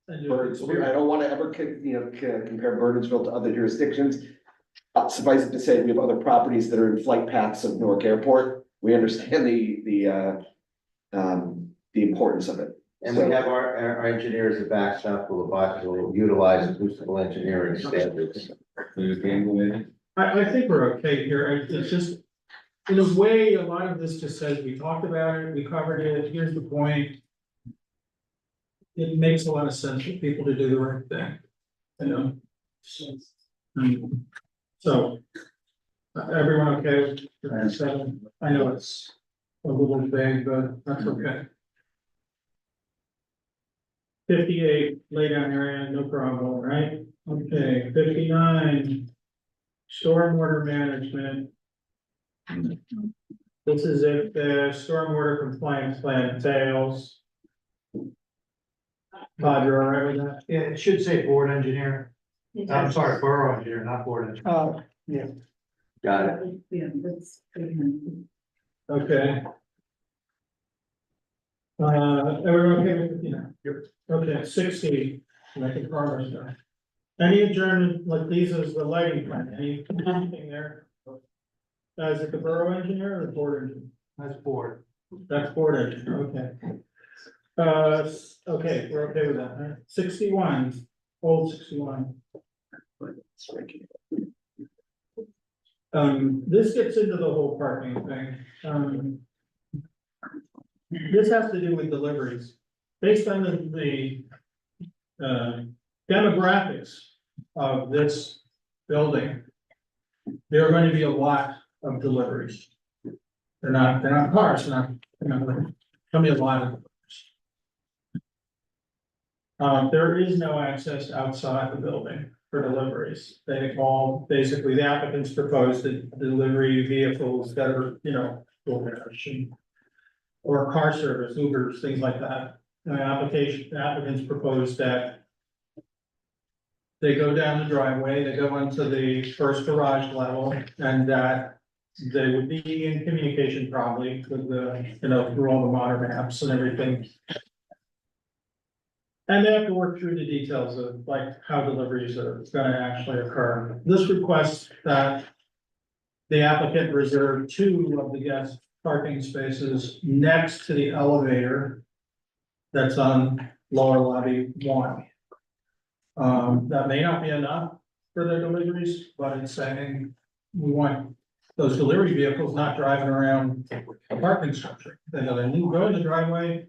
I don't wanna ever, compare Bernardsville to other jurisdictions. Suffice it to say, we have other properties that are in flight paths of Newark Airport. We understand the importance of it. And we have our engineers at backstop will utilize acoustical engineering standards. I think we're okay here, it's just, in a way, a lot of this just says, we talked about it, we covered it, here's the point. It makes a lot of sense for people to do the right thing, you know? So, everyone okay with 57? I know it's a little vague, but that's okay. 58, lay down area, no problem, right? Okay, 59. Stormwater management. This is if the stormwater compliance plan fails. Todd, you're all right with that? Yeah, it should say board engineer. I'm sorry, borough engineer, not board engineer. Yeah. Got it. Yeah, that's. pretty good. Okay. Everyone okay with, okay, 60, making progress there. Any adjournment, like these is the lighting plan, anything there? Is it the borough engineer or the board engineer? That's board. That's board engineer, okay. Okay, we're okay with that, right? 61, old 61. This gets into the whole parking thing. This has to do with deliveries. Based on the demographics of this building, there are going to be a lot of deliveries. They're not cars, they're gonna be a lot of deliveries. There is no access outside the building for deliveries. They all, basically, the applicants proposed that delivery vehicles that are, or car service, Ubers, things like that. Applicants proposed that they go down the driveway, they go into the first garage level, and that they would be in communication probably with the, through all the modern apps and everything. And they have to work through the details of like how deliveries are gonna actually occur. This requests that the applicant reserve 2 of the guest parking spaces next to the elevator that's on lower lobby 1. That may not be enough for their deliveries, but it's saying we want those delivery vehicles not driving around a parking structure. They're gonna go in the driveway,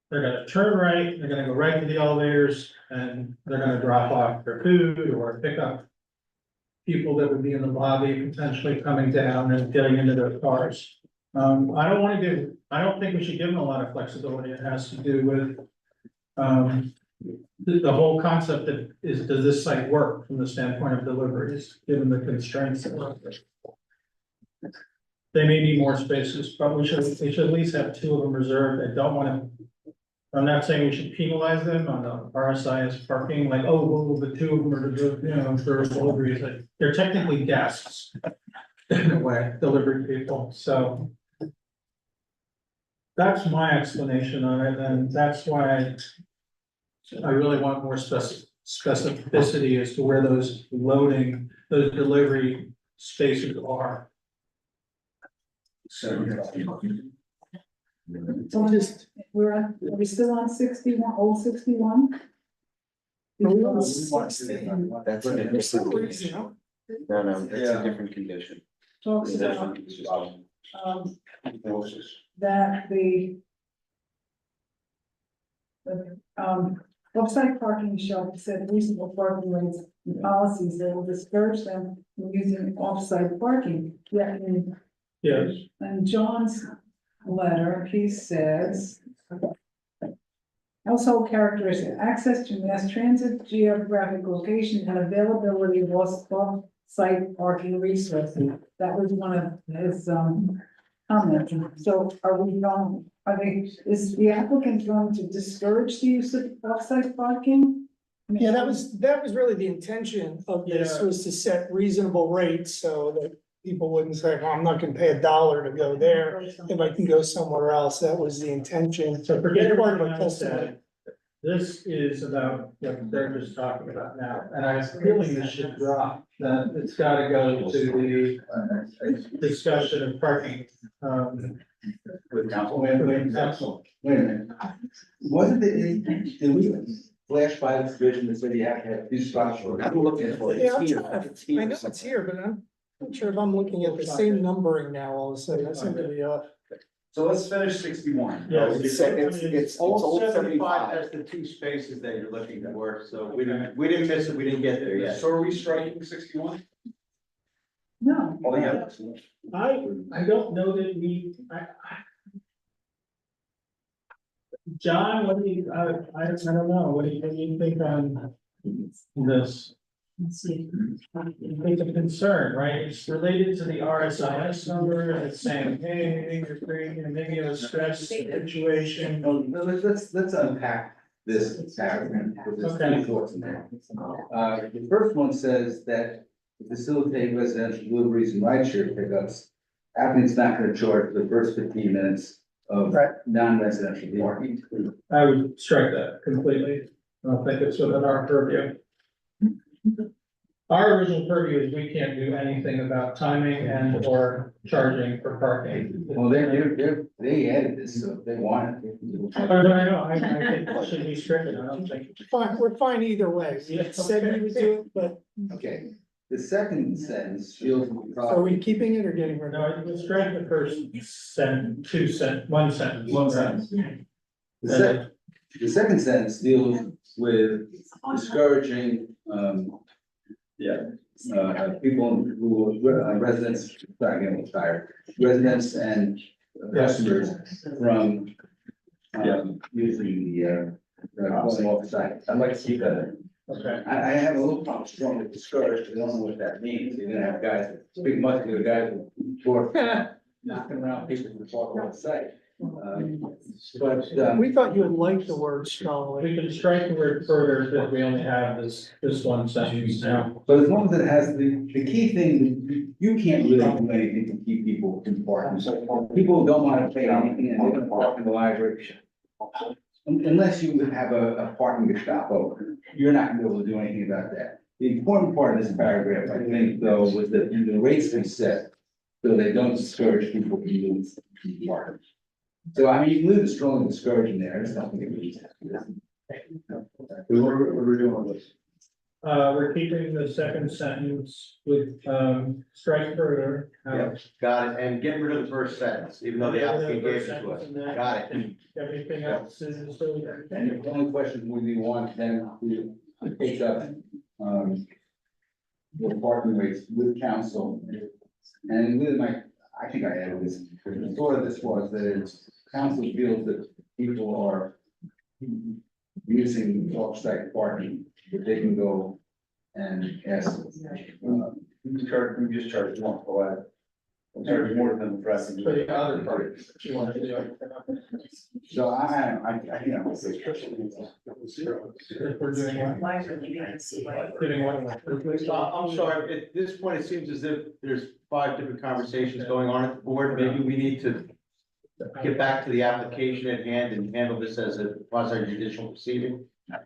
they're gonna turn right, they're gonna go right to the elevators, and they're gonna drop off their food or pick up people that would be in the lobby potentially coming down and getting into their cars. I don't think we should give them a lot of flexibility. It has to do with the whole concept does this site work from the standpoint of deliveries, given the constraints that are there? They may need more spaces, but we should at least have 2 of them reserved. I don't wanna, I'm not saying we should penalize them on the RSIS parking, like, oh, well, the 2 of them are, for deliveries, like, they're technically guests. In a way, delivery people, so. That's my explanation on it, and that's why I really want more specificity as to where those delivery spaces are. So are we still on 61, old 61? That's a different condition. No, that's a different condition. Talks about, that the offsite parking shall set reasonable parking rates and policies that will discourage them from using offsite parking. Yet Yes. in John's letter, he says, household characteristics, access to mass transit, geographic location, and availability of off-site parking resources. That was one of his comments. So is the applicant going to discourage the use of off-site parking? Yeah, that was really the intention of this, Yeah. was to set reasonable rates so that people wouldn't say, well, I'm not gonna pay $1 to go there if I can go somewhere else. That was the intention. So forget Part of everything our I testimony. said. this is about what they're just talking about now, and I was feeling this should drop. That it's gotta go to the discussion of parking, With council. with council. Wait a minute. Wasn't did we flash by the provision that said you have to have two spots for? I'm looking for it. Yeah, It's here. I know it's here, but I'm not sure if I'm looking at the same numbering now all of a sudden. I seem to be off. So let's finish 61. Yeah. It's old 75. That's the two spaces that you're looking for, so we didn't miss it, we didn't get there yet. So are we striking 61? No. Oh, yeah. I don't know that we, John, what do you, I don't know, what do you think on this? It's a concern, right? It's related to the RSIS number, and it's saying, hey, you're creating maybe a stress situation. No, let's unpack this paragraph, because there's three thoughts in there. The first one says that to facilitate residential deliveries and rideshare pickups, applicant's not gonna charge for the first 15 minutes of Right. non-residential parking. I would strike that completely. I don't think it's within our purview. Our original purview is we can't do anything about timing and or charging for parking. Well, they added this, so if they want it. I know, I think it should be stricken, I don't think. Fine, we're fine either way. We said we would do it, but Okay, the second sentence deals with. are we keeping it or getting rid No, of it? I would strike the first one sentence. One sentence. The second sentence deals with discouraging, people who are residents, sorry, I'm tired, residents and customers from, using the calling off site. I'd like to keep that in. Okay. I have a little problem strong with discouraged, I don't know what that means, you're gonna have guys, big muscular guys with torque, knocking around people who talk on site. But, We thought you would like the word strongly. We can strike the word further, that we only have this one sentence now. but as long as it has the key thing, you can't really do anything to keep people from parking. So people don't wanna pay anything and they're gonna park in the library. Unless you have a parking Gestapo, you're not gonna be able to do anything about that. The important part of this paragraph, I think, though, was that the rates be set so they don't discourage people from using parking. So I mean, you can leave the strong discouraging there, there's nothing that we. What are we doing with this? We're keeping the second sentence with, strike further. Got it, and get rid of the first sentence, even though the applicant gave it to us. Got it. Everything else is still. And the only question would be want them to take up, the parking rates with council. And with I think I added this, the thought of this was that it's, council feels that people are using off-site parking, that they can go and ask. We just charge more for that. We'll charge more than the rest of For the other part, that you want to do. So I, you know. If we're doing one. Doing one. I'm sorry, at this point, it seems as if there's 5 different conversations going on at the board, maybe we need to get back to the application at hand and handle this as a quasi judicial proceeding. As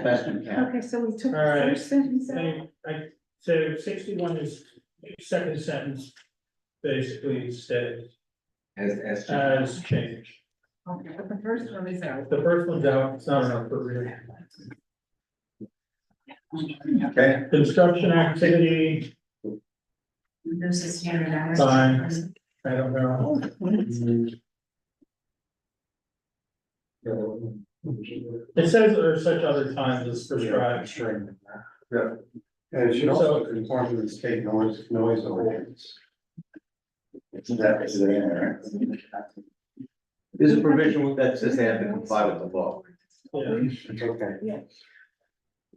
best we can. Okay, so we took the All right. first sentence out. So 61 is second sentence, basically stays as changed. Okay, but the first one is out. The first one's out, it's not enough for real. Okay. Construction activity, There's a standard hours. fine, I don't know. It says there are such other times as prescribed. And it should also conform to the state noise ordinance. There's a provision that says they have to comply with the law. Yeah.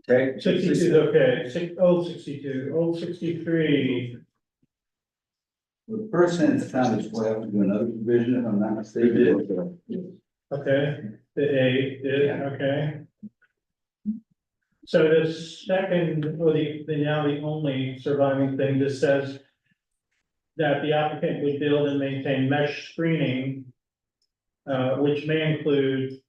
Okay. 62 is okay, old 62, old 63, The first sentence sounded well, have to do another provision, if I'm not mistaken. okay, the A, okay. So the second, or the now the only surviving thing just says that the applicant would build and maintain mesh screening, which may include,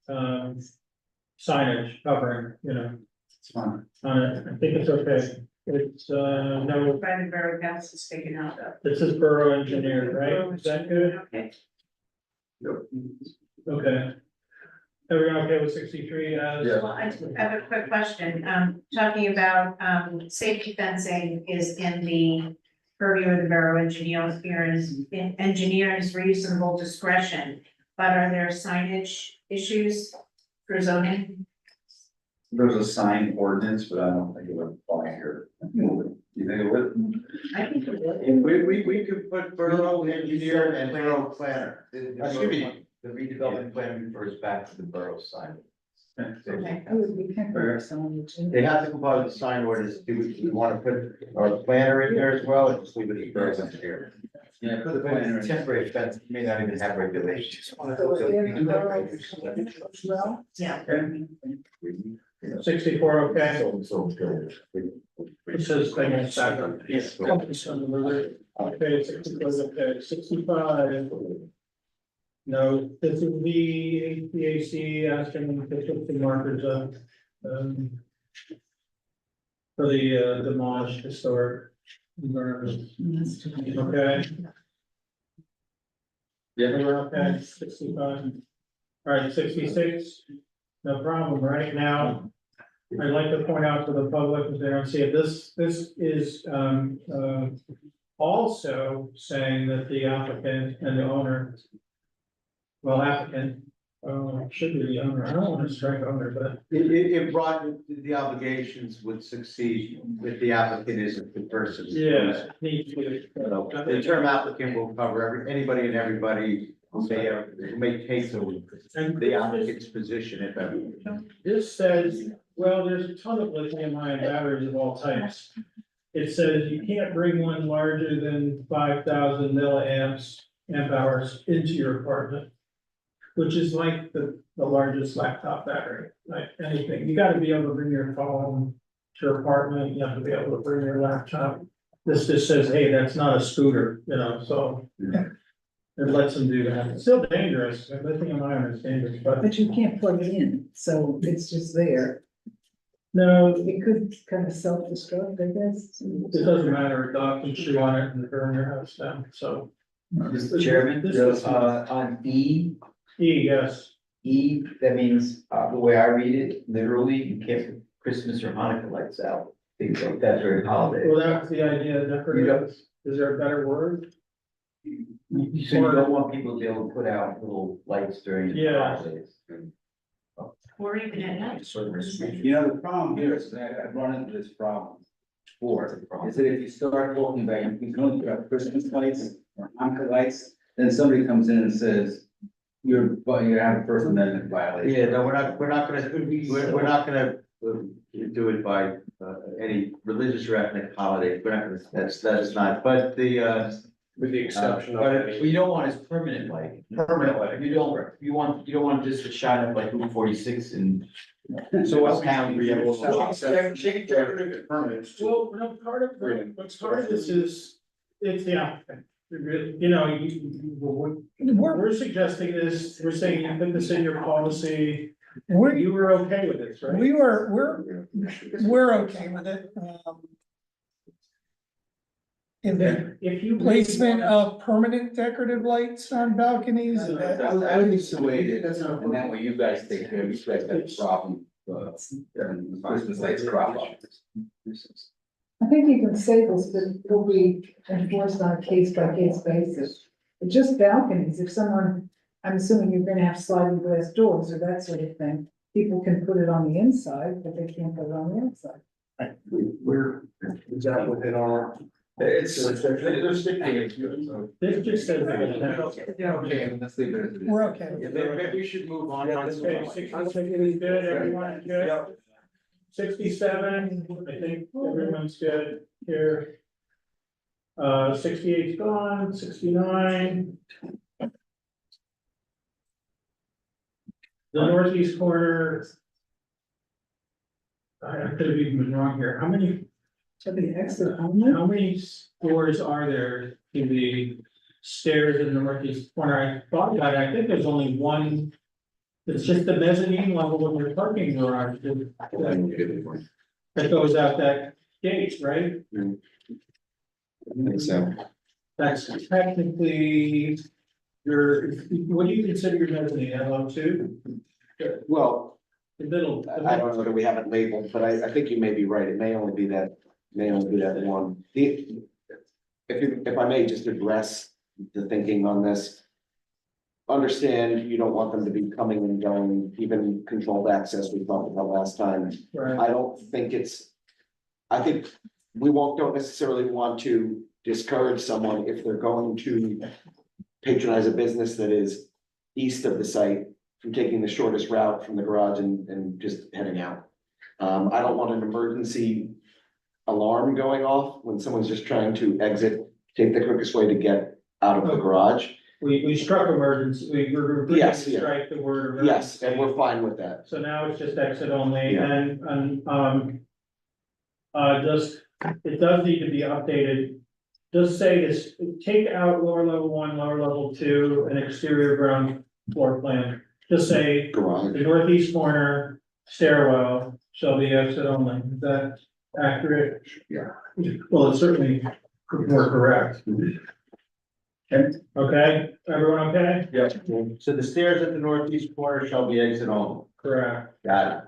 signage covering, you know, It's fine. on it, I think it's okay. It's, no, By the borough council is taken out of. this is borough engineer, right? Is that good? Okay. Okay. Everyone okay with 63 as? Well, I do have a quick question, talking about, safety fencing is in the purview of the borough engineer's reasonable discretion. But are there signage issues for zoning? There's a sign ordinance, but I don't think it would apply here. You think it would? I think it would. We could put borough engineer and borough planner. Excuse me, the redevelopment plan refers back to the borough side. Okay. I would be temporary, someone would. They have to comply with the sign orders. Do we want to put our planner in there as well, or just leave it as borough engineer? Yeah, put the planner in. Temporary fence, you may not even have regulations. So in the borough as well, Yeah. 64, okay. It says thing is second. Yes. Okay, 64, okay, 65. No, this is the HVAC asking to put the markers up. For the demolished historic environment, okay? Yeah. We're okay, 65. All right, 66, no problem, right now. I'd like to point out to the public, if they don't see it, this is, also saying that the applicant and the owner. Well, applicant, should be the owner, I don't want to strike owner, but. It brought, the obligations would succeed if the applicant isn't the person. Yeah. Needs to be. The term applicant will cover anybody and everybody who may take the applicant's position if ever. This says, well, there's a ton of lithium-ion batteries of all types. It says you can't bring one larger than 5,000 milliamps, amp hours into your apartment. Which is like the largest laptop battery, like anything. You gotta be able to bring your phone to your apartment, you have to be able to bring your laptop. This just says, hey, that's not a scooter, you know, so. It lets them do that. It's still dangerous. Lithium-ion is dangerous, but but you can't plug it in, so it's just there. no, It could kind of self-destruct, I guess. it doesn't matter. A dog can chew on it and burn your house down, so. Mr. Chairman, This is- on Yes, that means, the way I read it, literally, you can't put Christmas or Hanukkah lights out. Things like that during holidays. well, that's the idea, decorative. Is there a better word? So you don't want people to be able to put out little lights during the Yeah. holidays. Or even at night. You know, the problem here is that I've run into this problem before, is that if you start talking about, you can only put up Christmas lights or Hanukkah lights, then somebody comes in and says, you have a First Amendment violation. Yeah, no, we're not gonna do it by any religious or ethnic holiday. We're not gonna, that is not, but the With the exception of. What you don't want is permanent lighting. Permanent lighting. You don't want just to shine up like Route 46 and. So West Town, where you have all the- Permanent. Well, no, part of this is, it's the applicant. You know, we're suggesting this, we're saying you put this in your policy, you were okay with this, right? We're okay with it. In the If you. placement of permanent decorative lights on balconies. I would be situated, and that way you guys take care of, you guys have a problem, and Christmas lights crop up. I think you can say this, but it'll be enforced on a case-by-case basis. But just balconies, if someone, I'm assuming you're gonna have sliding glass doors or that sort of thing. People can put it on the inside, but they can't put it on the outside. Is that within our? They're sticking to it, so. This just says. Okay, let's leave it as it is. We're okay. maybe we should move on. Okay, 66 is good, everyone's good. 67, I think everyone's good here. 68's gone, 69. The northeast corner. I could have even been wrong here. How many To the exit only. How many doors are there in the stairs in the northeast corner? I thought about it, I think there's only one It's just the mezzanine level of your parking garage that goes out that gate, right? I think so. That's technically your, what do you consider your mezzanine, LO2? Well, The middle. I don't know that we have it labeled, but I think you may be right. It may only be that one. If I may just address the thinking on this. Understand you don't want them to be coming and going, even controlled access we talked about last time. Right, I don't think I think we don't necessarily want to discourage someone if they're going to patronize a business that is east of the site from taking the shortest route from the garage and just heading out. I don't want an emergency alarm going off when someone's just trying to exit, take the quickest way to get out of the garage. we struck emergency, we were. Yes, yeah. Strike the word emergency. Yes, and we're fine with that. So now it's just exit only Yeah. and, it does need to be updated. Does say this, take out lower level 1, lower level 2, and exterior ground floor plan. Just say Garage. the northeast corner stairwell shall be exit only. Is that accurate? Yeah. Well, it's certainly more correct. Okay, everyone okay? Yeah, so the stairs at the northeast corner shall be exit only. Correct. Got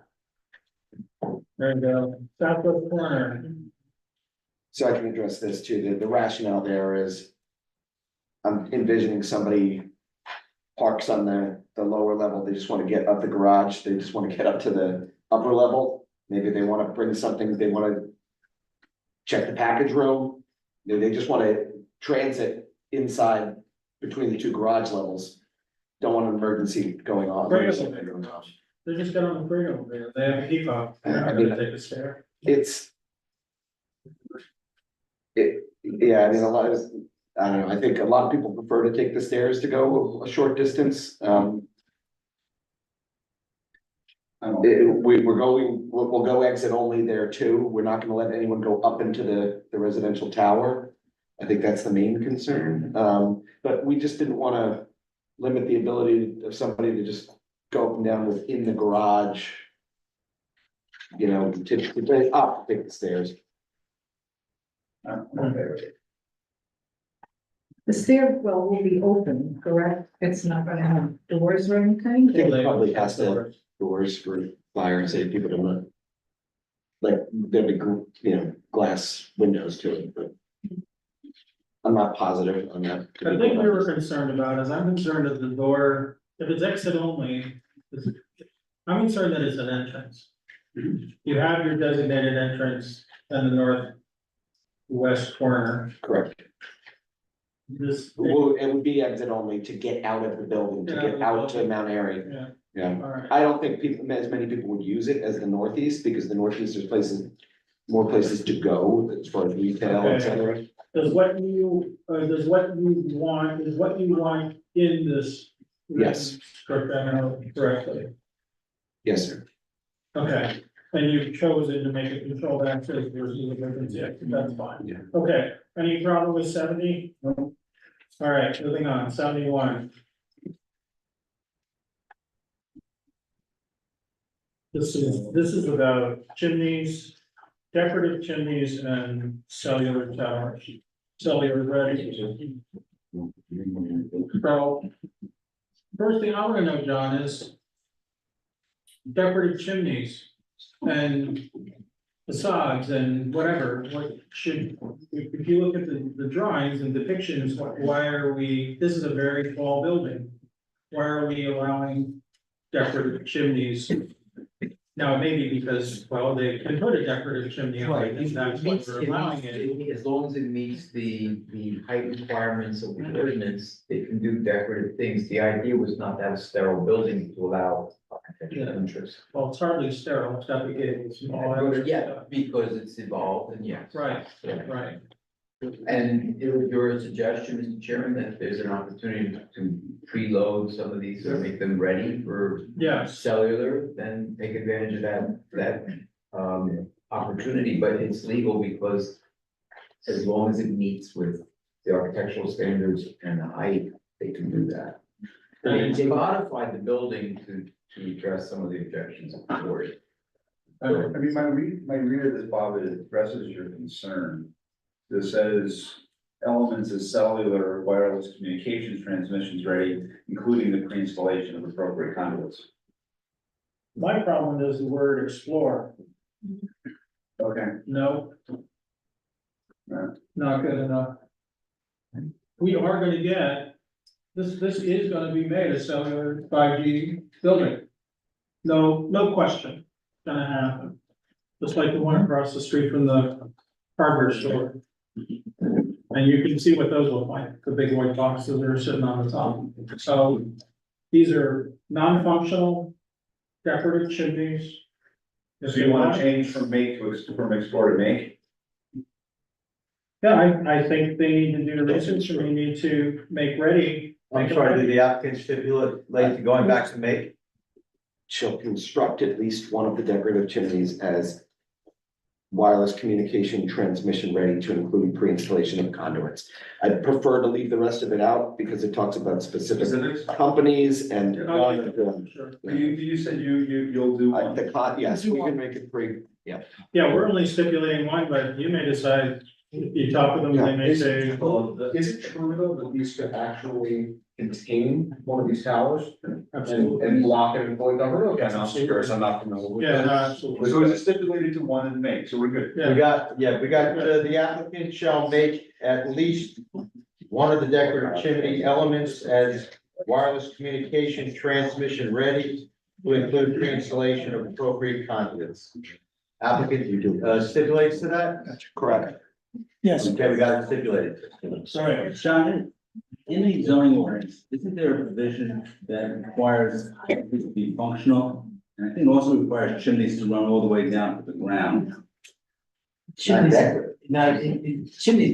it. There you go. Southwest corner. So I can address this too. The rationale there is. I'm envisioning somebody parks on the lower level. They just want to get up the garage. They just want to get up to the upper level. Maybe they want to bring something, they want to. Check the package room. They just want to transit inside between the two garage levels. Don't want an emergency going on. They're just got on the bridge over there. They have a key fob. They're not gonna take a stair. Yeah, I mean, I don't know, I think a lot of people prefer to take the stairs to go a short distance. We'll go exit only there too. We're not gonna let anyone go up into the residential tower. I think that's the main concern. But we just didn't wanna limit the ability of somebody to just go up and down within the garage. You know, to take the stairs. The stairwell will be open, correct? It's not gonna have doors or anything? I think it probably has to doors for fire and safety, but I'm not. Like, there'll be, glass windows to it, but. I'm not positive on that. The thing we were concerned about is I'm concerned that the door, if it's exit only, I'm concerned that it's an entrance. You have your designated entrance in the northwest corner. Correct. This. Well, it would be exit only to get out of the building, to get out to Mount Airy. Yeah, Yeah, all right. I don't think as many people would use it as the northeast, because the northeast there's more places to go as far as retail, et cetera. Does what you want in this? Yes. Correctly. Yes, sir. Okay, and you've chosen to make it controlled access versus emergency exit, that's fine. Yeah. Okay, any problem with 70? No. All right, moving on, 71. This is about chimneys, decorative chimneys and cellular towers, cellular ready. So, first thing I wanna know, John, is decorative chimneys and facades and whatever, if you look at the drawings and depictions, why are we, this is a very tall building. Why are we allowing decorative chimneys? Now, it may be because, well, they can put a decorative chimney on it, and that's what we're allowing it. As long as it meets the height requirements of the ordinance, they can do decorative things. The idea was not to have a sterile building to allow architectural interest. Well, it's hardly sterile, it's got the gables and all that other Yeah, stuff. because it's evolved and yes. Right, Yeah. right. And it was your suggestion, Mr. Chairman, that there's an opportunity to preload some of these or make them ready for Yes, cellular, then take advantage of that opportunity, but it's legal because as long as it meets with the architectural standards and the height, they can do that. They modified the building to address some of the objections of the board. I mean, my read of this, Bob, it addresses your concern. It says elements of cellular wireless communications transmissions ready, including the pre-installation of appropriate conduits. My problem is the word explore. Okay. No. Yeah. Not good enough. We are gonna get, this is gonna be made a cellular 5G building. No question, gonna happen. Just like the one across the street from the hardware store. And you can see what those look like, the big white boxes that are sitting on the top. So these are non-functional decorative chimneys. So you want to change from make to, from explore to make? Yeah, I think they need to do the research, and we need to make ready. I'm sorry, did the applicant stipulate to going back to make? Shall construct at least one of the decorative chimneys as wireless communication transmission ready to include pre-installation of conduits. I'd prefer to leave the rest of it out because it talks about specific companies and. Sure. You said you'll do one. Yes, we can make it free. Yeah, we're only stipulating one, but you may decide, if you talk with them, they may say. Is it true though that these could actually contain one of these towers and block it and fully cover it? Okay, I'm curious, I'm not familiar with Yeah, that. no, absolutely. So is it stipulated to one and make, so we're good. Yeah. We got, the applicant shall make at least one of the decorative chimney elements as wireless communication transmission ready to include pre-installation of appropriate conduits. Applicant, stipulates to that? Correct. Yes, Okay, we got it stipulated. Sorry, Sean, in the zoning ordinance, isn't there a provision that requires it to be functional? And I think also requires chimneys to run all the way down to the ground. Chimney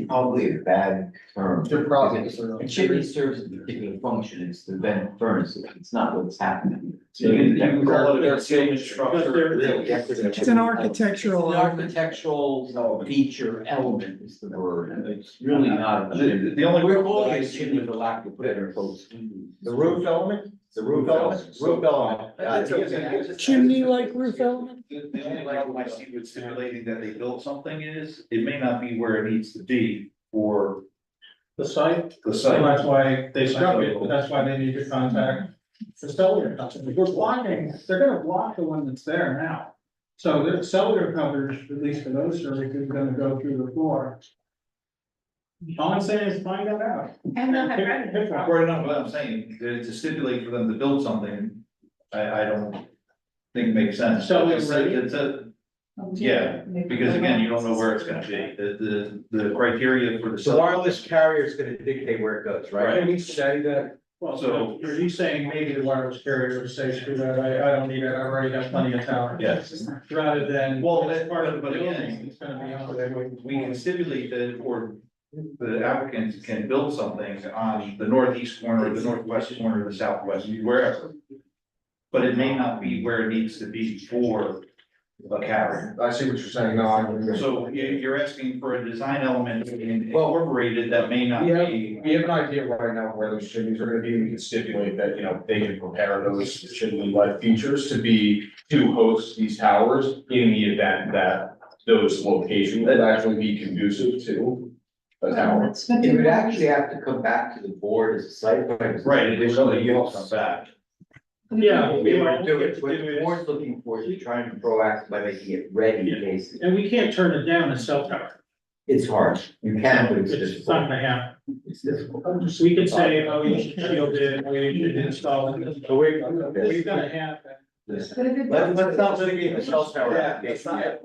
is probably a bad term. They're probably- A chimney serves a particular function, it's to vent furnace, it's not what's happening. So you can call it a ceiling structure. it's an architectural An element. architectural feature element is the word, and it's really not a chimney. The only. We're calling it a chimney for lack of better folks. The roof element? The roof element? Roof element. Chimney-like roof element? The only problem I see with stipulating that they built something is, it may not be where it needs to be for The site, the so site. that's why they struck it, that's why they need to contact the cellular company. We're blocking, they're gonna block the one that's there now. So the cellular coverage, at least for those services, is gonna go through the floor. All I'm saying is find that out. And they'll have revenue. Right, no, what I'm saying, to stipulate for them to build something, I don't think makes sense. So it's ready? Yeah, because again, you don't know where it's gonna be, the criteria for the. The wireless carrier is gonna dictate where it goes, right? Can we say that? Well, So- so are you saying maybe the wireless carrier would say, screw that, I don't need it, I already have plenty of tower. Yes. Rather than. Well, as part of the but again, building, it's gonna be on. We can stipulate that, or the applicant can build something on the northeast corner, the northwest corner, the southwest, wherever. But it may not be where it needs to be for a carrier. I see what you're saying, no, I'm. So you're asking for a design element incorporated that may not be. We have an idea right now where those chimneys are gonna be, we can stipulate that, they can prepare those chimney-like features to host these towers in the event that those locations would actually be conducive to a tower. It would actually have to come back to the board as a site plan. Right, it is only use come back. Yeah, We we were won't doing get it, to what do the it. board's looking for is trying to be proactive by making it ready, basically. And we can't turn it down a cell tower. It's hard, you can, but it's It's not difficult. gonna happen. It's difficult. We could say, oh, you should shield it, or you should install it. So we, It's gonna happen. let's not litigate the cell tower application yet.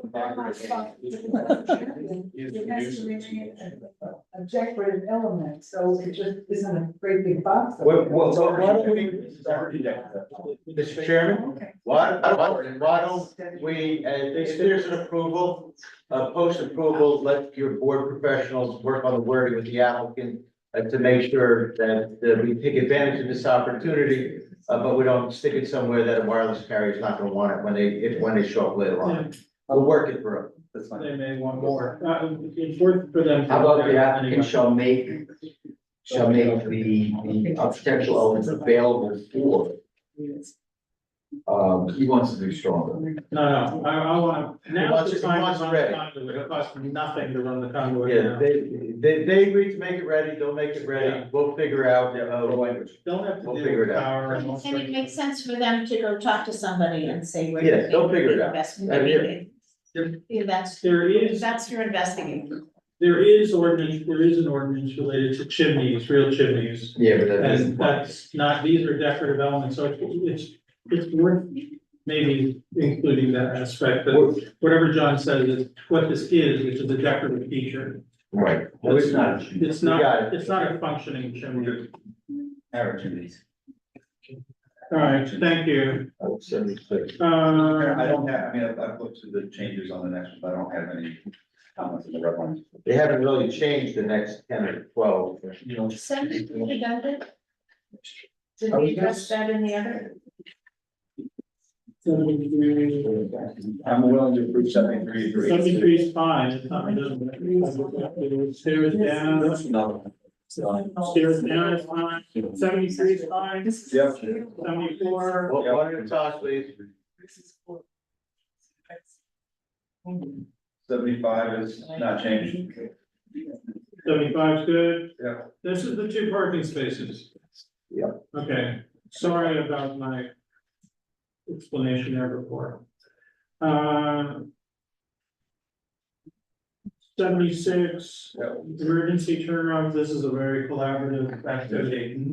A decorative element, so it just isn't a great big box. Well, so why don't we, Mr. Chairman, Okay. why don't we, if there's an approval, post-approval, let your board professionals work on the wording with the applicant to make sure that we take advantage of this opportunity, but we don't stick it somewhere that a wireless carrier is not gonna want it when they show up later on. We'll work it for them. That's fine. They may want more. It's worth for them. to- How about the applicant shall make the architectural elements available for He wants to be stronger. No, I wanna, now's wants the it- he time to wants it run ready. the conduit, it costs nothing to run the conduit Yeah, now. they agreed to make it ready, they'll make it ready, we'll figure out, Language. Don't have to We'll deal figure with it out. power. And it makes sense for them to go talk to somebody and say, where do Yeah, you think they'll figure it the out. investment I would mean, be? Yeah, that's, There is, that's your investigating. there is an ordinance related to chimneys, real chimneys. Yeah, but And that's not, these are decorative elements, so it's worth maybe including that aspect, but whatever John said, is what this is, which is a decorative feature. Right. No, it's not. It's We got not, it. it's not a functioning chimney. Average chimneys. All right, thank you. 76. I don't have, I mean, I've looked through the changes on the next one, but I don't have any comments in the red ones. They haven't really changed the next 10 or 12. Send it to redundant? Did we address that in the other? I'm willing to approve 73. 73 is fine, it's not redundant. Stairs down, stairs down is fine, 73 is fine, Yep. 74. One at a time, please. 75 is not changed. 75 is good. Yeah. This is the 2 parking spaces. Yeah. Okay, sorry about my explanation there before. 76, emergency turnaround, this is a very collaborative activity.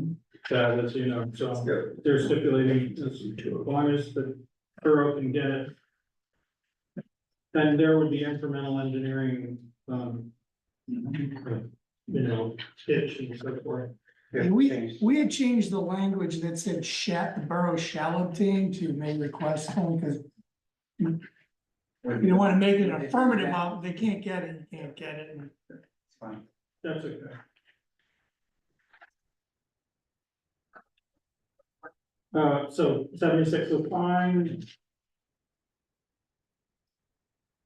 As you know, so they're stipulating this, as long as the borough can get it. Then there would be incremental engineering, pitch and so forth. And we had changed the language that said the borough shall obtain to may request, because you don't want to make it affirmative of, they can't get it, you can't get it. That's okay. So 76 is fine.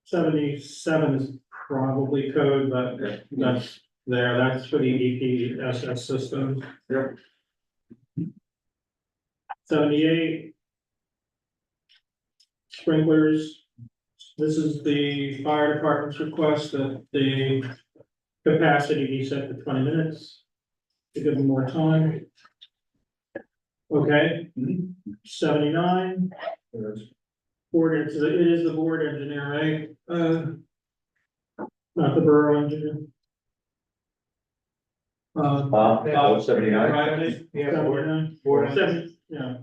77 is probably code, but that's there, that's for the EPSS system. Yep. 78. Sprinklers. This is the fire department's request that the capacity be set to 20 minutes. To give them more time. Okay. 79. Board, it is the board engineer, right? Not the borough engineer. 79. Right, Yeah, 79. board. 70, yeah.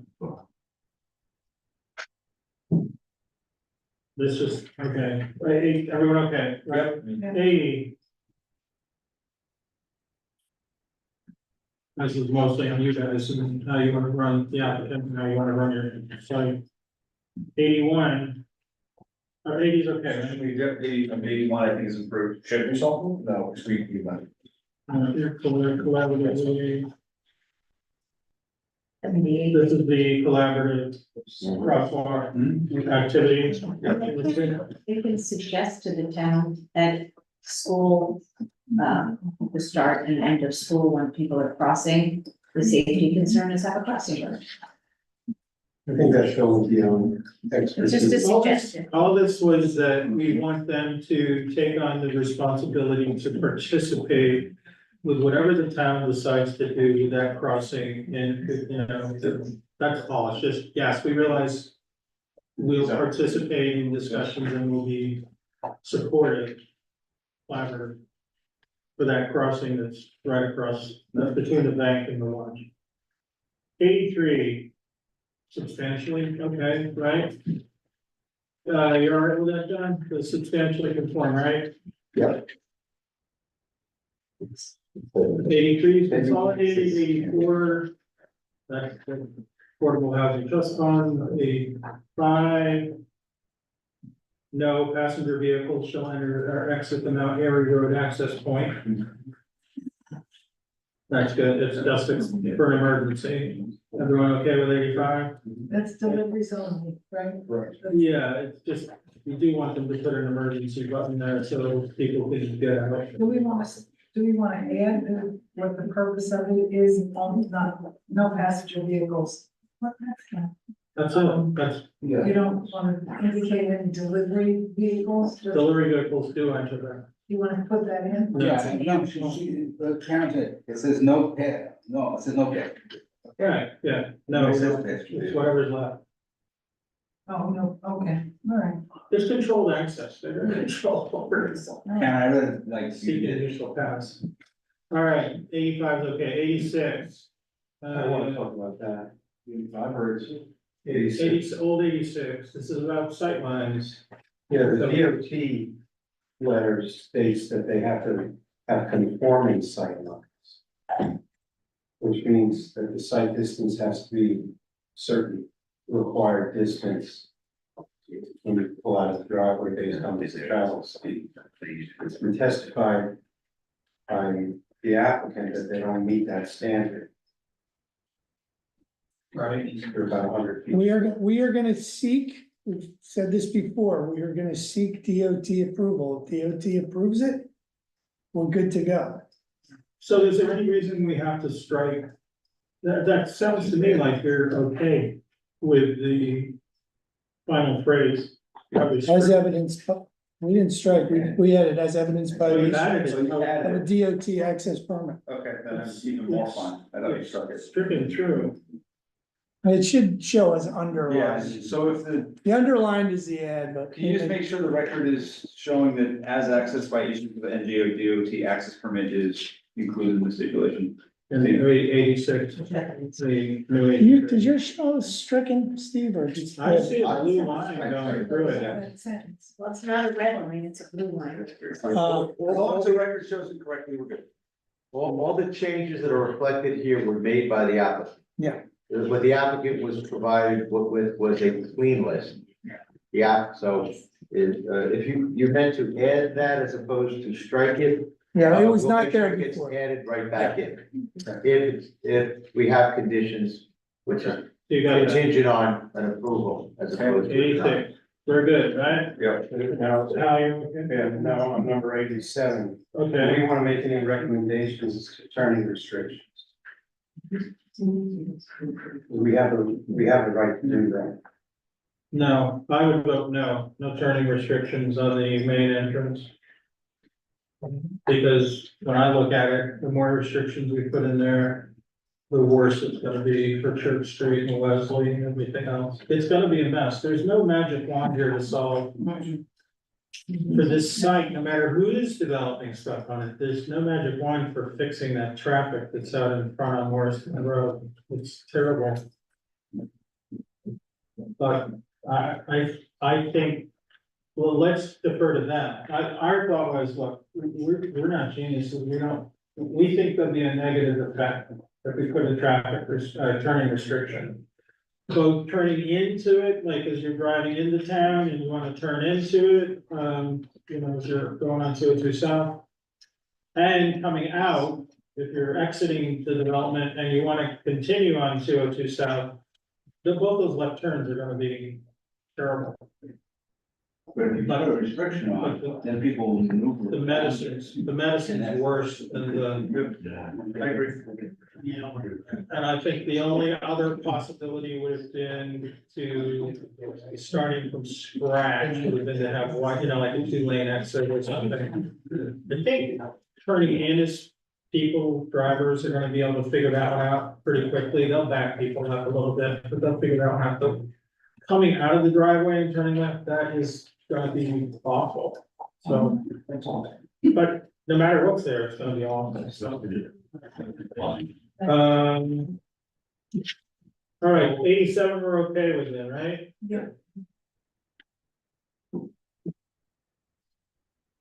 This is, okay, everyone okay, right? 80. This is mostly on you guys and how you want to run the applicant, and how you want to run your site. 81. 80 is okay, right? We got 81, I think is improved. Should be something? No, we went. Collaborative. 78. This is the collaborative crosswalk activities. You can suggest to the town that school, the start and end of school, when people are crossing, the safety concern is have a crossing guard. I think that's still, It's just a suggestion. All this was that we want them to take on the responsibility to participate with whatever the town decides to do with that crossing, and, that's all, it's just, yes, we realize we'll participate in discussions and we'll be supportive, collaborative for that crossing that's right across, between the bank and the lodge. 83, substantially, okay, right? You're all right with that, John? The substantially conform, right? Yep. 83 is consolidated, 84. That's the Affordable Housing Trust Fund, 85. No passenger vehicles shall enter or exit the Mount Airy Road access point. That's good, it's just for an emergency. Everyone okay with 85? That's deliveries only, right? Yeah, it's just, we do want them to put an emergency button there so people can get out. Do we want to add what the purpose of it is, not, no passenger vehicles? That's it, that's, You don't want to indicate any delivery vehicles, just, delivery vehicles do enter that. you want to put that in? Yeah, no, the counter, it says no pay, no, it says no pay. Right, yeah, no, It says it's whatever's left. Oh, no, okay, all right. There's controlled access, they're controlled over. And I really like you Seek did. initial pass. All right, 85 is okay, 86. talk about that. I've heard. 86, this is about sightlines. Yeah, the DOT letter states that they have to have conforming sight lines. Which means that the sight distance has to be certain required distance. When you pull out of the driveway based on the travel speed. It's been testified by the applicant that they don't meet that standard. Right. They're about 100 feet. We are gonna seek, we've said this before, we are gonna seek DOT approval. If DOT approves it, we're good to go. So is there any reason we have to strike? That sounds to me like you're okay with the final phrase. Probably As strike- evidenced, we didn't strike, we had it as evidenced by We've the added it. So you of added a it. DOT access permit. Okay, then it's even more fun. I thought you struck it. Stricken through. It should show as Yes, underlined. so if The underlined is the ad, but. can you just make sure the record is showing that as accessed by issues of the NGO DOT access permit is included in the stipulation? In the 86, the new Does your show stricken, Steve, or just? I see a blue line going through it. That sentence. Well, it's not a red line, it's a blue line. Uh, As long as the record shows it correctly, we're good. All the changes that are reflected here were made by the applicant. Yeah. What the applicant was provided with was a clean list. Yeah, so if you meant to add that as opposed to strike it. Yeah, it was we'll not make sure there it gets before. added right back in. If we have conditions, which are You got that. contingent on an approval as opposed to. 86, we're good, right? Yeah. Now, Now you're okay? yeah, now on number 87, do Okay, we want to make any recommendations to turning restrictions? We have the right to do that. no, I would vote no, no turning restrictions on the main entrance. Because when I look at it, the more restrictions we put in there, the worse it's gonna be for Church Street and Wesley and everything else. It's gonna be a mess. There's no magic wand here to solve. For this site, no matter who is developing stuff on it, there's no magic wand for fixing that traffic that's out in front of Morrison Road. It's terrible. But I think, well, let's defer to them. Our thought was, look, we're not geniuses, we think there'll be a negative effect if we put a turning restriction. So turning into it, like as you're driving into town and you wanna turn into it, as you're going on 202 South. And coming out, if you're exiting the development and you wanna continue on 202 South, both those left turns are gonna be terrible. But if you put a restriction on it, then people will maneuver. The medicine's worse than the. I agree. And I think the only other possibility would have been to, starting from scratch, would have been to have one, like a 2-lane exit or something. I think turning in is, drivers are gonna be able to figure that one out pretty quickly. They'll back people up a little bit, but they'll figure that one out. But coming out of the driveway and turning left, that is gonna be awful. So, but no matter what's there, it's gonna be awful, so. All right, 87, we're okay with it, right? Yeah.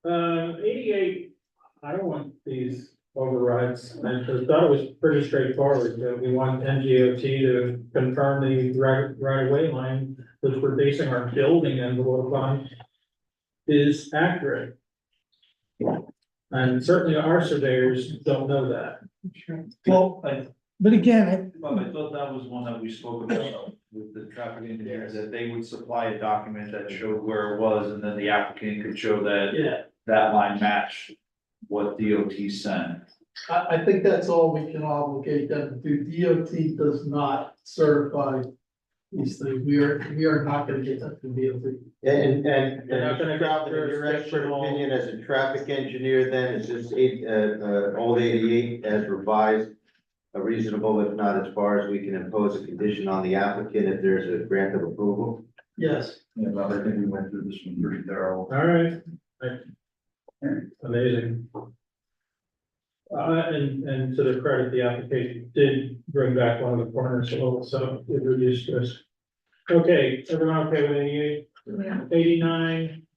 88, I don't want these overrides, I thought it was pretty straightforward, that we want NGOT to confirm the right of way line, which we're basing our building envelope on, is accurate. And certainly our surveyors don't know that. Well, but again, But I thought that was one that we spoke about with the traffic engineers, that they would supply a document that showed where it was, and then the applicant could show that. Yeah. That line matched what DOT sent. I think that's all we can obligate them to do. DOT does not certify these things, we are not gonna get that to be able to. And They're not gonna Mr. get Troutman, in your expert jurisdictional- opinion as a traffic engineer, then is this old 88 as revised? Reasonable, if not as far as we can impose a condition on the applicant if there's a grant of approval? Yes, Yeah, but I think we went through this one pretty thorough. all right. Amazing. And to the credit, the application did bring back one of the corners a little, so it reduced risk. Okay, everyone okay with 88? Yeah. 89,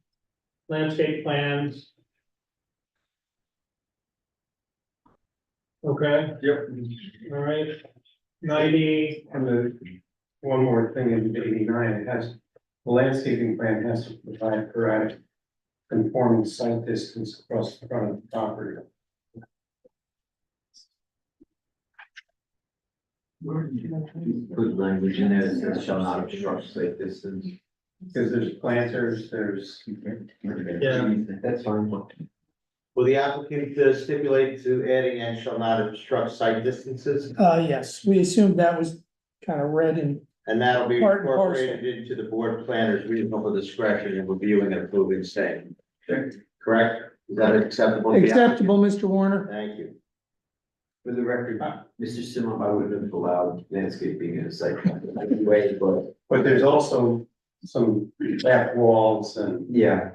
landscape plans. Okay. Yep. All right. 90, And one more thing in 89, it has, the landscaping plan has to provide correct conforming site distance across the front of the property. Put language in there that says shall not obstruct site distance. Because there's planters, there's. Yeah. That's fine. Will the applicant stipulate to adding and shall not obstruct site distances? Yes, we assumed that was kind of read in. And that'll be Part and parcel. incorporated into the board planner's reasonable discretion in reviewing and approving same. Correct? Is that acceptable? to the Acceptable, Mr. Warner? applicant? Thank you. For the record, Mr. Simon, I wouldn't have allowed landscaping in a site plan anyway, but But there's also some back walls and, yeah,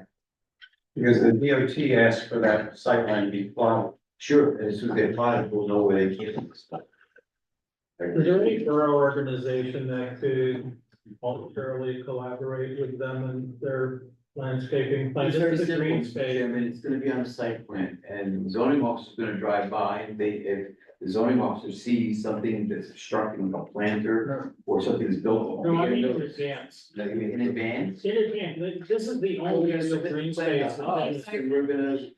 because the DOT asked for that sightline to be plowed. sure, as soon as they apply, we'll know where they can. is there any borough organization that could voluntarily collaborate with them and their landscaping plans? It's very This is a simple, green Mr. space. Chairman, it's gonna be on the site plan, and zoning officer's gonna drive by, and if the zoning officer sees something that's obstructing like a planter or something that's built. No, I they mean get a in notice. advance. Like, in advance. In advance, this is the only We're gonna area of submit green the plan space. to us, and we're gonna,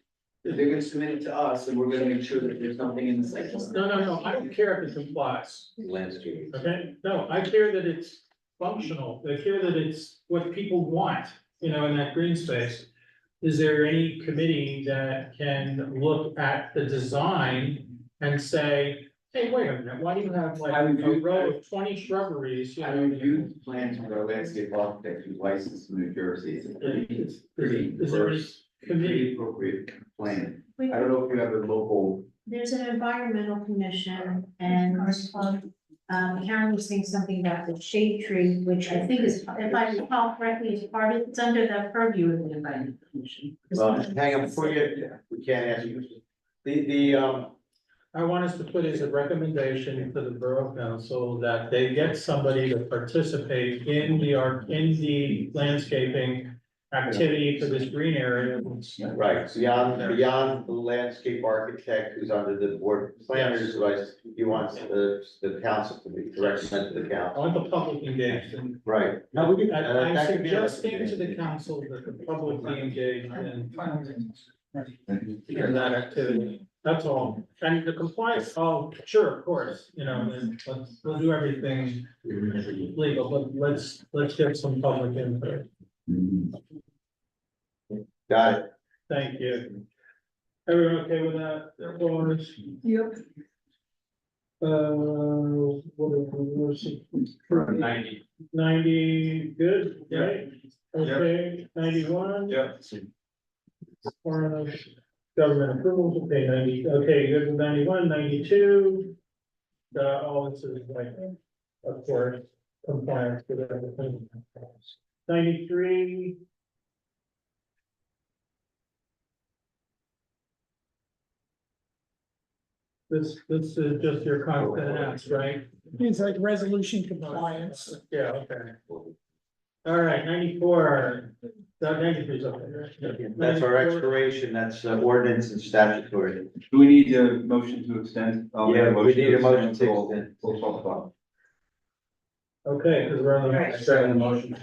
they're gonna submit it to us, and we're gonna make sure that there's nothing in the site. No, I don't care if it complies, Landscape. okay? No, I care that it's functional, I care that it's what people want, in that green space. Is there any committee that can look at the design and say, hey, wait a minute, why do you have like I would a do- row of 20 shrubberies, I reviewed plans with our landscape architect who's licensed in New Jersey, it's a pretty Is there any diverse, committee? pretty appropriate plan. I don't know if you have a local, There's an environmental commission and, Karen was saying something about the shade tree, which I think is, if I recall correctly, is part of, it's under the purview of the environmental commission. Well, hang on, before you, we can't answer you. I want us to put as a recommendation to the Borough Council that they get somebody to participate in the landscaping activity for this green area. Right, beyond the landscape architect who's under the board planners, he wants the council to be, to recommend to the I council. want the public engaged in. Right. Now, we can, I'm that could be a suggesting to the council that the public be engaged in that activity. That's all. And the compliance, oh, sure, of course, and we'll do everything legal, but let's get some public input. Got it. Thank you. Everyone okay with that? Everyone? Yep. What is it? 90, good, right? Okay, 91? Yeah. Government approvals, okay, 90, okay, good with 91, 92. All this is like, of course, compliance with everything. 93. This is just your constant ask, right? It's like resolution compliance. Yeah, okay. All right, 94, 93 is okay. right? That's our 94. expiration, that's ordinance and statutory. Do we need a motion to extend? I'll make Yeah, we need a motion extend to till- extend. till 12 o'clock. Okay, because we're on the next second motion.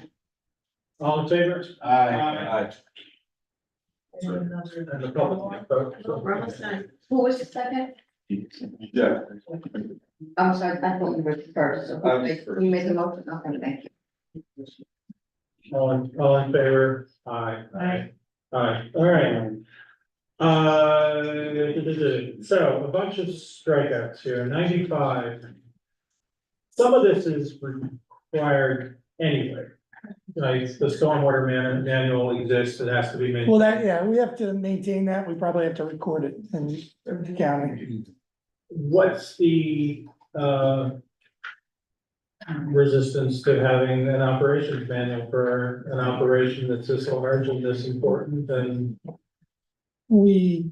All in favor? Aye. And the public vote. Who was the second? Yeah. I'm sorry, I thought you were first, so I was first. you made the motion, okay, thank you. All in favor? Aye. Aye, all right. So a bunch of strikeouts here, 95. Some of this is required anyway. Like, the stormwater manual exists, it has to be made. Well, we have to maintain that. We probably have to record it in the county. What's the, resistance to having an operations manual for an operation that's this large and this important and? We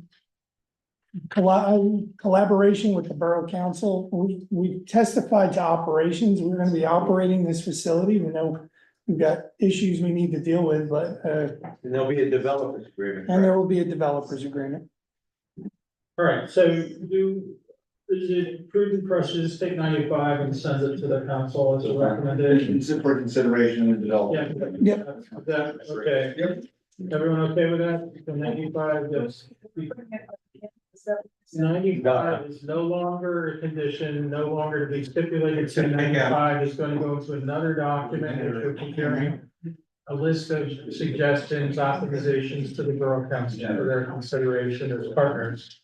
collaboration with the Borough Council, we testified to operations. We're gonna be operating this facility. We know we've got issues we need to deal with, but, And there'll be a developer's agreement. and there will be a developers agreement. All right, so is it prudent for us to just take 95 and send it to the council as a recommendation? For consideration and development. Yep. Okay. Yep. Everyone okay with that? So 95, yes. 95 is no longer a condition, no longer to be stipulated, so 95 is gonna go into another document, which we're preparing. A list of suggestions, optimizations to the Borough Council for their consideration as partners.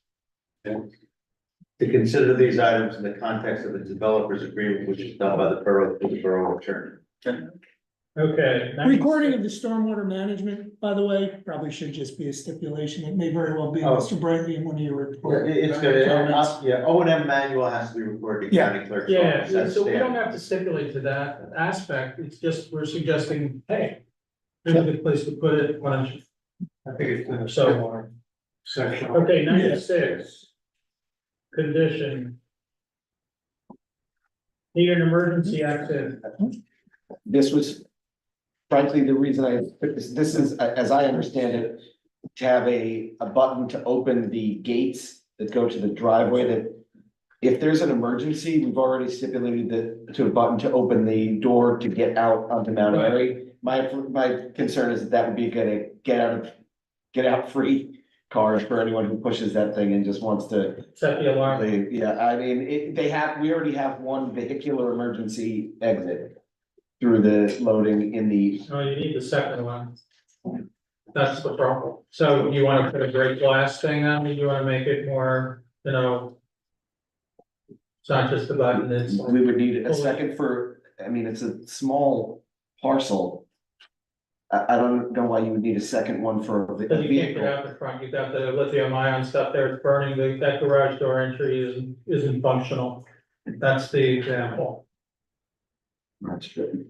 To consider these items in the context of the developer's agreement, which is done by the borough attorney. Okay. Recording of the stormwater management, by the way, probably should just be a stipulation. It may very well be, Oh. Mr. Brightly, in one of your Yeah, reports. it's gonna, yeah, O and M manual has to be recorded to Yeah. county clerk's Yeah, office. That's so we don't standard. have to stipulate to that aspect, it's just, we're suggesting, hey, here's a good place to put it, why don't you? I think it's in the So- stormwater section. Okay, 96. Condition. Need an emergency exit. This was frankly the reason I put this is, as I understand it, to have a button to open the gates that go to the driveway that if there's an emergency, we've already stipulated that to a button to open the door to get out onto Mount Airy. My concern is that would be gonna get out free cars for anyone who pushes that thing and just wants to. Set the alarm. Yeah, I mean, we already have one vehicular emergency exit through the loading in the, Oh, you need the second one. That's the problem. So you wanna put a break glass thing on it, you wanna make it more, you know. It's not just a button, it's. we would need a second for, I mean, it's a small parcel. I don't know why you would need a second one for the Because you can't get vehicle. out the front, you've got the lithium ion stuff there, it's burning, that garage door entry isn't functional. That's the example.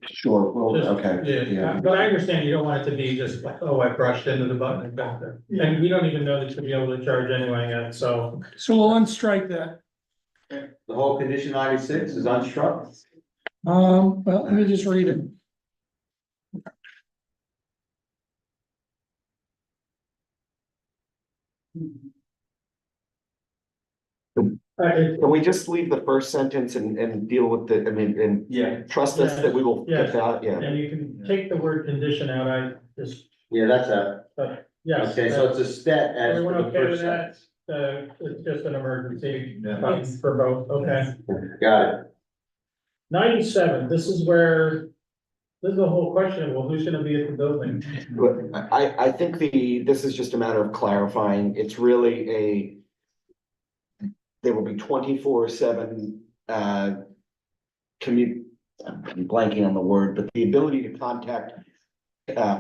Sure, well, Just- okay, yeah. But I understand you don't want it to be just like, oh, I brushed into the button and back there. And we don't even know that you'll be able to charge anyway yet, so. So we'll unstrike that. The whole condition 96 is unstruck. Well, let me just read it. Can we just leave the first sentence and deal with the, I mean, and Yeah. trust us that we will get that, yeah. And you can take the word condition out, I just, Yeah, that's a, yes. okay, so it's a stat as Everyone for the okay with first that? sentence. It's just an emergency Yeah. button for both, okay. Got it. 97, this is the whole question, well, who's gonna be at the building? But I think this is just a matter of clarifying, it's really there will be 24/7, I'm blanking on the word, but the ability to contact,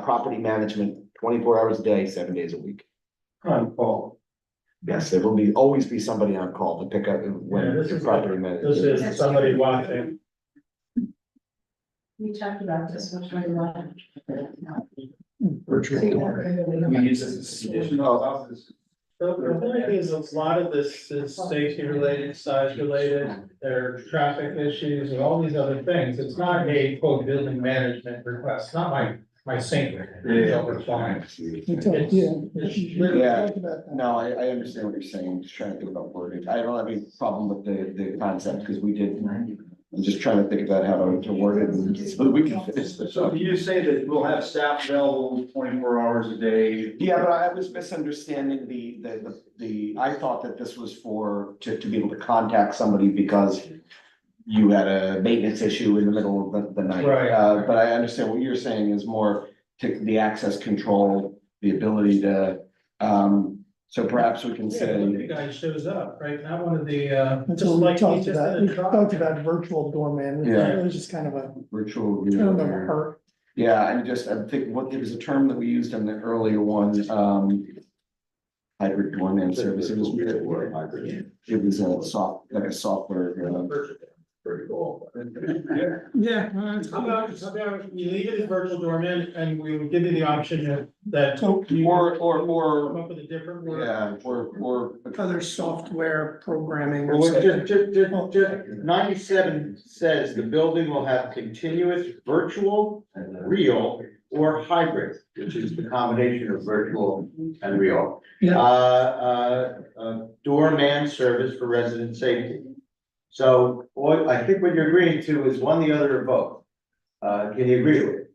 property management 24 hours a day, 7 days a week. On call. Yes, there will always be somebody on call to pick up Yeah, when this the is- property This manager. is somebody watching. We talked about this, which one you want? We use this as a condition. So the point is, a lot of this is safety related, size related, there are traffic issues and all these other things. It's not a quote building management request, it's not my single. Requirement. We talked, yeah. It's We Yeah. talked about that. No, I understand what you're saying, just trying to think about wording. I don't have any problem with the concept, because we did. I'm just trying to think about how to word it, so that we can finish this So up. can you say that we'll have staff available 24 hours a day? Yeah, but I was misunderstanding I thought that this was to be able to contact somebody because you had a maintenance issue in the middle of the night. Right. But I understand what you're saying is more to the access control, the ability to, So perhaps we can Yeah, say, one of you guys shows up, right? Not one of the, That's just what we like we talked just about. did We a talked about virtual doorman. Yeah. It was just kind of a virtual. term of art. Yeah, and just, I think, what, there was a term that we used in the earlier one, hybrid doorman service. It was a like a software. Pretty cool. Yeah. How about we leave it as virtual doorman and we would give you the option that So, you Or, come up with a different word. yeah, or. other software programming or Well, something. just 97 says the building will have continuous virtual, real, or hybrid, which is the combination of virtual and real. Yeah. Doorman service for resident safety. So what, I think what you're agreeing to is one, the other, or both. Can you agree with it?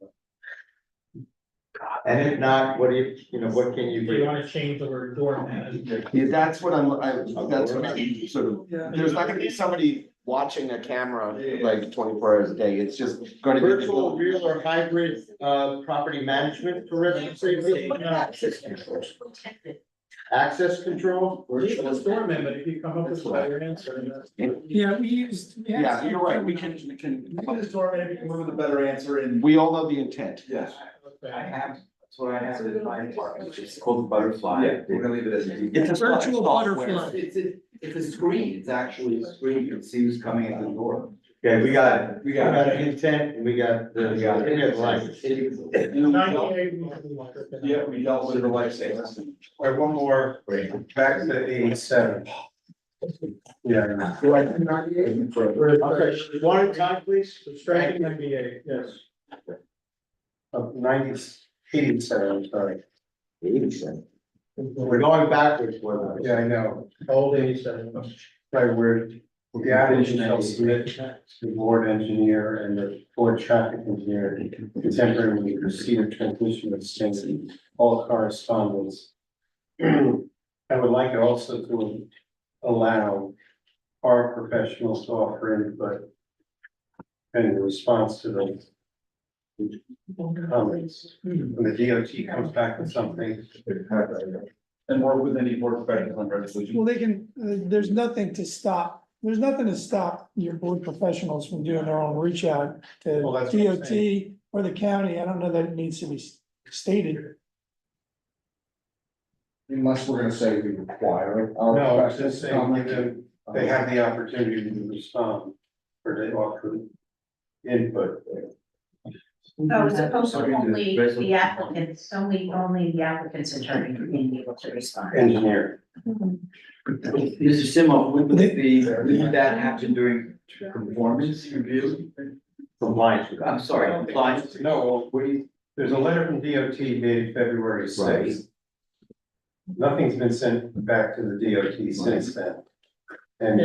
And if not, what do what can you Do you do? want to change the word doorman? Yeah, that's what that's what I'm sort of, Yeah. there's not gonna be somebody watching a camera like 24 hours a day. It's just gonna be. Virtual, real, or hybrid, property management for resident safety? Access control? Leave it as doorman, but if you come up with a better answer. Yeah, we used. Yeah, you're right. We can, Move with a better answer and. we all know the intent. Yes. Okay. That's what I have in my apartment, it's called the butterfly. Yeah, we're gonna leave it as. It's a Virtual butterfly. It's a screen, it's actually a screen, you can see who's coming in the door. Okay, we got intent, and we got the language. 98. Yeah, we dealt with the life safety. All right, one more, back to 87. Yeah. Okay, one at a time, please. Striking 98, yes. 87, I'm sorry. 87. We're going backwards, for Yeah, I know. Old 87. Right, where the applicant shall submit to the board engineer and the board traffic engineer contemporarily proceed a transmission of same all correspondence. I would like it also to allow our professionals to offer input and response to those comments. When the DOT comes back with something, And work with any board professionals on resolution. Well, they can, there's nothing to stop your board professionals from doing their own reach out to Well, that's what I'm DOT or the county. I don't know that it needs to be stated. Unless we're gonna say we require. no, I was just saying, give them, they have the opportunity to respond or to offer input. Oh, as opposed to only the applicants, only the applicant's attorney being able to respond. Engineer. Mr. Simoff, would that happen during performance review? Compliance. I'm sorry, compliance? No, there's a letter from DOT dated February Right. 6th. Nothing's been sent back to the DOT since then. And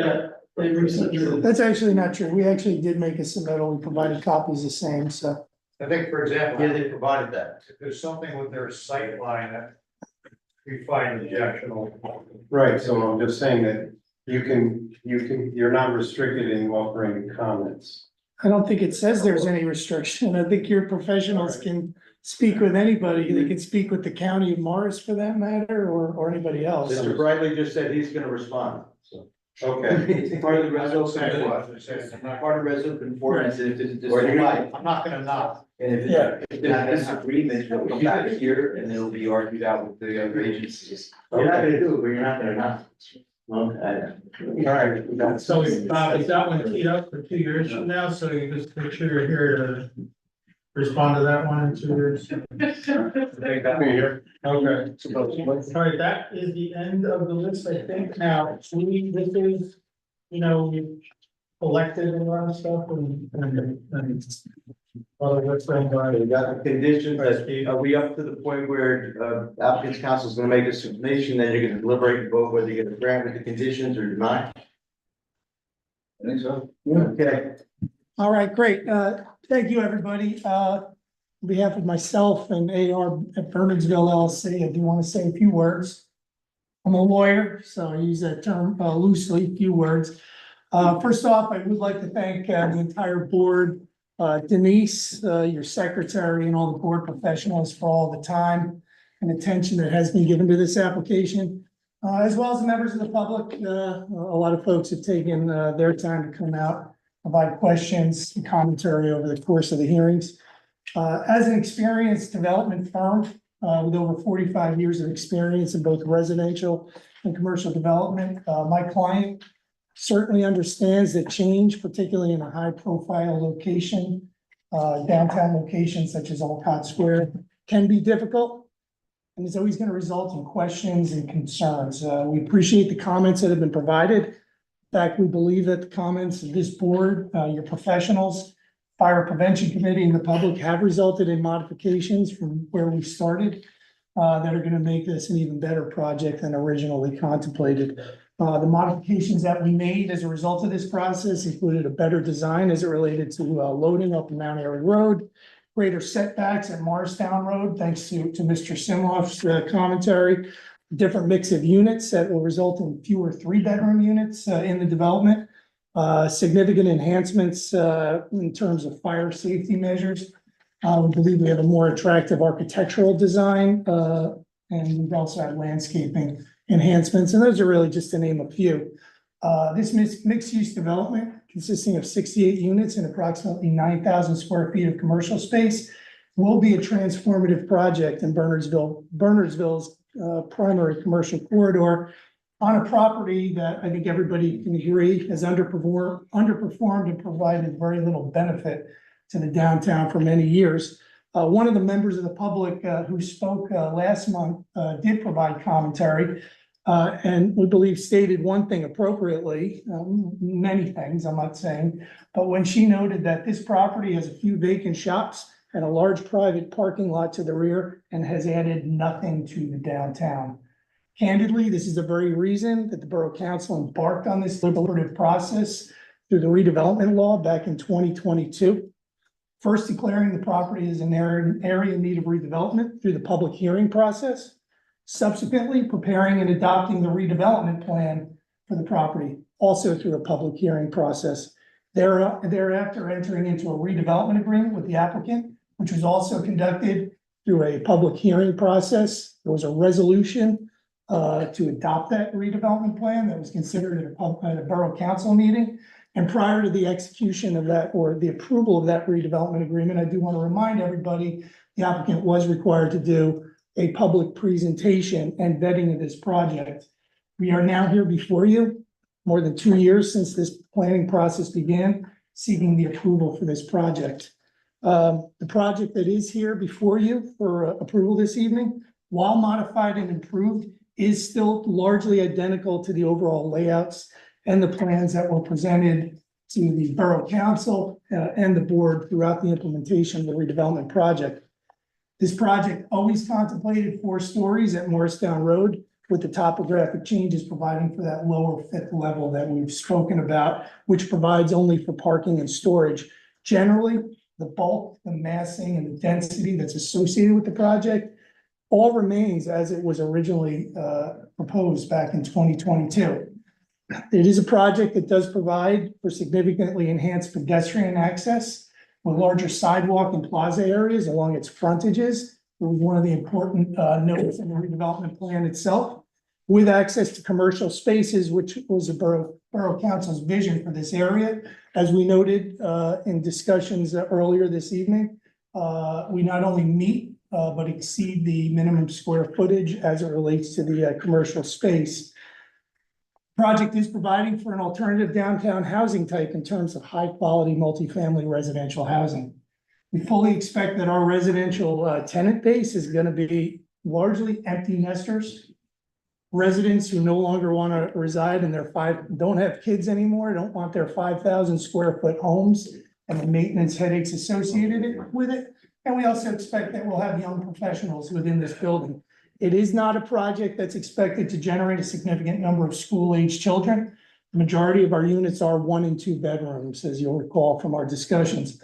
That's actually not true. We actually did make a submittal. We provided copies the same, so. I think, for example, Yeah, they provided that. if there's something with their sight line that we find objectionable. right, so I'm just saying that you're not restricted in offering comments. I don't think it says there's any restriction. I think your professionals can speak with anybody. They can speak with the county of Morris for that matter, or anybody else. Mr. Bradley just said he's gonna respond, so. It's part of the resolution, part of resolution conformance, and if it's disagreement, I'm not gonna knock. and if there's disagreement, it'll come back here and it'll be argued out with the other agencies. You're not gonna do it, but you're not gonna not. Okay. All right. So, is that one teed up for 2 years from now, so you just make sure you're here to respond to that one in 2 years? Here. Okay. All right, that is the end of the list, I think. Now, this is, we've collected a lot of stuff and. Well, what's going We on? got the conditions, are we up to the point where, applicant's council is gonna make a submission, then you're gonna deliberate and vote whether you're gonna grant with the conditions or deny? I think so. Okay. All right, great. Thank you, everybody. On behalf of myself and AR at Bernardsville LLC, I do want to say a few words. I'm a lawyer, so I use that term loosely, few words. First off, I would like to thank the entire board, Denise, your secretary, and all the board professionals for all the time and attention that has been given to this application. as well as the members of the public. A lot of folks have taken their time to come out, provide questions and commentary over the course of the hearings. As an experienced development firm with over 45 years of experience in both residential and commercial development, my client certainly understands that change, particularly in a high-profile location, downtown location such as Olcott Square, can be difficult. And it's always going to result in questions and concerns. We appreciate the comments that have been provided. In fact, we believe that the comments of this board, your professionals, Fire Prevention Committee, and the public have resulted in modifications from where we started that are going to make this an even better project than originally contemplated. The modifications that we made as a result of this process included a better design as it related to loading up Mount Airy Road, greater setbacks at Morristown Road, thanks to Mr. Simloff's commentary, different mix of units that will result in fewer 3-bedroom units in the development, significant enhancements in terms of fire safety measures. We believe we have a more attractive architectural design, and we've also had landscaping enhancements, and those are really just to name a few. This mixed-use development, consisting of 68 units and approximately 9,000 square feet of commercial space, will be a transformative project in Bernardsville's primary commercial corridor on a property that I think everybody can agree has underperformed and provided very little benefit to the downtown for many years. One of the members of the public who spoke last month did provide commentary, and we believe stated one thing appropriately, many things I'm not saying, but when she noted that this property has a few vacant shops and a large private parking lot to the rear and has added nothing to the downtown. Candidly, this is the very reason that the Borough Council embarked on this deliberative process through the redevelopment law back in 2022. First declaring the property as an area in need of redevelopment through the public hearing process. Subsequently, preparing and adopting the redevelopment plan for the property, also through a public hearing process. Thereafter, entering into a redevelopment agreement with the applicant, which was also conducted through a public hearing process. There was a resolution to adopt that redevelopment plan that was considered at a Borough Council meeting. And prior to the execution of that, or the approval of that redevelopment agreement, I do want to remind everybody, the applicant was required to do a public presentation and vetting of this project. We are now here before you, more than 2 years since this planning process began, seeking the approval for this project. The project that is here before you for approval this evening, while modified and improved, is still largely identical to the overall layouts and the plans that were presented to the Borough Council and the board throughout the implementation of the redevelopment project. This project always contemplated 4 stories at Morristown Road, with the topographic changes providing for that lower 5th level that we've spoken about, which provides only for parking and storage. Generally, the bulk, the massing, and the density that's associated with the project all remains as it was originally proposed back in 2022. It is a project that does provide for significantly enhanced pedestrian access with larger sidewalk and plaza areas along its frontages. It was one of the important notes in the redevelopment plan itself, with access to commercial spaces, which was the Borough Council's vision for this area. As we noted in discussions earlier this evening, we not only meet but exceed the minimum square footage as it relates to the commercial space. Project is providing for an alternative downtown housing type in terms of high quality multifamily residential housing. We fully expect that our residential tenant base is going to be largely empty nesters. Residents who no longer want to reside in their don't have kids anymore, don't want their 5,000 square foot homes and the maintenance headaches associated with it. And we also expect that we'll have young professionals within this building. It is not a project that's expected to generate a significant number of school-age children. The majority of our units are 1 and 2 bedrooms, as you'll recall from our discussions.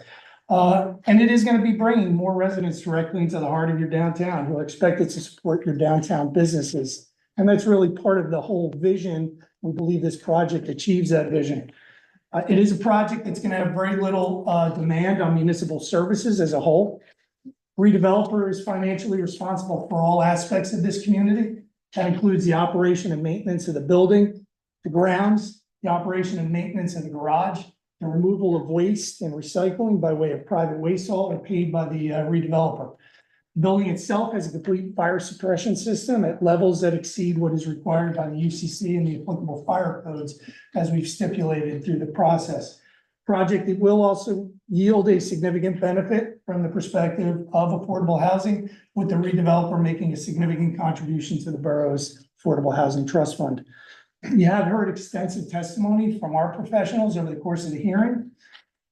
And it is going to be bringing more residents directly into the heart of your downtown who are expected to support your downtown businesses. And that's really part of the whole vision. We believe this project achieves that vision. It is a project that's going to have very little demand on municipal services as a whole. Redeveloper is financially responsible for all aspects of this community. That includes the operation and maintenance of the building, the grounds, the operation and maintenance of the garage, the removal of waste and recycling by way of private waste haul or paid by the redeveloper. The building itself has a complete fire suppression system at levels that exceed what is required by the UCC and the applicable fire codes, as we've stipulated through the process. Project, it will also yield a significant benefit from the perspective of affordable housing, with the redeveloper making a significant contribution to the borough's Affordable Housing Trust Fund. You have heard extensive testimony from our professionals over the course of the hearing.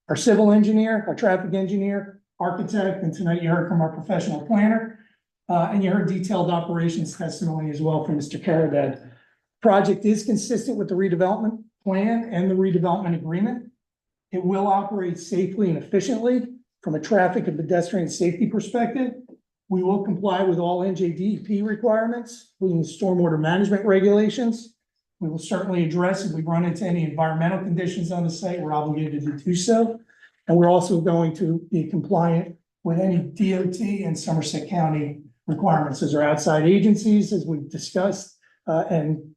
Our civil engineer, our traffic engineer, architect, and tonight you heard from our professional planner. And you heard detailed operations testimony as well from Mr. Karadad. Project is consistent with the redevelopment plan and the redevelopment agreement. It will operate safely and efficiently from a traffic and pedestrian safety perspective. We will comply with all NJDEP requirements, including the stormwater management regulations. We will certainly address if we run into any environmental conditions on the site, we're obligated to do so. And we're also going to be compliant with any DOT and Somerset County requirements. Those are outside agencies, as we've discussed, and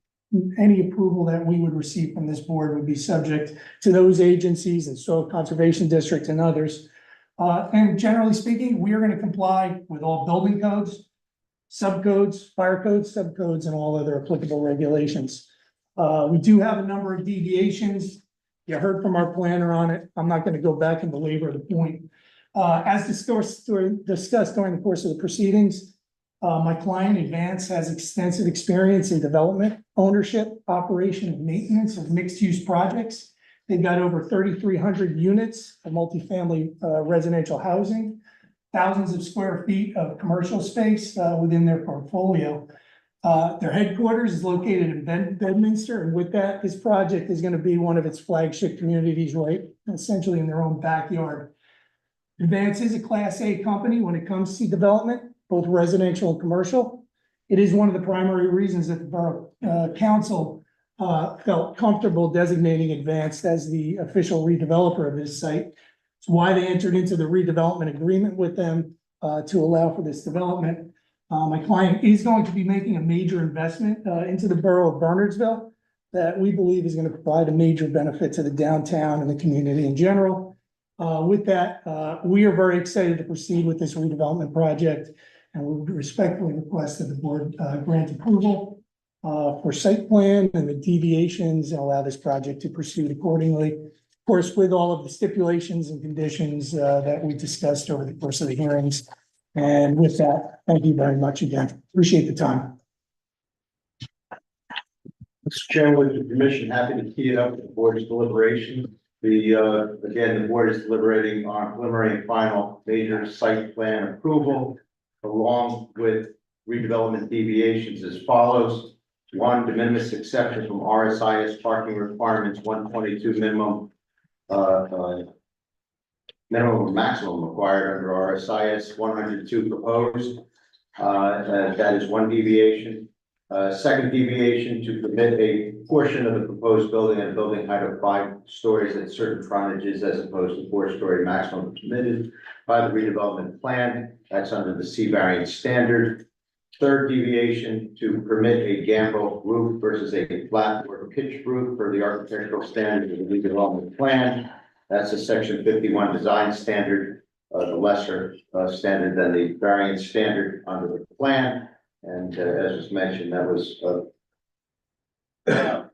any approval that we would receive from this board would be subject to those agencies and Soil Conservation District and others. And generally speaking, we are going to comply with all building codes, subcodes, fire codes, subcodes, and all other applicable regulations. We do have a number of deviations. You heard from our planner on it. I'm not going to go back and belabor the point. As discussed during the course of the proceedings, my client Advance has extensive experience in development, ownership, operation, and maintenance of mixed-use projects. They've got over 3,300 units of multifamily residential housing, thousands of square feet of commercial space within their portfolio. Their headquarters is located in Bedminster, and with that, this project is going to be one of its flagship communities, right, essentially in their own backyard. Advance is a Class A company when it comes to development, both residential and commercial. It is one of the primary reasons that the Borough Council felt comfortable designating Advance as the official redeveloper of this site. It's why they entered into the redevelopment agreement with them to allow for this development. My client is going to be making a major investment into the Borough of Bernardsville that we believe is going to provide a major benefit to the downtown and the community in general. With that, we are very excited to proceed with this redevelopment project, and we would respectfully request that the board grant approval for site plan and the deviations and allow this project to proceed accordingly. Of course, with all of the stipulations and conditions that we discussed over the course of the hearings. And with that, thank you very much again. Appreciate the time. Mr. Chairman, with your permission, happy to key it up with the board's deliberation. Again, the board is deliberating on preliminary and final major site plan approval, along with redevelopment deviations as follows. One, de minimis exception from RSIS parking requirements, 122 minimum or maximum required under RSIS, 102 proposed. That is one deviation. Second deviation, to permit a portion of the proposed building at a building height of 5 stories at certain frontages as opposed to 4-story maximum permitted by the redevelopment plan. That's under the C variance standard. Third deviation, to permit a gambrel roof versus a flat or pitched roof for the architectural standards of the redevelopment plan. That's a section 51 design standard, the lesser standard than the variance standard under the plan. And as was mentioned, that was, I don't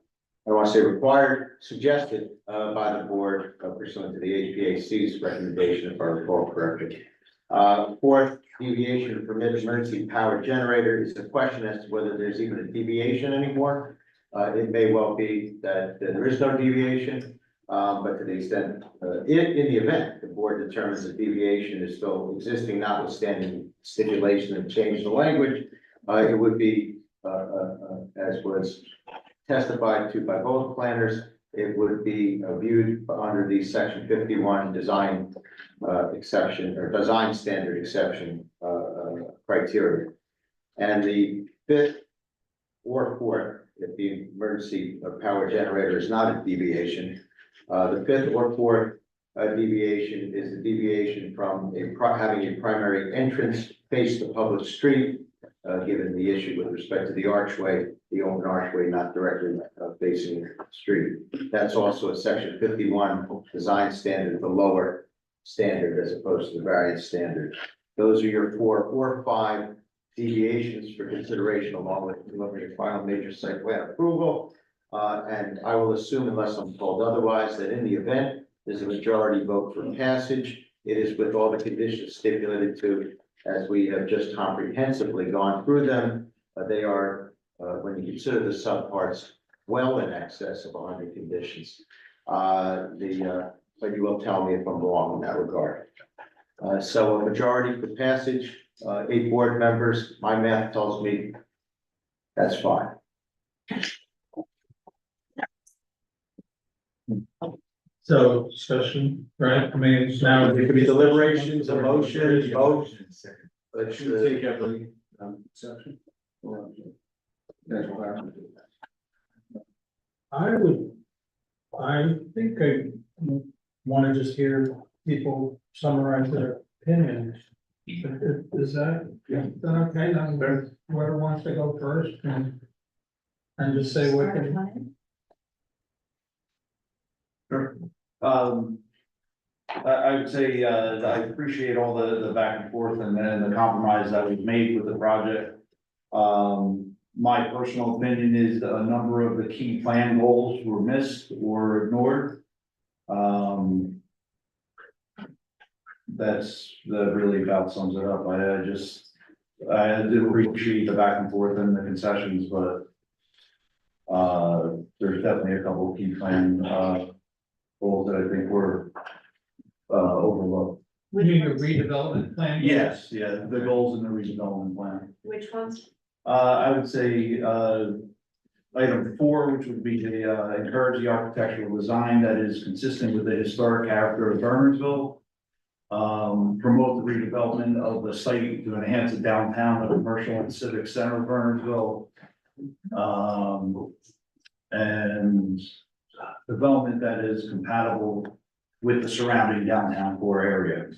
want to say required, suggested by the board pursuant to the HPAC's recommendation, if I recall correctly. Fourth deviation to permit emergency power generator is a question as to whether there's even a deviation anymore. It may well be that there is no deviation. But to the extent, in the event the board determines that deviation is still existing, notwithstanding stipulation and change the language, it would be, as was testified to by both planners, it would be viewed under the section 51 design exception or design standard exception criteria. And the fifth or fourth, if the emergency power generator is not a deviation, the fifth or fourth deviation is the deviation from having a primary entrance face the public street given the issue with respect to the archway, the open archway not directly facing the street. That's also a section 51 design standard, the lower standard as opposed to the variance standard. Those are your four or five deviations for consideration along with delivering a final major site plan approval. And I will assume, unless I'm told otherwise, that in the event there's a majority vote for passage, it is with all the conditions stipulated to, as we have just comprehensively gone through them. They are, when you consider the subparts, well in excess of 100 conditions. But you will tell me if I'm wrong in that regard. So a majority for passage, 8 board members, my math tells me that's fine. So discussion, right? I mean, it's now. There could be deliberations, a motion, vote. But Should we take every section? I think I want to just hear people summarize their opinions. Is that okay? Then whoever wants to go first and just say what they. Sure. I would say, I appreciate all the back and forth and then the compromise that we've made with the project. My personal opinion is that a number of the key plan goals were missed or ignored. That really about sums it up. I do appreciate the back and forth and the concessions, but there's definitely a couple of key plan, goals that I think were overlooked. You mean the redevelopment plan? Yes, yeah, the goals in the redevelopment plan. Which ones? I would say, item 4, which would be the, encourage the architectural design that is consistent with the historic character of Bernardsville. Promote the redevelopment of the site to enhance the downtown, the commercial and civic center of Bernardsville. And development that is compatible with the surrounding downtown core area.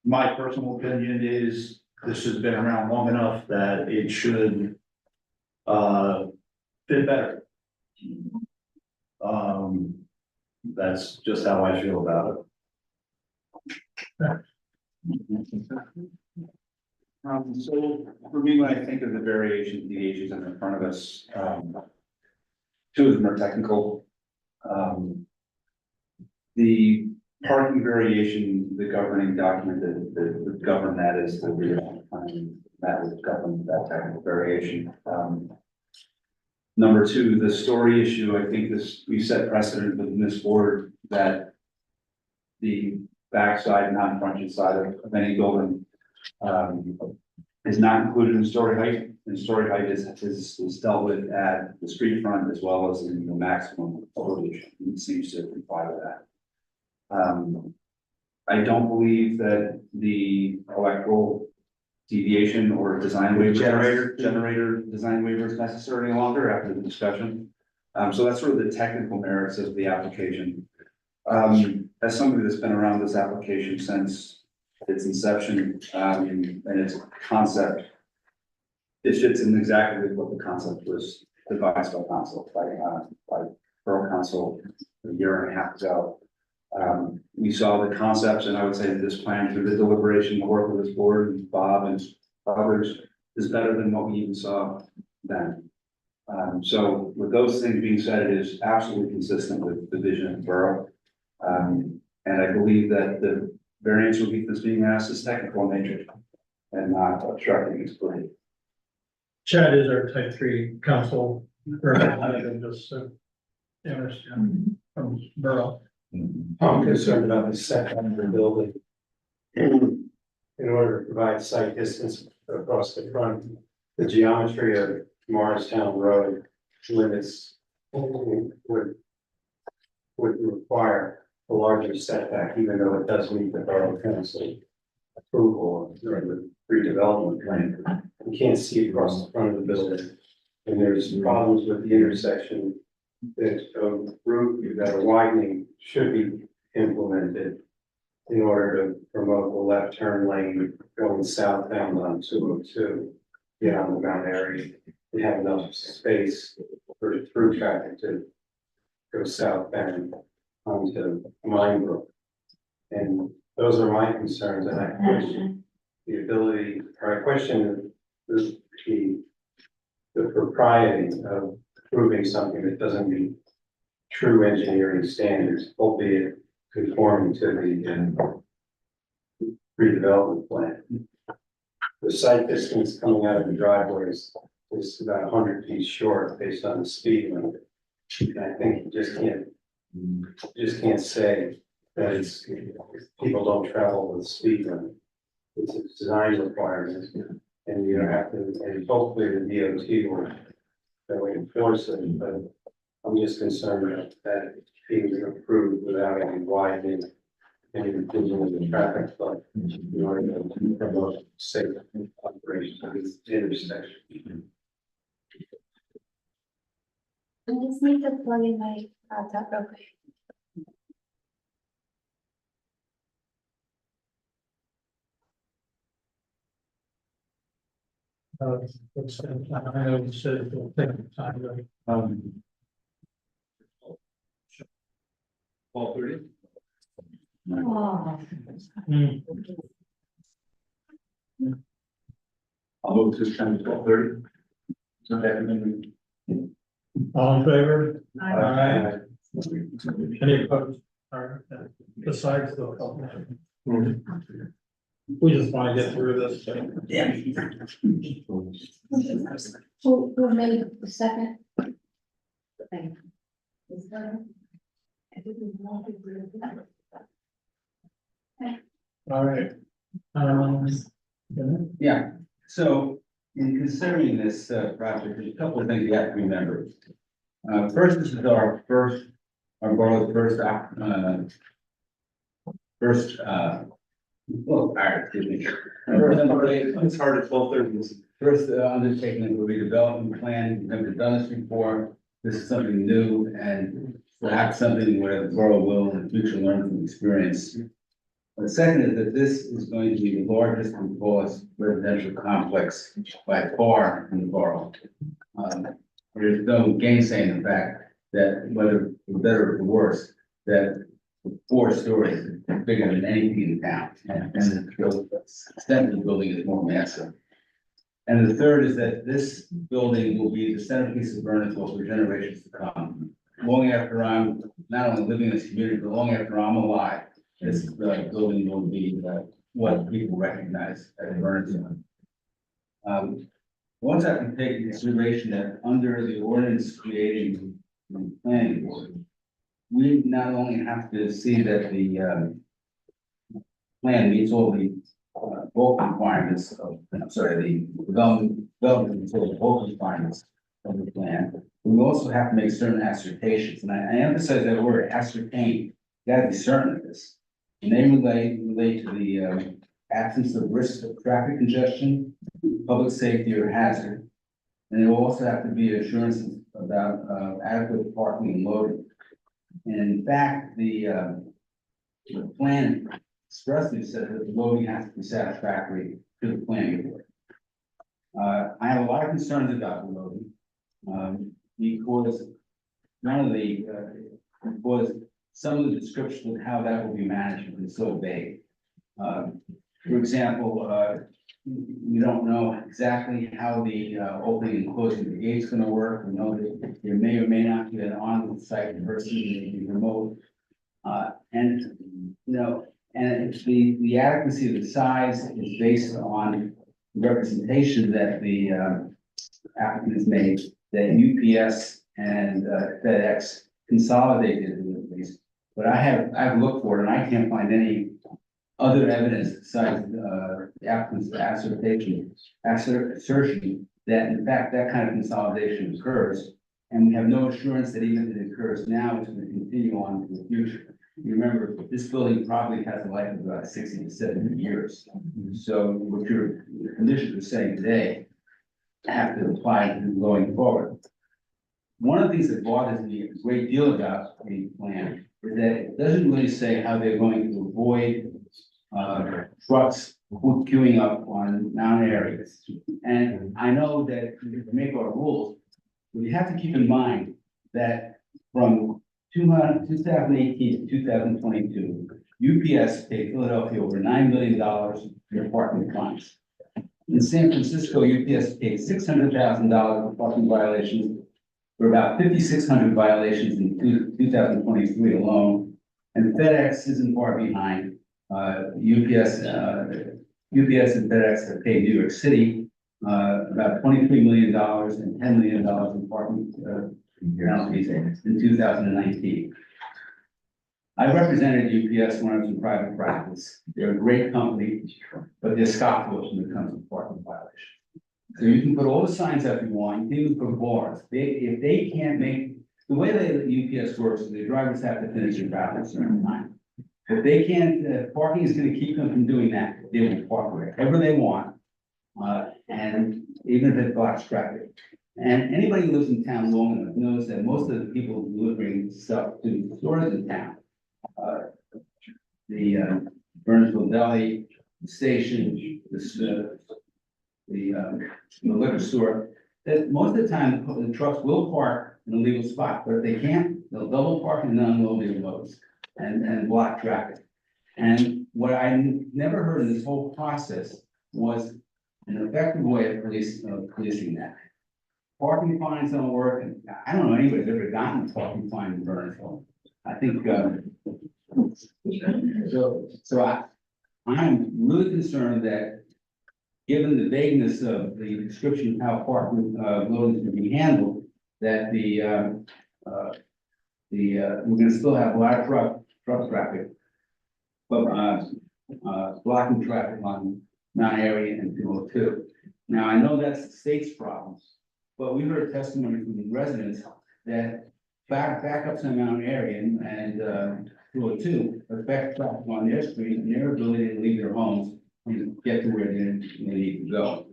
My personal opinion is this has been around long enough that it should fit better. That's just how I feel about it. So for me, when I think of the variations, deviations that are in front of us, 2 of them are technical. The parking variation, the governing document that would govern that is the redevelopment plan, that would govern that technical variation. Number 2, the story issue, I think we set precedent within this board that the backside, non-fronted side of any building is not included in story height, and story height is dealt with at the street front as well as in the maximum elevation. It seems to comply with that. I don't believe that the electrical deviation or design waiver generator design waiver is necessary any longer after the discussion. So that's sort of the technical merits of the application. As somebody that's been around this application since its inception, and its concept, it fits in exactly with what the concept was devised by council, by Borough Council a year and a half ago. We saw the concepts, and I would say that this plan through the deliberation, the work of this board, and Bob and others, is better than what we even saw then. So with those things being said, it is absolutely consistent with the vision of the borough. And I believe that the variance relief that's being asked is technical in nature and not obstructing its plan. Chad is our type 3 council representative, just so you understand, from Borough. I'm concerned about the setback of the building. In order to provide site distance across the front, the geometry of Morristown Road limits would require a larger setback, even though it does meet the Borough Council approval during the redevelopment plan. You can't see across the front of the building. And there's problems with the intersection that Brook, you've got a widening should be implemented in order to promote the left turn lane going southbound on 202. Get on the Mount Airy, we have enough space for the through traffic to go southbound onto Brook. And those are my concerns, and I question the ability, or I question the propriety of approving something that doesn't meet true engineering standards, albeit conforming to the redevelopment plan. The site distance coming out of the driveways is about 100 feet short based on the speed limit. And I think you just can't say that it's, people don't travel with the speed limit. It's a design requirement, and you have to, and hopefully the DOT will enforce it, but I'm just concerned that being approved without any widening and inclusion of the traffic flow in order to promote safe operation of this intersection. I just need to plug in my laptop real quick. I know you said it will take time, but, 12:30? Oh. I'll move to 12:30. Okay. All in favor? Aye. Any opposed? All right, besides the. We just want to get through this. Yeah. Who made the second? Thing. All right. Yeah, so in considering this project, there's a couple of things you have to remember. First, this is our borough's excuse me. It's hard at 12:30. First undertaking of a redevelopment plan, we've never done this before. This is something new and perhaps something where the borough will in the future learn from experience. The second is that this is going to be the largest and tallest residential complex by far in the borough. There's no gainsaying the fact that whether for better or for worse, that 4 stories is bigger than anything in town. And the extent of the building is more massive. And the third is that this building will be the centerpiece of Bernardsville for generations to come. Long after I'm not only living in this community, but long after I'm alive, this building will be what people recognize as Bernardsville. Once I can take into consideration that under the ordinance creating the planning board, we not only have to see that the plan meets all the bulk requirements of, the development bulk requirements of the plan, we also have to make certain assertions, and I emphasize that word ascertain. You gotta be certain of this. And they relate to the absence of risk of traffic congestion, public safety or hazard. And there will also have to be assurances about adequate parking and loading. And in fact, the plan expressly says that the loading has to be satisfactory to the planning board. I have a lot of concerns about the loading, because some of the description of how that will be managed is so vague. For example, we don't know exactly how the opening and closing of the gate is going to work. We know that there may or may not be an on-site person, maybe remote, and it's the adequacy of the size is based on the representation that the applicant has made that UPS and FedEx consolidated in these. But I've looked for it and I can't find any other evidence besides the applicant's assertion that in fact that kind of consolidation occurs. And we have no assurance that even if it occurs now, it's going to continue on in the future. You remember, this building probably has a life of about 60 to 70 years. So what your conditions are saying today have to apply going forward. One of the things that bothers me a great deal about the plan is that it doesn't really say how they're going to avoid trucks queuing up on mountain areas. And I know that we make our rules, but you have to keep in mind that from 2018 to 2022, UPS paid Philadelphia over $9 million for parking fines. In San Francisco, UPS paid $600,000 for parking violations, for about 5,600 violations in 2023 alone. And FedEx isn't far behind. UPS and FedEx have paid New York City about $23 million and $10 million in parking penalties in 2019. I represented UPS when I was in private practice. They're a great company, but they're scofflaws when it comes to parking violations. So you can put all the signs up you want, you can even put bars. If they can't make, the way that UPS works, is the drivers have to finish their route at a certain time. If they can't, parking is gonna keep them from doing that, they will park wherever they want. And even if it blocks traffic. And anybody who lives in town long enough knows that most of the people delivering stuff to stores in town, the Bernardsville Deli, the station, the liquor store, that most of the time, the trucks will park in a legal spot, but if they can't, they'll double park and unload their loads and block traffic. And what I never heard in this whole process was an effective way of policing that. Parking fines don't work, and I don't know anybody's ever gotten a parking fine in Bernardsville. I think, I'm really concerned that, given the vagueness of the description of how parking loadings can be handled, that we're gonna still have a lot of truck traffic, but blocking traffic on Mount Airy and 202. Now, I know that's the state's problem, but we heard testimony from the residents that backups on Mount Airy and 202 affect traffic on their street and their ability to leave their homes and get to where they need to go.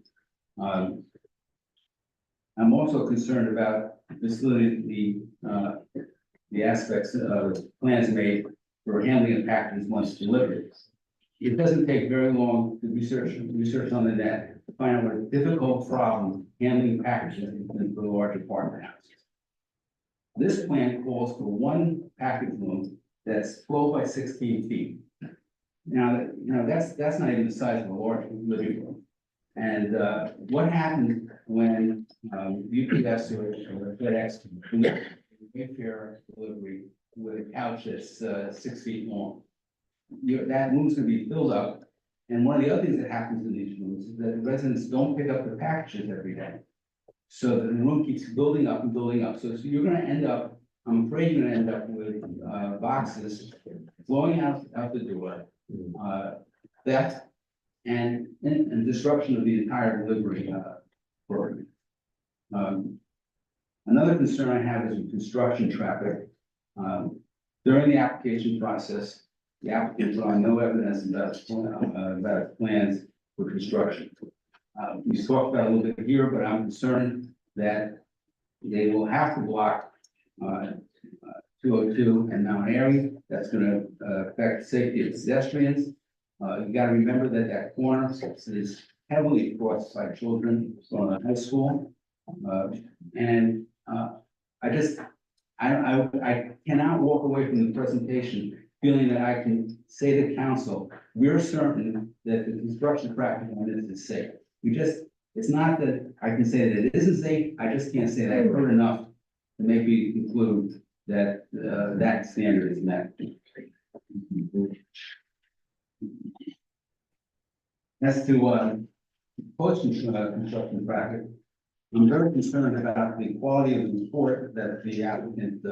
I'm also concerned about the aspects of plans made for handling of packages once delivered. It doesn't take very long to research on the net to find out what a difficult problem handling packages in the large apartment houses. This plan calls for one package room that's 12 by 16 feet. Now, that's not even the size of a large living room. And what happened when UPS or FedEx delivered a Wayfair delivery with a couch that's 6 feet long? That room's gonna be filled up. And one of the other things that happens in these rooms is that the residents don't pick up the packages every day. So the room keeps building up and building up. So you're gonna end up, I'm afraid you're gonna end up with boxes flowing out the door, theft and disruption of the entire delivery program. Another concern I have is with construction traffic. During the application process, the applicant brought no evidence about plans for construction. We talked about it a little bit here, but I'm concerned that they will have to block 202 and Mount Airy. That's gonna affect safety of pedestrians. You gotta remember that corner is heavily crossed by children going to high school. I cannot walk away from the presentation feeling that I can say to council, we're certain that the construction practice on this is safe. It's not that I can say that it isn't safe, I just can't say that I've heard enough to make me conclude that that standard is met. As to post-construction practice, I'm very concerned about the quality of the report that the applicant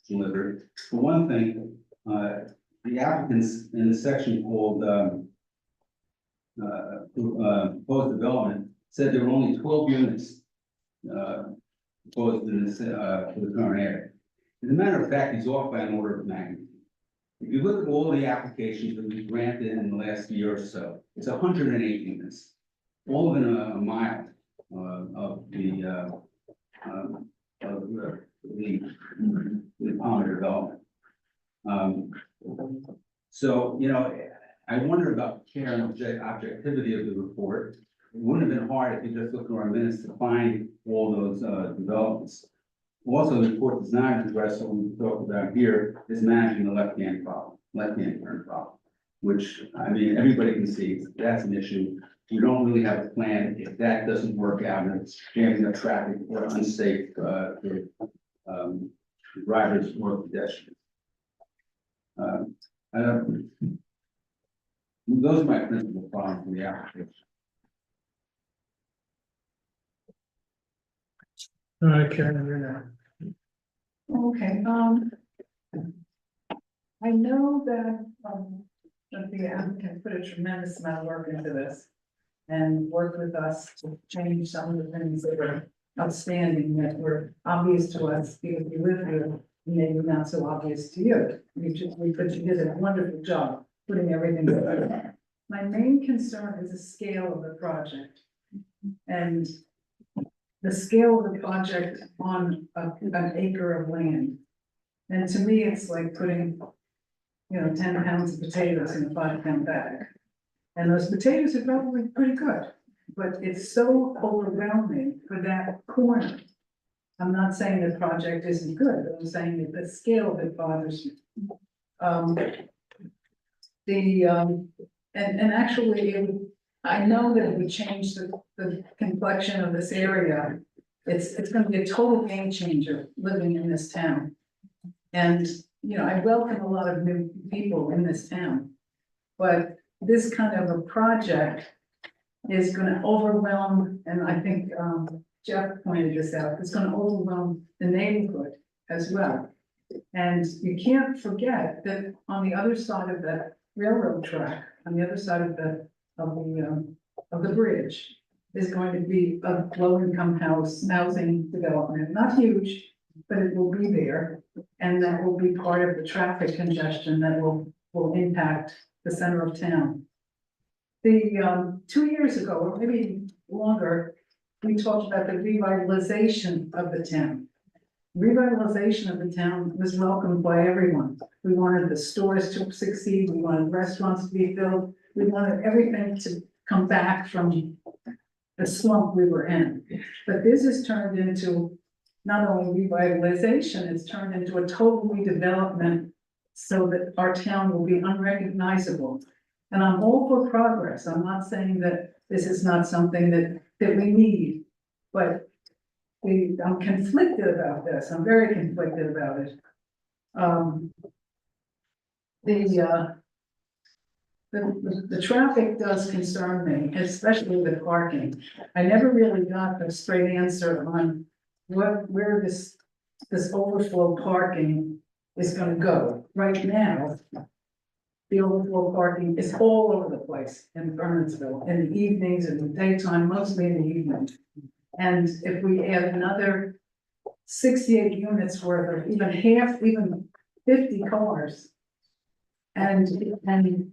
delivered. For one thing, the applicants in the section called proposed development said there were only 12 units proposed in this for the current area. As a matter of fact, he's off by an order of magnitude. If you look at all the applications that we've granted in the last year or so, it's 108 units, all within a mile of the Palmer development. So, I wonder about the care and objectivity of the report. It wouldn't have been hard if you just looked through our minutes to find all those developments. Also, the report does not address what we talked about here, is managing the left-hand turn problem, which, I mean, everybody can see that's an issue. We don't really have a plan if that doesn't work out and it's jamming up traffic or unsafe for drivers or pedestrians. I don't, those are my principal problems with the application. All right, Karen, you're now. Okay, I know that the applicant put a tremendous amount of work into this and worked with us to change some of the things that were outstanding, that were obvious to us because we live here, maybe not so obvious to you. But you did a wonderful job putting everything together. My main concern is the scale of the project. And the scale of the project on an acre of land. And to me, it's like putting, 10 pounds of potatoes in a 5-pound bag. And those potatoes are probably pretty good, but it's so overwhelming for that corner. I'm not saying the project isn't good, but I'm saying that the scale of it bothers me. And actually, I know that it would change the complexion of this area. It's gonna be a total game changer living in this town. And, I welcome a lot of new people in this town. But this kind of a project is gonna overwhelm, and I think, Jeff pointed this out, it's gonna overwhelm the neighborhood as well. And you can't forget that on the other side of the railroad track, on the other side of the bridge, is going to be a low-income housing development, not huge, but it will be there. And that will be part of the traffic congestion that will impact the center of town. 2 years ago, or maybe longer, we talked about the revitalization of the town. Revitalization of the town was welcomed by everyone. We wanted the stores to succeed, we wanted restaurants to be filled, we wanted everything to come back from the slump we were in. But this has turned into not only revitalization, it's turned into a total redevelopment so that our town will be unrecognizable. And I'm all for progress. I'm not saying that this is not something that we need, but I'm conflicted about this. I'm very conflicted about it. The traffic does concern me, especially the parking. I never really got the straight answer on where this overflow parking is gonna go. Right now, the overflow parking is all over the place in Bernardsville, in the evenings and the daytime, mostly in the evening. And if we add another 68 units worth of even 50 cars. And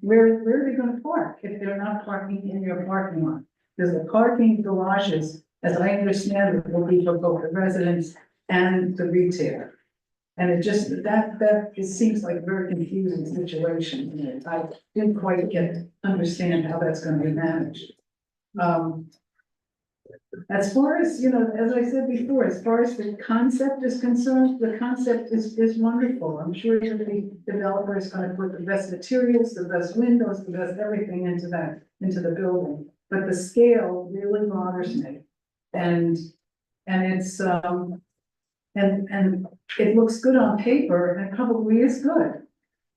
where are they gonna park if they're not parking in your parking lot? Because the parking garages, as I understand it, will be for both the residents and the retailer. And it just, it seems like a very confusing situation. I didn't quite understand how that's gonna be managed. As far as, as I said before, as far as the concept is concerned, the concept is wonderful. I'm sure the developer is gonna put the best materials, the best windows, the best everything into the building. But the scale really bothers me. And it's, and it looks good on paper, and it probably is good.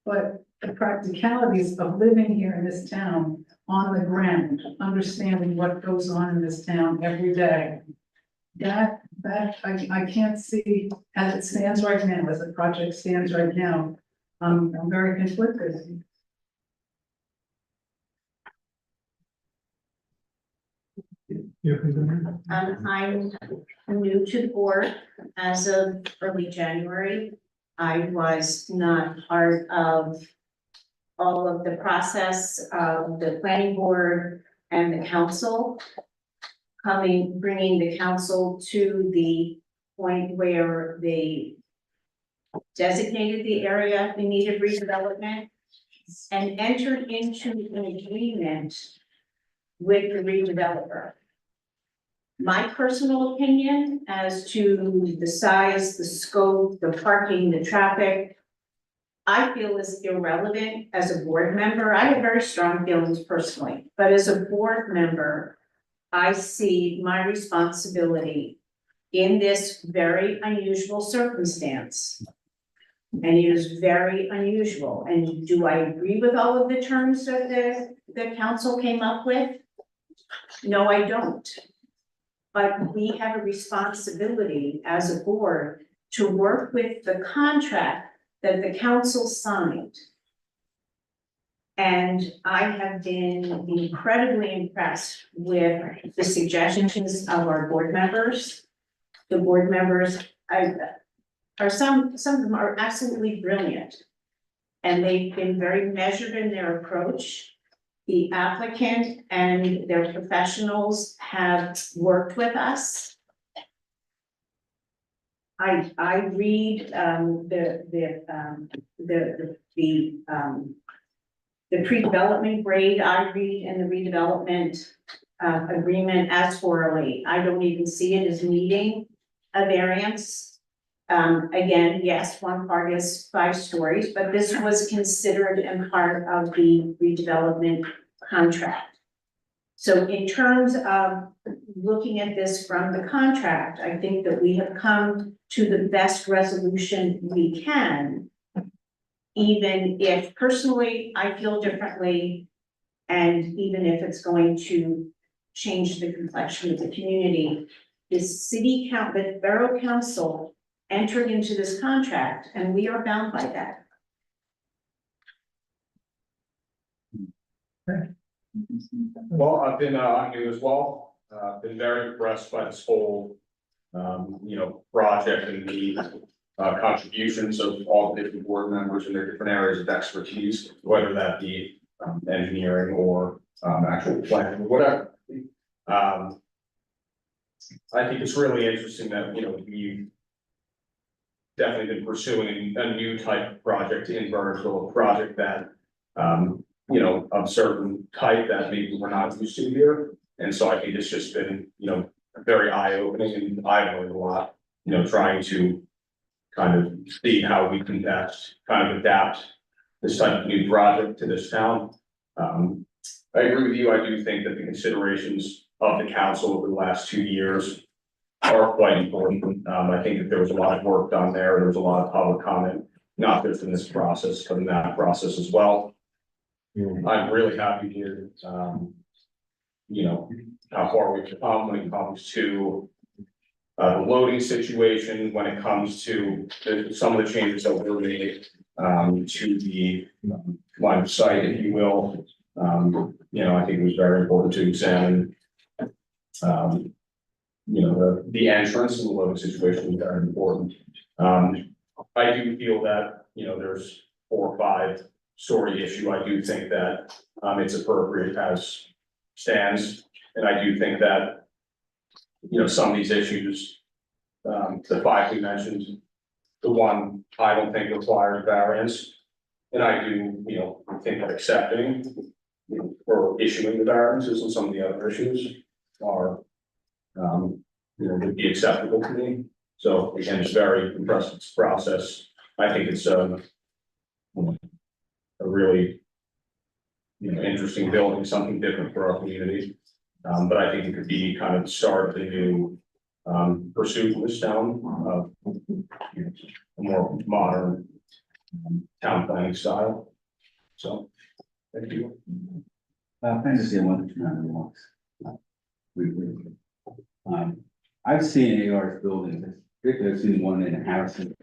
But the practicalities of living here in this town on the ground, understanding what goes on in this town every day. That I can't see as it stands right now, as the project stands right now. I'm very conflicted. I'm new to the board as of early January. I was not part of all of the process of the planning board and the council. Bringing the council to the point where they designated the area in need of redevelopment. and entered into an agreement with the redeveloper. My personal opinion as to the size, the scope, the parking, the traffic, I feel is irrelevant as a board member. I have very strong feelings personally, but as a board member, I see my responsibility in this very unusual circumstance. And it is very unusual. And do I agree with all of the terms that the council came up with? No, I don't. But we have a responsibility as a board to work with the contract that the council signed. And I have been incredibly impressed with the suggestions of our board members. The board members, some of them are absolutely brilliant. And they've been very measured in their approach. The applicant and their professionals have worked with us. I read the pre-development grade, I read in the redevelopment agreement as 408. I don't even see it as needing a variance. Again, yes, one part is 5 stories, but this was considered and part of the redevelopment contract. So in terms of looking at this from the contract, I think that we have come to the best resolution we can. Even if personally I feel differently, and even if it's going to change the complexion of the community, the borough council entered into this contract and we are bound by that. Well, I've been, new as well, been very impressed by this whole, project and the contributions of all the different board members in their different areas of expertise, whether that be engineering or actual planning, whatever. I think it's really interesting that, we've definitely been pursuing a new type of project in Bernardsville, a project that, of certain type that maybe we're not used to here. And so I think it's just been, very eye-opening, and I've learned a lot, trying to kind of see how we can best kind of adapt this type of new project to this town. I agree with you. I do think that the considerations of the council over the last 2 years are quite important. I think that there was a lot of work done there. There was a lot of public comment, not just in this process, but in that process as well. I'm really happy here, how far we've come when it comes to the loading situation, when it comes to some of the changes that were made to the line of sight, if you will. I think it was very important to examine the entrance and the loading situation is very important. I do feel that, there's 4 or 5 story issue. I do think that it's appropriate as stands. And I do think that, some of these issues, the 5 we mentioned, the one I don't think requires variance. And I do, think that accepting or issuing the variances and some of the other issues are, would be acceptable to me. So again, it's very impressive process. I think it's a really, interesting building, something different for our community. But I think it could be kind of the start of the new pursuit in this town of a more modern town planning style. So, thank you. Thanks to see one remarks. I've seen AR's buildings, particularly I've seen one in Harrison,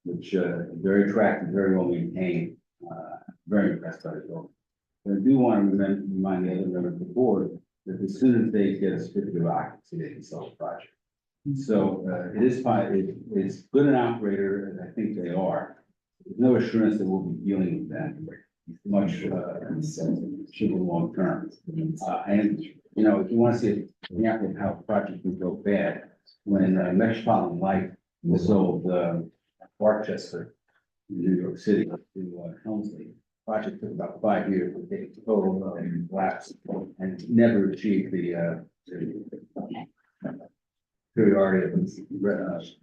which is very attractive, very well maintained. Very impressed by the building. But I do want to remind the other members of the board that as soon as they get a certificate of occupancy, they can sell the project. So it is fine, it's good an operator, as I think they are. There's no assurance that we'll be dealing with that much super long term. And if you want to see an example of how a project can go bad, when Metropolitan Light was sold Barchester in New York City to Helmsley, project took about 5 years to take the total lapse and never achieved the superiority of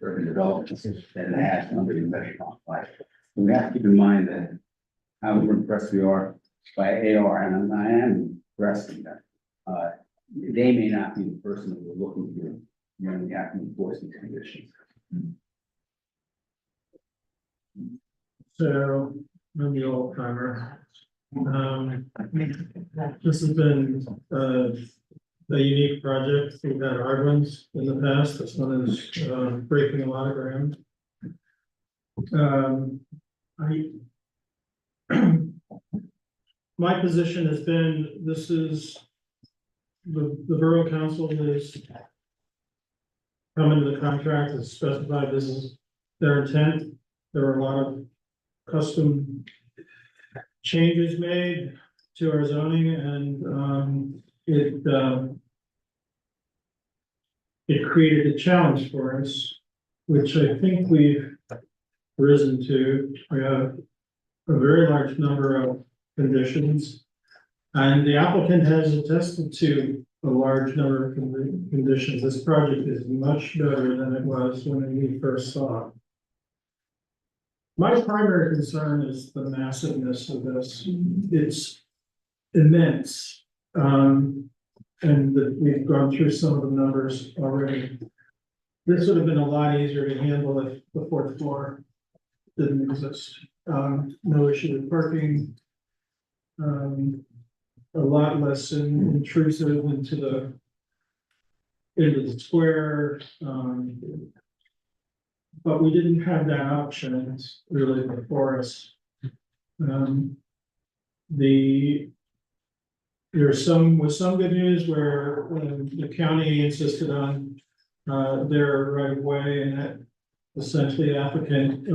urban development that it has under the measure of life. We have to keep in mind that how impressed we are by AR, and I am impressed with that. They may not be the person that we're looking for when we have to enforce these conditions. So, I'm the old timer. This has been, a unique project. We've had hard ones in the past. This one is, breaking a lot of ground. My position has been, this is, the Borough Council is come into the contract and specified this is their intent. There were a lot of custom changes made to our zoning, and it created a challenge for us, which I think we've risen to. We have a very large number of conditions, and the applicant has attested to a large number of conditions. This project is much better than it was when we first saw it. My primary concern is the massiveness of this. It's immense. We've gone through some of the numbers already. This would have been a lot easier to handle if the fourth floor didn't exist. No issue with parking. A lot less intrusive into the square. But we didn't have that option really before us. There's some good news where the county insisted on their right of way, and that essentially the applicant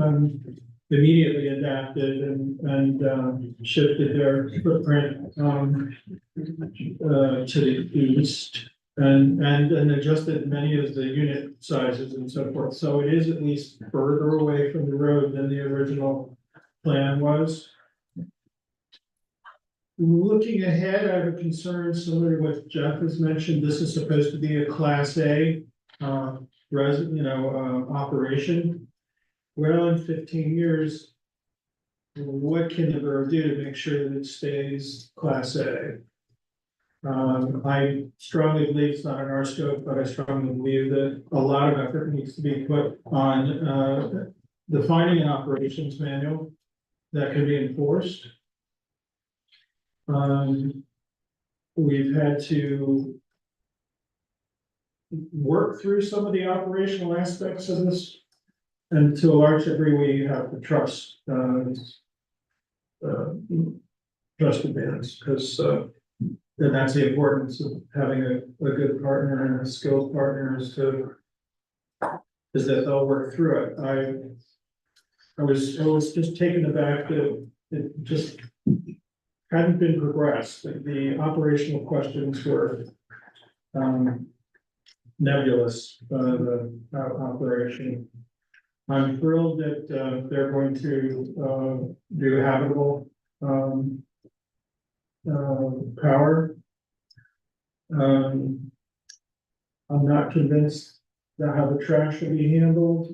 immediately adapted and shifted their footprint to the east and adjusted many of the unit sizes and so forth. So it is at least further away from the road than the original plan was. Looking ahead, I have a concern similar to what Jeff has mentioned. This is supposed to be a Class A operation. Well, in 15 years, what can the borough do to make sure that it stays Class A? I strongly believe it's not in our scope, but I strongly believe that a lot of effort needs to be put on defining an operations manual that can be enforced. We've had to work through some of the operational aspects of this, and to a large degree, we have to trust advance, because that's the importance of having a good partner and a skilled partner is that they'll work through it. I was just taken aback that it just hadn't been progressed. The operational questions were nebulous, the operation. I'm thrilled that they're going to do habitable power. I'm not convinced that how the trash should be handled.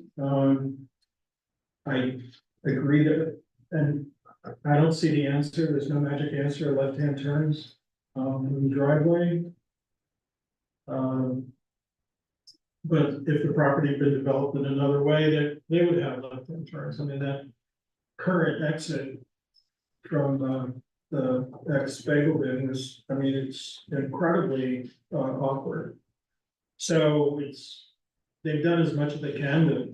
I agree that, and I don't see the answer. There's no magic answer. Left-hand turns in the driveway. But if the property had been developed in another way, that they would have left-hand turns. I mean, that current exit from the ex-bagel bin is, I mean, it's incredibly awkward. So they've done as much as they can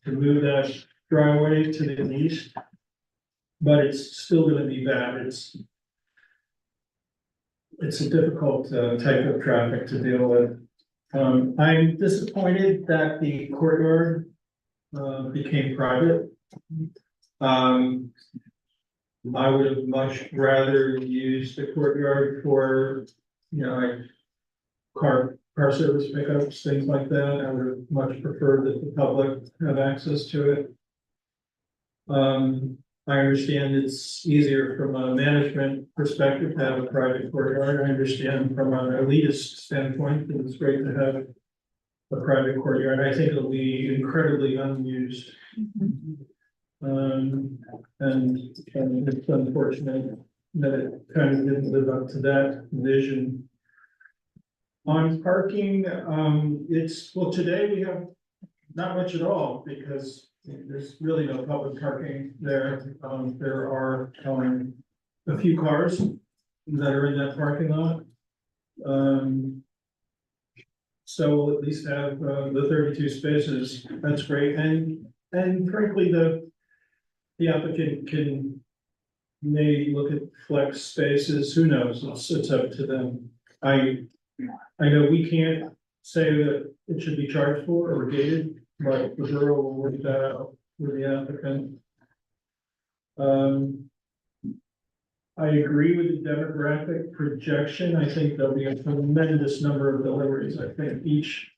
to move that driveway to the east, but it's still gonna be bad. It's a difficult type of traffic to deal with. I'm disappointed that the courtyard became private. I would have much rather used the courtyard for, like car service pickups, things like that. I would have much preferred that the public have access to it. I understand it's easier from a management perspective to have a private courtyard. I understand from an elitist standpoint that it's great to have a private courtyard. I think it'll be incredibly unused. And it's unfortunate that it kind of didn't live up to that vision. On parking, well, today we have not much at all because there's really no public parking there. There are, a few cars that are in that parking lot. So we'll at least have, the 32 spaces. That's great. And frankly, the applicant may look at flex spaces. Who knows? It's up to them. I know we can't say that it should be charged for or gated, but the borough will work that out with the applicant. I agree with the demographic projection. I think there'll be a tremendous number of deliveries. I think each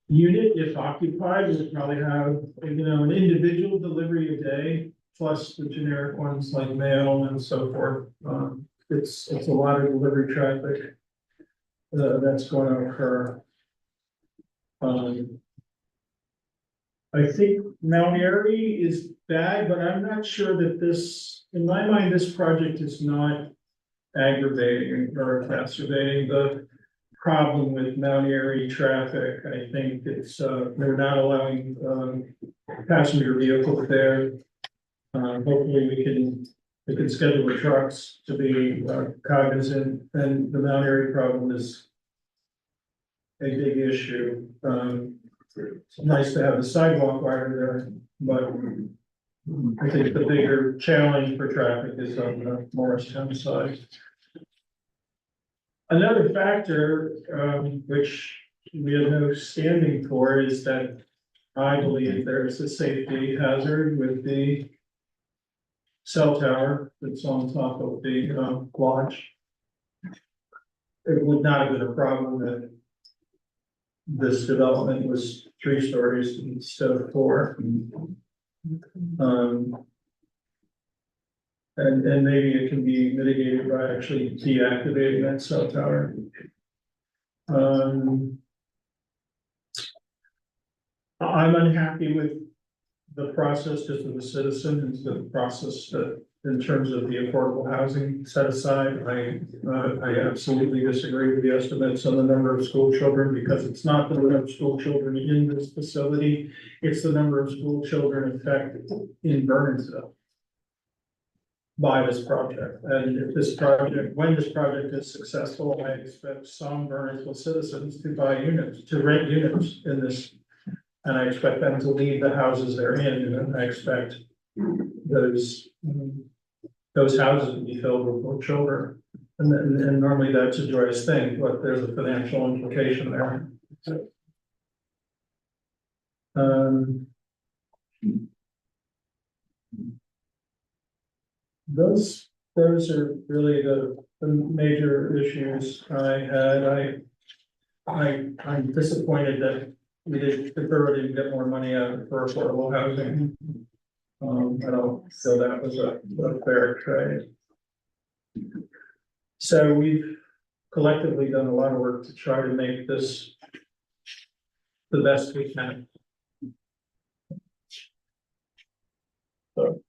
unit, if occupied, will probably have, an individual delivery a day, plus the generic ones like mail and so forth. It's a lot of delivery traffic that's going to occur. I think Mount Airy is bad, but I'm not sure that this, in my mind, this project is not aggravating or exacerbating the problem with Mount Airy traffic. I think it's, they're not allowing, passenger vehicles there. Hopefully we can schedule the trucks to be cognizant, and the Mount Airy problem is a big issue. It's nice to have the sidewalk wider there, but I think the bigger challenge for traffic is on the Morristown side. Another factor, which we have no standing for, is that I believe there's a safety hazard with the cell tower that's on top of the lodge. It would not have been a problem that this development was 3 stories instead of 4. And maybe it can be mitigated by actually deactivating that cell tower. I'm unhappy with the process just as a citizen, and the process that in terms of the affordable housing set aside. I absolutely disagree with the estimates on the number of school children, because it's not the number of school children in this facility, it's the number of school children affected in Bernardsville by this project. And if this project, when this project is successful, I expect some Bernardsville citizens to buy units, to rent units in this. And I expect them to leave the houses they're in, and I expect those houses to be filled with more children. And normally that's a joyous thing, but there's a financial implication there. Those are really the major issues I had. I'm disappointed that the borough didn't get more money out of it for affordable housing. I don't feel that was a fair trade. So we've collectively done a lot of work to try to make this the best we can. So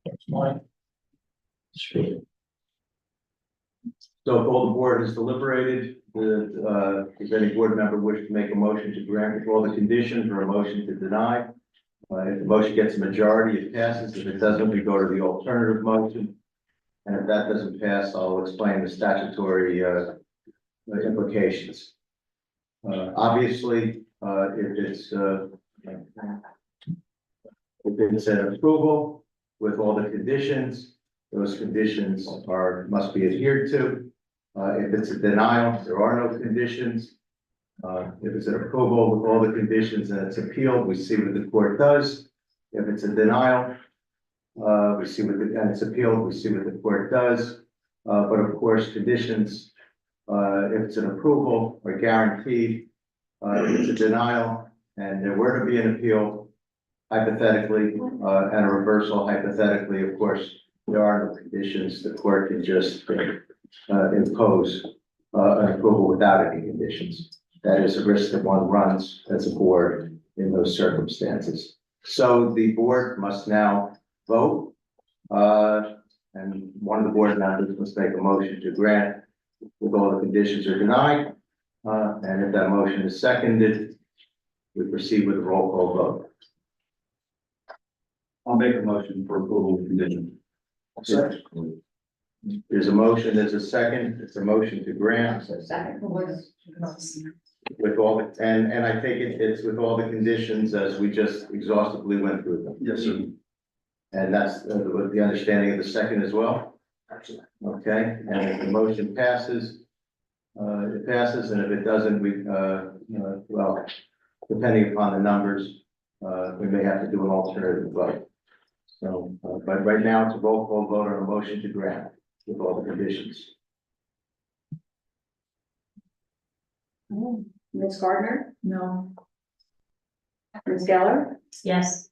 that's my speech. So if all the board has deliberated, does any board member wish to make a motion to grant with all the conditions, or a motion to deny? If the motion gets a majority, it passes. If it doesn't, we go to the alternative motion. And if that doesn't pass, I'll explain the statutory implications. Obviously, if it's an approval with all the conditions, those conditions must be adhered to. If it's a denial, there are no conditions. If it's an approval with all the conditions and it's appealed, we see what the court does. If it's a denial, we see what and it's appealed, we see what the court does. But of course, conditions, if it's an approval, are guaranteed. If it's a denial and there were to be an appeal, hypothetically, and a reversal hypothetically, of course, there are no conditions, the court can just impose an approval without any conditions. That is a risk that one runs as a board in those circumstances. So the board must now vote, and one of the board members must make a motion to grant with all the conditions are denied. And if that motion is seconded, we proceed with a roll call vote. I'll make a motion for approval of condition. There's a motion, there's a second, it's a motion to grant with all the, and I think it's with all the conditions as we just exhaustively went through them. Yes, sir. And that's with the understanding of the second as well? Okay, and if the motion passes, it passes, and if it doesn't, we, well, depending upon the numbers, we may have to do an alternative vote. So, but right now, it's a roll call vote on a motion to grant with all the conditions. Ms. Gardner, No. Ms. Geller, Yes.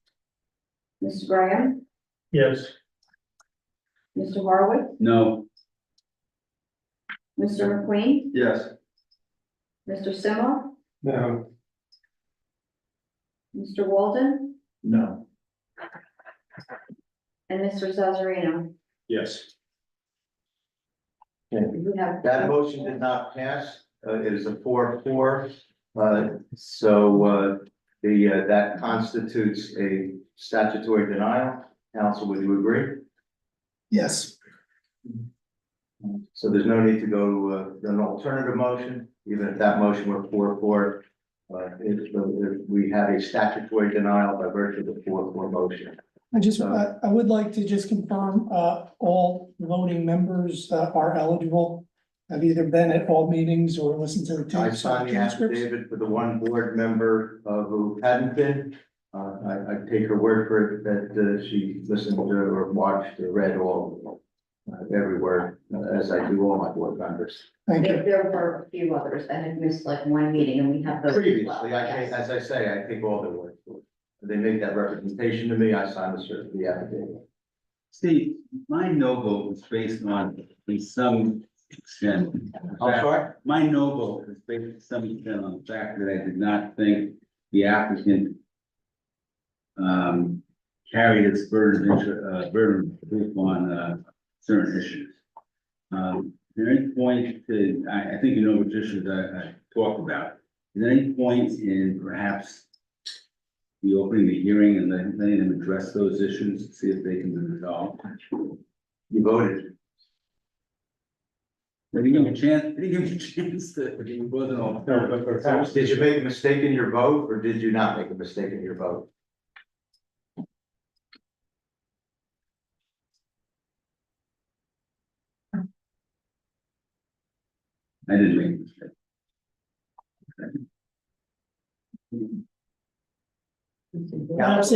Mr. Graham, Yes. Mr. Horowitz, No. Mr. McQueen, Yes. Mr. Simoff, No. Mr. Walden, No. and Mr. Zazarino. Yes. We have. That motion did not pass. It is a 4-4. So that constitutes a statutory denial. Council, would you agree? Yes. So there's no need to go to an alternative motion, even if that motion were 4-4. We have a statutory denial by virtue of the 4-4 motion. I would like to just confirm, all voting members are eligible. Have either been at all meetings or listened to the I tapes or signed the transcripts. affidavit for the one board member who hadn't been. I take her word for it that she listened to or watched or read all every word, as I do all my board members. Thank you. There were a few others that had missed like one meeting and we have those. as well. Previously, as I say, I take all their word for it. They make that representation to me, I signed the affidavit. Steve, my no vote was based on, in some extent. I'm sorry? My no vote is based to some extent on the fact that I did not think the applicant carried its burden of proof on certain issues. Is there any point to, I think you know which issues I talked about. Is there any point in perhaps the opening the hearing and letting them address those issues, see if they can be resolved? You voted. They didn't give me a chance, they didn't give me a chance to, it wasn't all. Did you make a mistake in your vote, or did you not make a mistake in your vote? I didn't make a mistake. Perhaps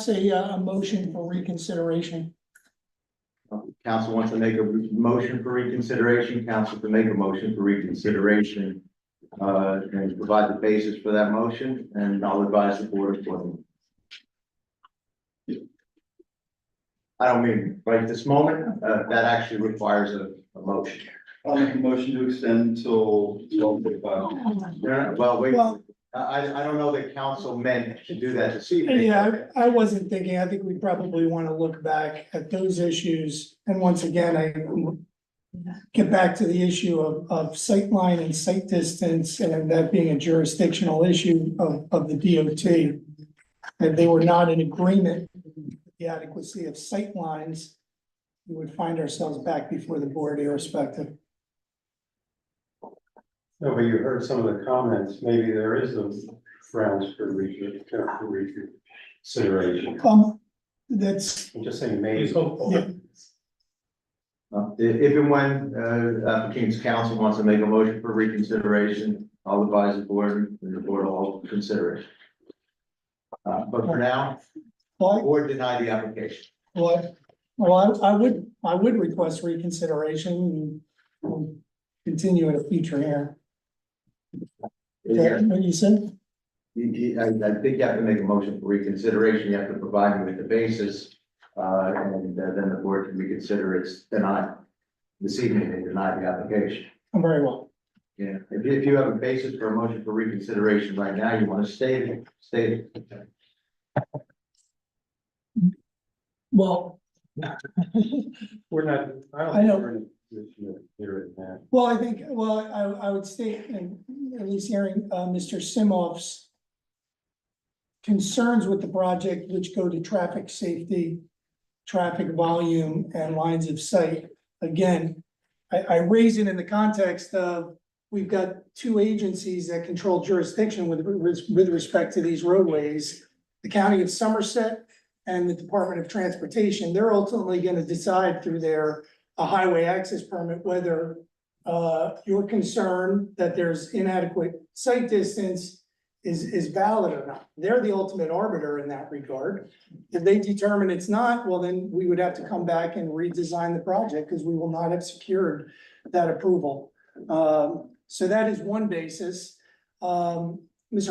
a motion for reconsideration. Council wants to make a motion for reconsideration, council to make a motion for reconsideration. And provide the basis for that motion, and I'll advise the board accordingly. I don't mean right this moment, that actually requires a motion. I'll make a motion to extend until 12:45. Well, wait, Well- I don't know that council meant to do that this evening. Yeah, I wasn't thinking, I think we probably want to look back at those issues. And once again, I get back to the issue of sight line and sight distance, and that being a jurisdictional issue of the DOT. And they were not in agreement with the adequacy of sight lines, we would find ourselves back before the board irrespective. No, but you heard some of the comments, maybe there is a grounds for reconsideration. That's, I'm just saying maybe. He's hopeful. yeah, If and when, applicant's council wants to make a motion for reconsideration, I'll advise the board, and the board will consider it. But for now, the well, board deny the application. I would request reconsideration and continue at a future hearing. Is that what you said? I think you have to make a motion for reconsideration, you have to provide me with the basis, and then the board can reconsider it's denied. This evening, they denied the application. Very well. Yeah, if you have a basis for a motion for reconsideration right now, you want to state it, state it. Well, We're not, I don't I know. think we're in a position to hear it now. well, I think, well, I would state, and at least hearing, Mr. Simoff's concerns with the project, which go to traffic safety, traffic volume, and lines of sight. Again, I raise it in the context of, we've got two agencies that control jurisdiction with respect to these roadways. The County of Somerset and the Department of Transportation. They're ultimately gonna decide through their highway access permit whether your concern that there's inadequate sight distance is valid or not. They're the ultimate arbiter in that regard. If they determine it's not, well, then we would have to come back and redesign the project because we will not have secured that approval. So that is one basis. Mr.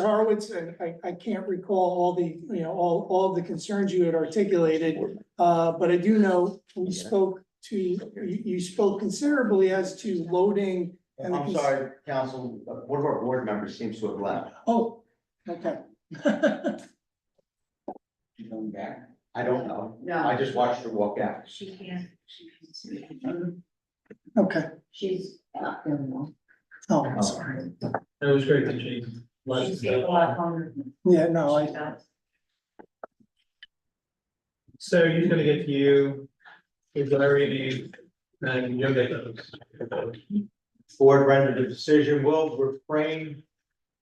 Horowitz, and I can't recall all the, all of the concerns you had articulated, but I do know we spoke to, you spoke considerably as to loading. And I'm sorry, council, one of our board members seems to have left. Oh, okay. She's coming back? I don't know. No. I just watched her walk out. She can't. Okay. She's not feeling well. Oh, I'm sorry. It was great that she. She's getting a lot longer. Yeah, no, She does. So he's gonna get to you, with whatever you need, and you'll get those. Board rendered a decision, we'll refrain,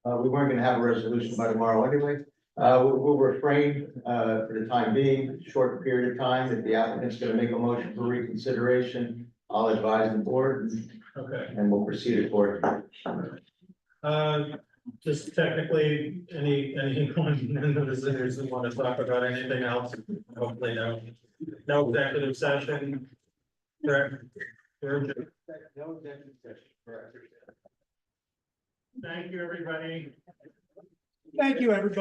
we weren't gonna have a resolution by tomorrow anyway. We'll refrain, for the time being, short period of time, if the applicant's gonna make a motion for reconsideration, I'll advise the board, Okay. and we'll proceed accordingly. Just technically, anything going in the visitors who want to talk about anything else, hopefully no executive session. Correct. No executive session, correct. Thank you, everybody. Thank you, everybody.